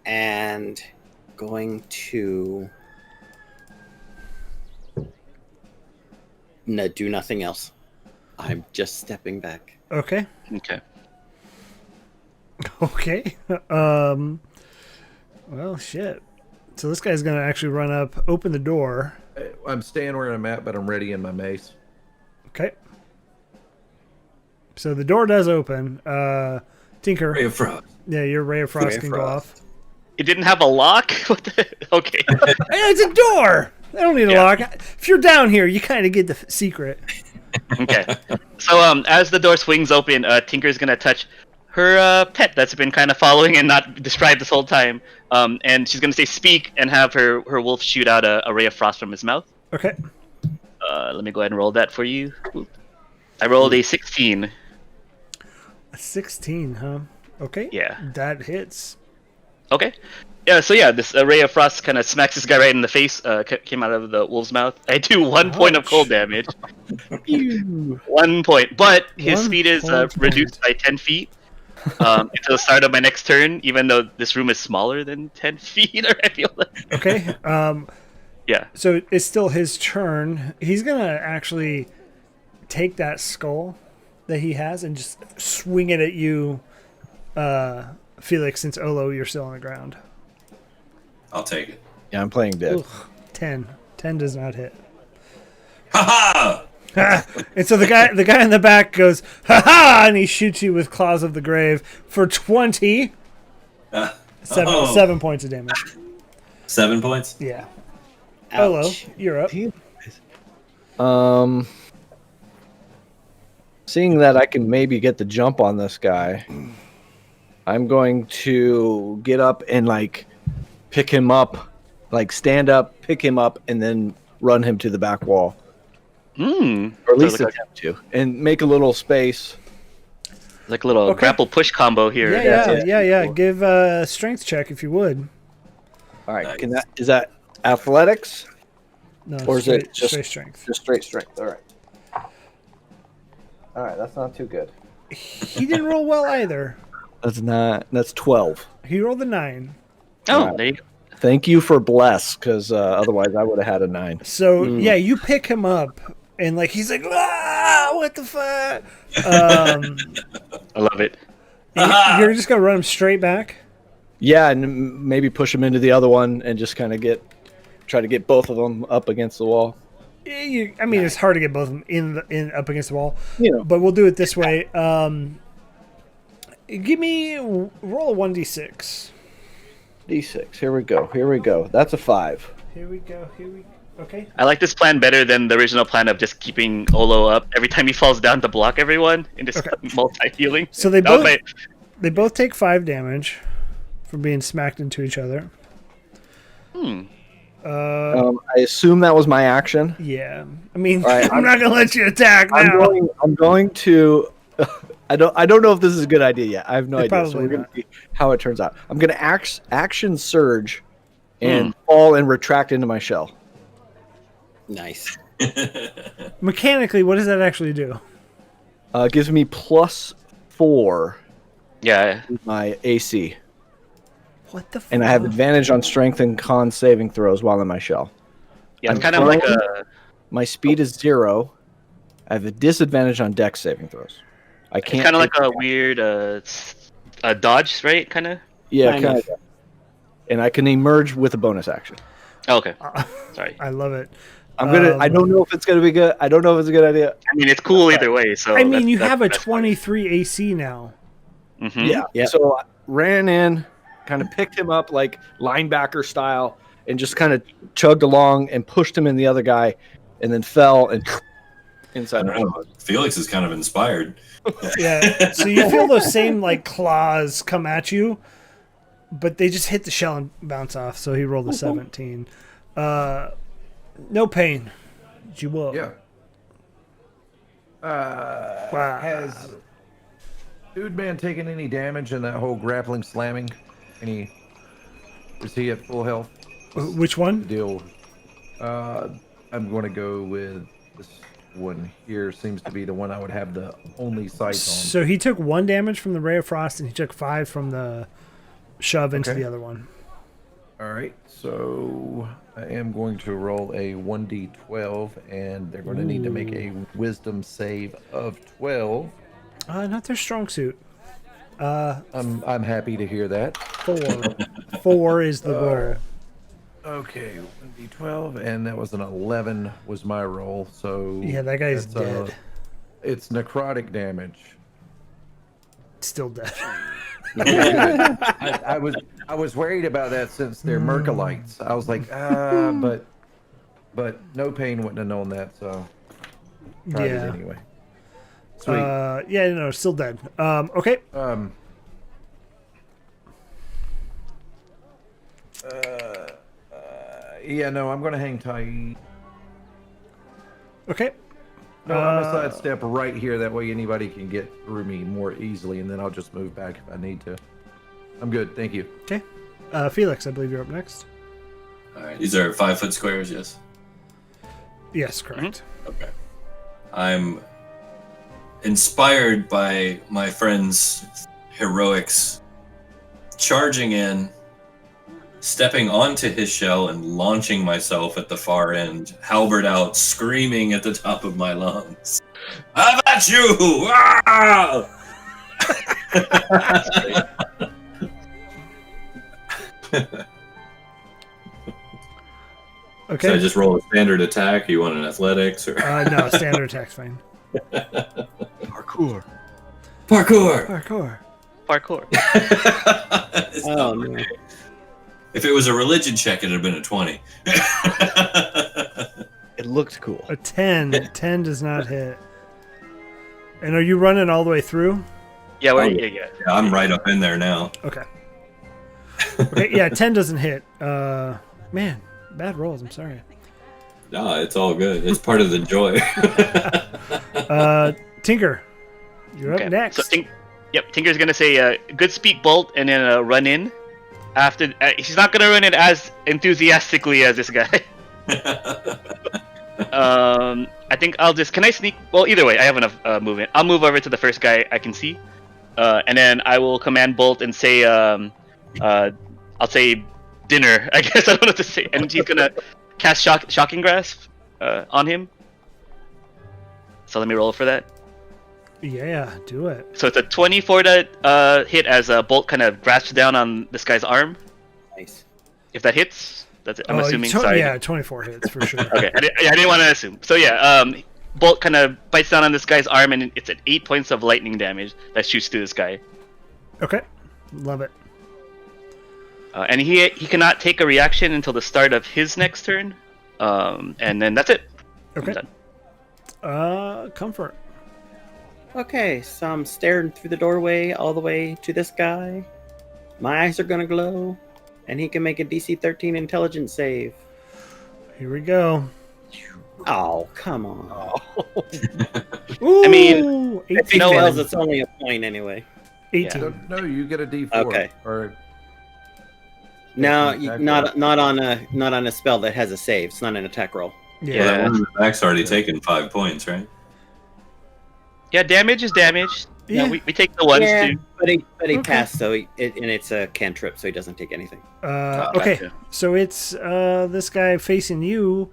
and going to do nothing else. I'm just stepping back. Okay. Okay. Okay. Well, shit. So this guy's gonna actually run up, open the door. I'm staying where I'm at, but I'm ready in my mace. Okay. So the door does open. Tinker. Ray of Frost. Yeah, your Ray of Frost Ray of can go Frost. off. It didn't have a lock. What the? Okay. Hey, it's a door. I don't need a Yeah. lock. If you're down here, you kind of get the secret. Okay. So as the door swings open, Tinker's gonna touch her pet that's been kind of following and not described this whole time. And she's gonna say "speak" and have her wolf shoot out a ray of frost from his mouth. Okay. Let me go ahead and roll that for you. Oop. I rolled a 16. A 16, huh? Okay. Yeah. That hits. Okay. Yeah. So yeah, this ray of frost kind of smacks this guy right in the face. Came out of the wolf's mouth. I do 1 point of cold damage. 1 point, but his 1 speed is cold reduced by 10 feet. Until the start of my next turn, even though this room is smaller than 10 feet, or I feel like. Okay. Yeah. So it's still his turn. He's gonna actually take that skull that he has and just swing it at you, Felix. Since Olo, you're still on the ground. I'll take it. Yeah, I'm playing dead. Ugh, 10. 10 does not hit. Ha And so the guy in the back goes, "Ha ha!" and he shoots you with Claws of the Grave for 20. ha! 7 points of damage. 7 points. Yeah. Ouch. Olo, you're up. Seeing that I can maybe get the jump on this guy, I'm going to get up and pick him up, stand up, pick him up, and then run him to the back wall, or at least attempt to, and make a little space. Like a little grapple push combo here. Yeah. Give a strength check if you would. All right. Nice. Is that athletics? No, Or is straight, it just straight strength? Just straight strength. All right. All right, that's not too good. He didn't roll well either. That's 12. He rolled a 9. Oh, there you go. Thank you for bless, because otherwise I would have had a 9. So yeah, you pick him up, and like he's like, ah, what the fuck? I love it. You're just gonna run him straight back. Yeah, and maybe push him into the other one and just kind of try to get both of them up against the wall. I mean, it's hard to get both of them in up against the wall. You know. But we'll do it this way. Give me roll a 1d6. D6. Here we go. That's a 5. Here we go. Okay. I like this plan better than the original plan of just keeping Olo up every time he falls down to block everyone and just multi-healing. So they both take 5 damage from being smacked into each other. I assume that was my action. Yeah. I mean, right, I'm not gonna let you attack now. I'm going to. I don't know if this is a good idea yet. I have no idea. So we're going to see how it turns out. I'm going to action surge and fall and retract into my shell. Nice. Mechanically, what does that actually do? It gives me +4. Yeah. With my AC. What the fuck? And I have advantage on strength and con saving throws while in my shell. Yeah, it's kind of like My speed is 0. I have a disadvantage on dex saving throws. I can't. It's kind of like a weird a dodge, right? Kind of. Yeah, kind of. And I can emerge with a bonus action. Oh, okay. Sorry. I love it. I don't know if it's gonna be good. I don't know if it's a good idea. I mean, it's cool either way. So I mean, you have a 23 AC now. Mm-hmm. Yeah. So I ran in, kind of picked him up like linebacker style, and just kind of chugged along and pushed him in the other guy, and then fell and inside. Felix is kind of inspired. Yeah. So you feel those same like claws come at you, but they just hit the shell and bounce off. So he rolled a 17. No pain. You will. Yeah. Wow. Has Dude Man taken any damage in that whole grappling slamming? Is he at full health? Which one? Deal. I'm going to go with this one here. Seems to be the one I would have the only sight on. So he took 1 damage from the Ray of Frost, and he took 5 from the shove into the other one. All right, so I am going to roll a 1d12, and they're going to need to make a wisdom save of 12. Not their strong suit. I'm happy to hear that. 4. 4 is the roll. Okay, 1d12, and that was an 11 was my roll. So Yeah, that guy's dead. It's necrotic damage. Still dead. I was worried about that since they're Merkelites. I was like, but no pain wouldn't have known that, so tried it anyway. Sweet. Yeah, no, still dead. Okay. Yeah, no, I'm gonna hang tight. Okay. No, I'm gonna sidestep right here. That way anybody can get through me more easily, and then I'll just move back if I need to. I'm good, thank you. Okay. Felix, I believe you're up next. All right, these are 5-foot squares, yes? Yes, correct. Okay. I'm inspired by my friend's heroics, charging in, stepping onto his shell and launching myself at the far end, halberd out, screaming at the top of my lungs. How about you? Ah! Okay. So I just roll a standard attack? You want an athletics? Or No, standard attack's fine. Parkour. Parkour! Parkour. Oh, no. If it was a religion check, it'd have been a 20. It looked cool. A 10. 10 does not hit. And are you running all the way through? Yeah, Yeah, I'm right up in there now. Okay. Okay, yeah, 10 doesn't hit. Man, bad rolls. I'm sorry. No, it's all good. It's part of the joy. Tinker, you're up next. So Yep, Tinker's gonna say good speak bolt and then run in. After he's not gonna run in as enthusiastically as this guy. I think I'll just can I sneak? Well, either way, I have enough movement. I'll move over to the first guy I can see, and then I will command bolt and say I'll say dinner. I guess I don't know what to say, and he's gonna cast shocking grasp on him. So let me roll for that. Yeah, do it. So it's a 24 to hit as a bolt kind of grasps down on this guy's arm. Nice. If that hits, that's it. I'm assuming. Yeah, 24 hits for sure. Okay, I didn't want to assume. So yeah, bolt kind of bites down on this guy's arm, and it's at 8 points of lightning damage that shoots through this guy. Okay, love it. And he cannot take a reaction until the start of his next turn, and then that's it. Okay. Comfort. Okay, so I'm staring through the doorway all the way to this guy. My eyes are gonna glow, and he can make a DC 13 intelligence save. Here we go. Oh, come on. Ooh, I mean, 18. If he fails, it's only a point anyway. 18. No, you get a D4. Okay. Or No, attack not on a spell that has a save. It's not an attack roll. Yeah. Well, that one in the back's already taken 5 points, right? Yeah, damage is damage. Yeah. Yeah, we take the ones Yeah, too. but he Okay. passed, and it's a cantrip, so he doesn't take anything. Okay, Gotcha. so it's this guy facing you,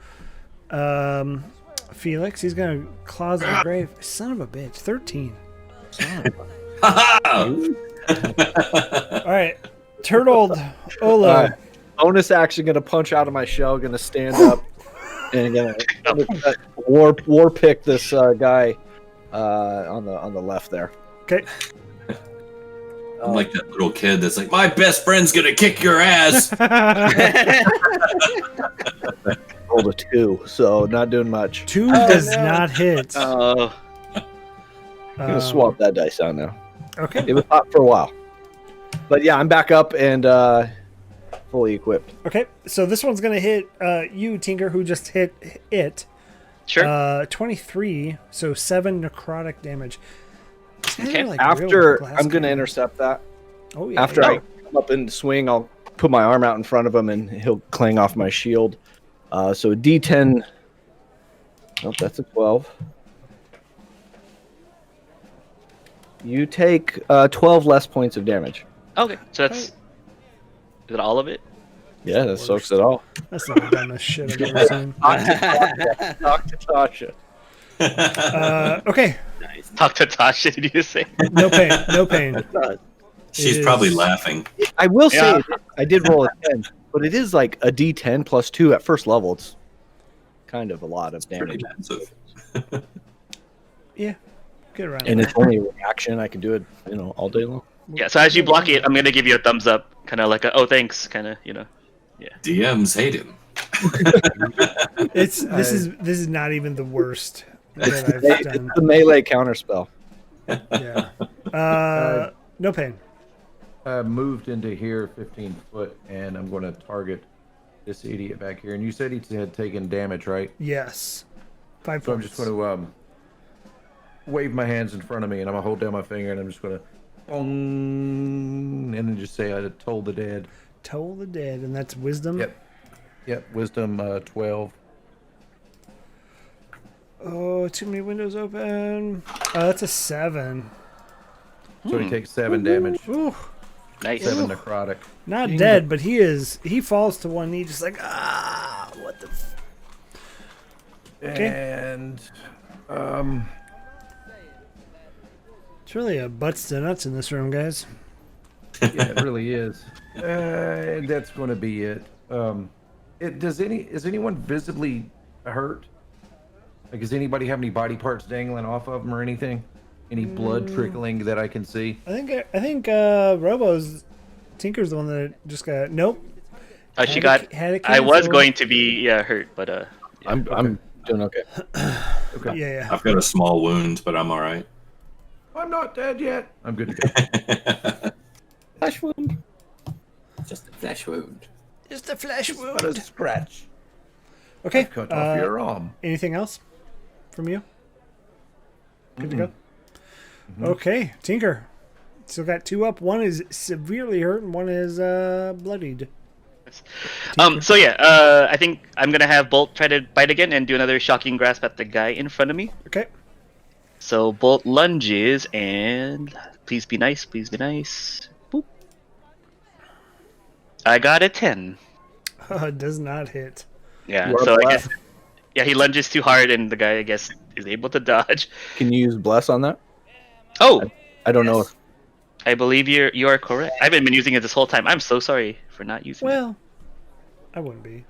Felix. He's gonna claws in the grave. Son of a bitch. 13. All right, turtled Olo. All right. Bonus action, gonna punch out of my shell, gonna stand up, and gonna war pick this guy on the left there. Okay. I'm like that little kid that's like, my best friend's gonna kick your ass. Rolled a 2, so not doing much. 2 does not hit. Oh, I'm gonna swap that dice out now. Okay. It was hot for a while, but yeah, I'm back up and fully equipped. Okay. So this one's gonna hit you, Tinker, who just hit it. sure. 23. So 7 necrotic damage. These guys Okay. are like After real glass I'm gonna cannon. intercept that. Oh yeah. After yeah. I come up and swing, I'll put my arm out in front of him, and he'll clang off my shield. So a D10. Oh, that's a 12. You take 12 less points of damage. Okay, so that's is it all of it? Yeah, that soaks it all. That's not the dumbest shit I've ever seen. Talk to Tasha. Okay. Nice. Talk to Tasha. Did you say? No pain. No pain. She's It probably is- laughing. I will say Yeah. I did roll a 10, but it is like a D10 plus 2 at first level. It's kind of a lot of Pretty damage. massive. Yeah. Get around. And it's only a reaction. I can do it, all day long. Yeah. So as you block it, I'm gonna give you a thumbs up, kind of like a oh thanks, kind of DMs hate him. This is not even the worst that I've It's done. the melee counterspell. Yeah. No pain. moved into here 15 foot, and I'm going to target this idiot back here. And you said he had taken damage, right? Yes. 5 So I'm points. just going to wave my hands in front of me, and I'm going to hold down my finger, and I'm just going to and then just say I told the dead. Toll the dead, and that's wisdom. Yep. Wisdom 12. Oh, too many windows open. That's a 7. So he takes 7 damage. Ooh, nice. 7 necrotic. not Ding. dead, but he falls to one knee, just like what the. Okay. And It's really a butts to nuts in this room, guys. yeah, it really is. That's going to be it. Is anyone visibly hurt? Like, does anybody have any body parts dangling off of them or anything? Any blood trickling that I can see? I think Tinker's the one that just got nope. She got. had it I was canceled. going to be hurt, but yeah. I'm doing okay. Yeah. I've got a small wound, but I'm all right. I'm not dead yet. I'm good to go. Flesh wound. Just a flesh wound. Just a flesh But a wound. scratch. Okay. Cut off your arm. Anything else from you? Good to go. Okay, Tinker. Still got 2 up. One is severely hurt, and one is bloodied. So yeah, I think I'm gonna have Bolt try to bite again and do another shocking grasp at the guy in front of me. Okay. So Bolt lunges and please be nice, please be nice. Boop. I got a 10. Oh, it does not hit. Yeah, You are so I blessed. guess he lunges too hard and the guy I guess is able to dodge. Can you use bless on that? Oh, I don't know. If, I believe you are correct. I haven't been using it this whole time. I'm so sorry for not using it. Well, I wouldn't be.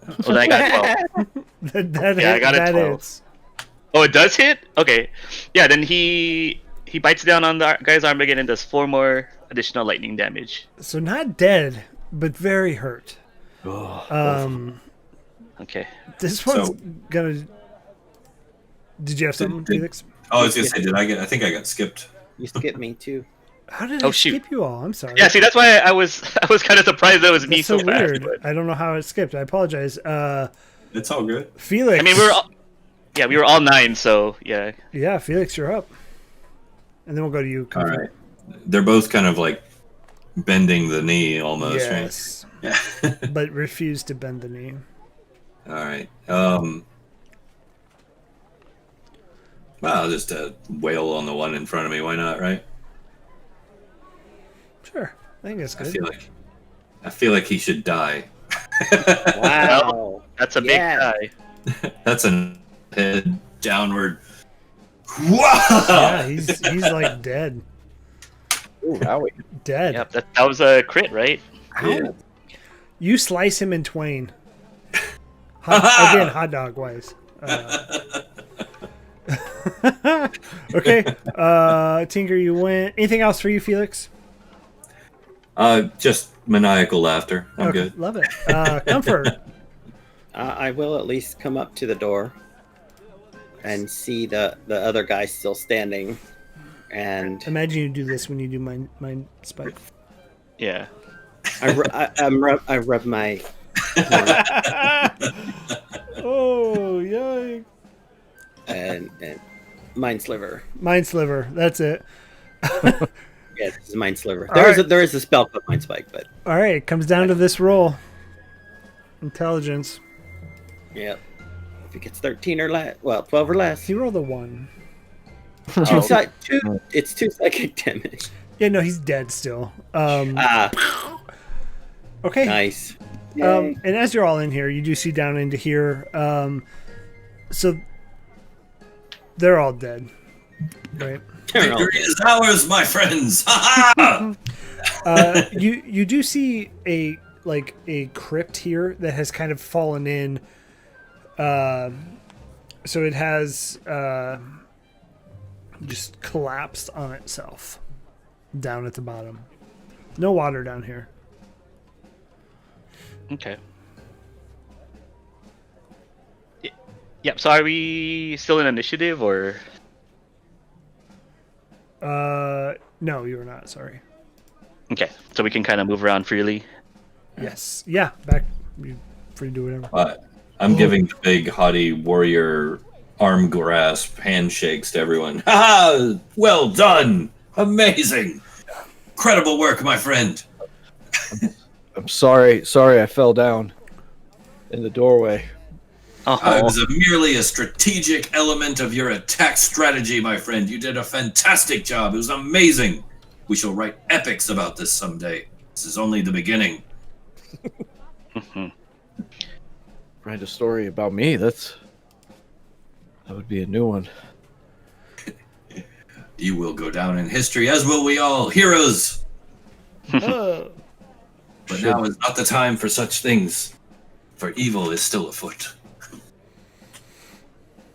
Oh, then I got 12. that I got a that 12. hits. Oh, it does hit? Okay. Yeah, then he bites down on the guy's arm again and does 4 more additional lightning damage. So not dead, but very hurt. Okay. This one's So- gonna. Did you have something, Felix? Oh, I was gonna say, I think I got skipped. You skipped me too. How did Oh, I shoot. skip you all? I'm sorry. Yeah, see, that's why I was kind of surprised that it was me That's so so fast. weird. but- I don't know how it skipped. I apologize. It's all good. Felix. I mean, we were all 9, so yeah. Yeah, Felix, you're up. And then we'll go to you. All right. They're both kind of like bending the knee almost, Yes. right? Yeah. But refuse to bend the knee. All right. Well, I'll just wail on the one in front of me. Why not, right? Sure. I think that's I good. feel like he should die. Wow. That's a big Yeah. guy. That's a head downward. Yeah, Wow! he's like dead. ooh, Howie. Dead. Yep, that was a crit, right? Yeah. You slice him in twain. Again, hot dog wise. Okay. Tinker, you win. Anything else for you, Felix? Just maniacal laughter. I'm Okay, good. love it. Comfort. I will at least come up to the door and see the other guy still standing. And Imagine you do this when you do mind spike. Yeah. I rub my Oh, yikes. and mind sliver. Mind sliver. That's it. Yeah, this is mind sliver. All There is a spell called mind spike, but All right, it comes down to this roll. Intelligence. yeah, if it gets 13 or less, well, 12 or less, He rolled a 1. it's 2 psychic damage. Yeah, no, he's dead still. Okay. Nice. Yay. And as you're all in here, you do see down into here. So they're all dead, right? Victory is ours, my friends! Ha ha! You do see a crypt here that has kind of fallen in. So it has just collapsed on itself down at the bottom. No water down here. Okay. Yep, so are we still in initiative, or? No, you're not. Sorry. Okay, so we can kind of move around freely. Yes. Yeah. Back. You free to do whatever. I'm giving the big haughty warrior arm grasp handshakes to everyone. Ha ha! Well done! Amazing! Incredible work, my friend! I'm sorry. Sorry, I fell down in the doorway. It was merely a strategic element of your attack strategy, my friend. You did a fantastic job. It was amazing. We shall write epics about this someday. This is only the beginning. Write a story about me. That would be a new one. You will go down in history, as will we all. Heroes! Oh. But now is not the time for such things, for evil is still afoot.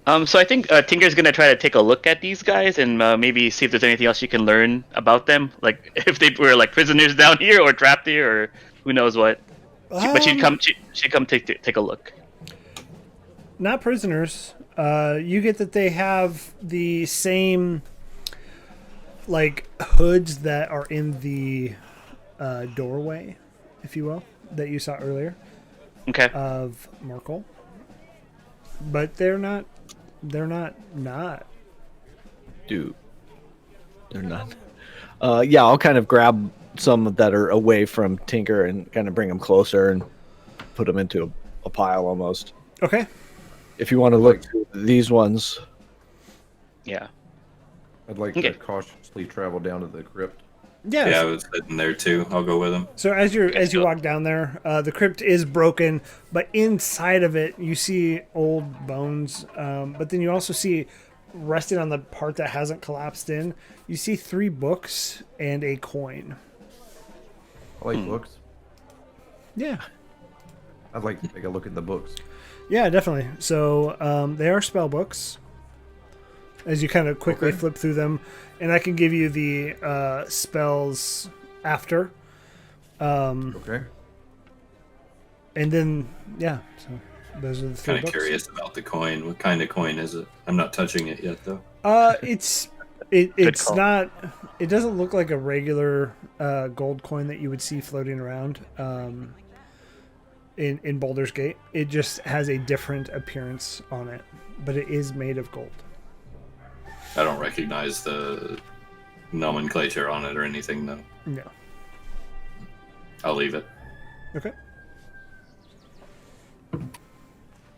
So I think Tinker's gonna try to take a look at these guys and maybe see if there's anything else you can learn about them, like if they were like prisoners down here or trapped here or who knows what. But she'd come take a look. Not prisoners. You get that they have the same like hoods that are in the doorway, if you will, that you saw earlier Okay. of Markle. But they're not. They're not. Dude, they're not. Yeah, I'll kind of grab some that are away from Tinker and kind of bring them closer and put them into a pile almost. Okay. If you want to look through these ones. Yeah. I'd like Okay. to cautiously travel down to the crypt. Yeah. Yeah, I was sitting there too. I'll go with him. So as you walk down there, the crypt is broken, but inside of it you see old bones. But then you also see, resting on the part that hasn't collapsed in, you see 3 books and a coin. I like books. Yeah. I'd like to take a look at the books. Yeah, definitely. So they are spell books. As you kind of quickly Okay. flip through them, and I can give you the spells after. Okay. And then, yeah, so those are the 3 Kind of books. curious about the coin. What kind of coin is it? I'm not touching it yet, though. It's call. not. It doesn't look like a regular gold coin that you would see floating around in Baldur's Gate. It just has a different appearance on it, but it is made of gold. I don't recognize the nomenclature on it or anything, though. No. I'll leave it. Okay.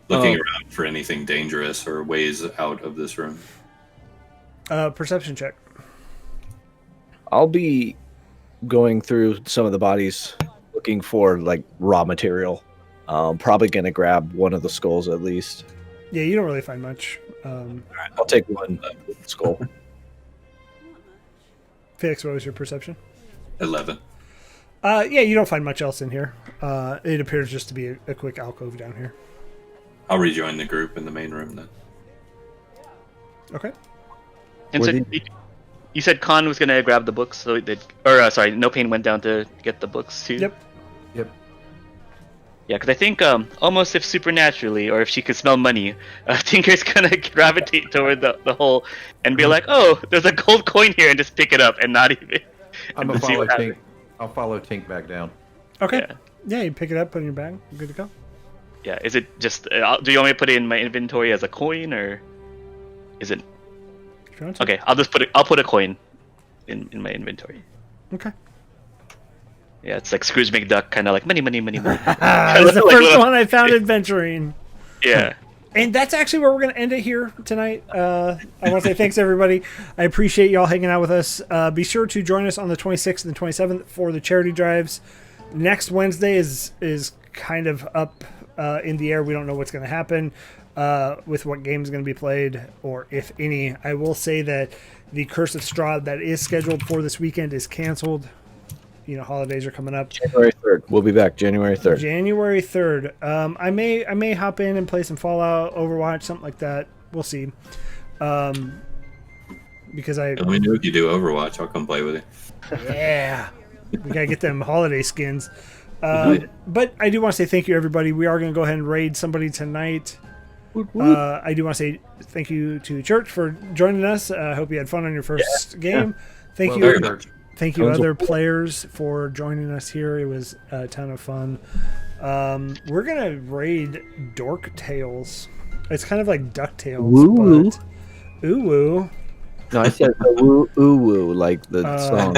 Looking around for anything dangerous or ways out of this room. Perception check. I'll be going through some of the bodies looking for like raw material. Probably going to grab one of the skulls at least. Yeah, you don't really find much. I'll take one skull. Felix, what was your perception? 11. Yeah, you don't find much else in here. It appears just to be a quick alcove down here. I'll rejoin the group in the main room then. Okay. And Were so you said Khan was gonna grab the books, so sorry, No Pain went down to get the books too. Yep. Yep. Yeah, because I think almost if supernaturally, or if she could smell money, Tinker's gonna gravitate toward the hole and be like, "Oh, there's a gold coin here," and just pick it up and not even. I'm and gonna see follow what happens. Tink. I'll follow Tink back down. Okay. Yeah. Yeah, you pick it up, put it in your bag. You're good to go. Yeah, is it just? Do you want me to put it in my inventory as a coin, or is it? If you want to. Okay, I'll just put it. I'll put a coin in my inventory. Okay. Yeah, it's like Scrooge McDuck, kind of like money, money, money, money. That's the first one I found adventuring. Yeah. And that's actually where we're going to end it here tonight. I want to say thanks, everybody. I appreciate y'all hanging out with us. Be sure to join us on the 26th and 27th for the charity drives. Next Wednesday is kind of up in the air. We don't know what's going to happen with what game is going to be played, or if any. I will say that the Curse of Strahd that is scheduled for this weekend is canceled. You know, holidays are coming up. January 3rd. We'll be back January 3rd. January 3rd. I may hop in and play some Fallout, Overwatch, something like that. We'll see. Because Let me know if you do Overwatch. I'll come play with you. yeah, we gotta get them holiday skins. But I do want to say thank you, everybody. We are gonna go ahead and raid somebody tonight. I do want to say thank you to Church for joining us. I hope you had fun on your first game. Thank Well, you. very much. Thank you, other players, for joining us here. It was a ton of fun. We're going to raid Dork Tales. It's kind of like DuckTales, Woo. but ooh-woo. No, I said woo woo like the song.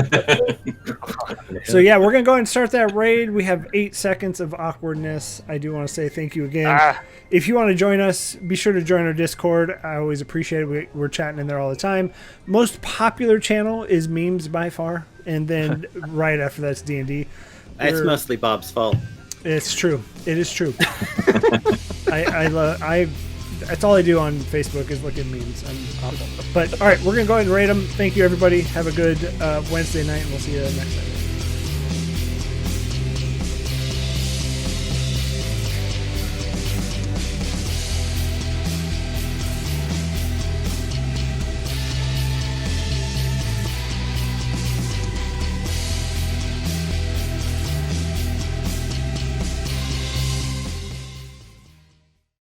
So, yeah, we're going to go ahead and start that raid. We have 8 seconds of awkwardness. I do want to say thank you again. If you want to join us, be sure to join our Discord. I always appreciate it. We're chatting in there all the time. Most popular channel is memes by far, and then right after that's D&D. It's mostly Bob's fault. It's true. It is true. That's all I do on Facebook is look at memes. I'm awful. But all right, we're gonna go ahead and rate them. Thank you, everybody. Have a good Wednesday night, and we'll see you next time.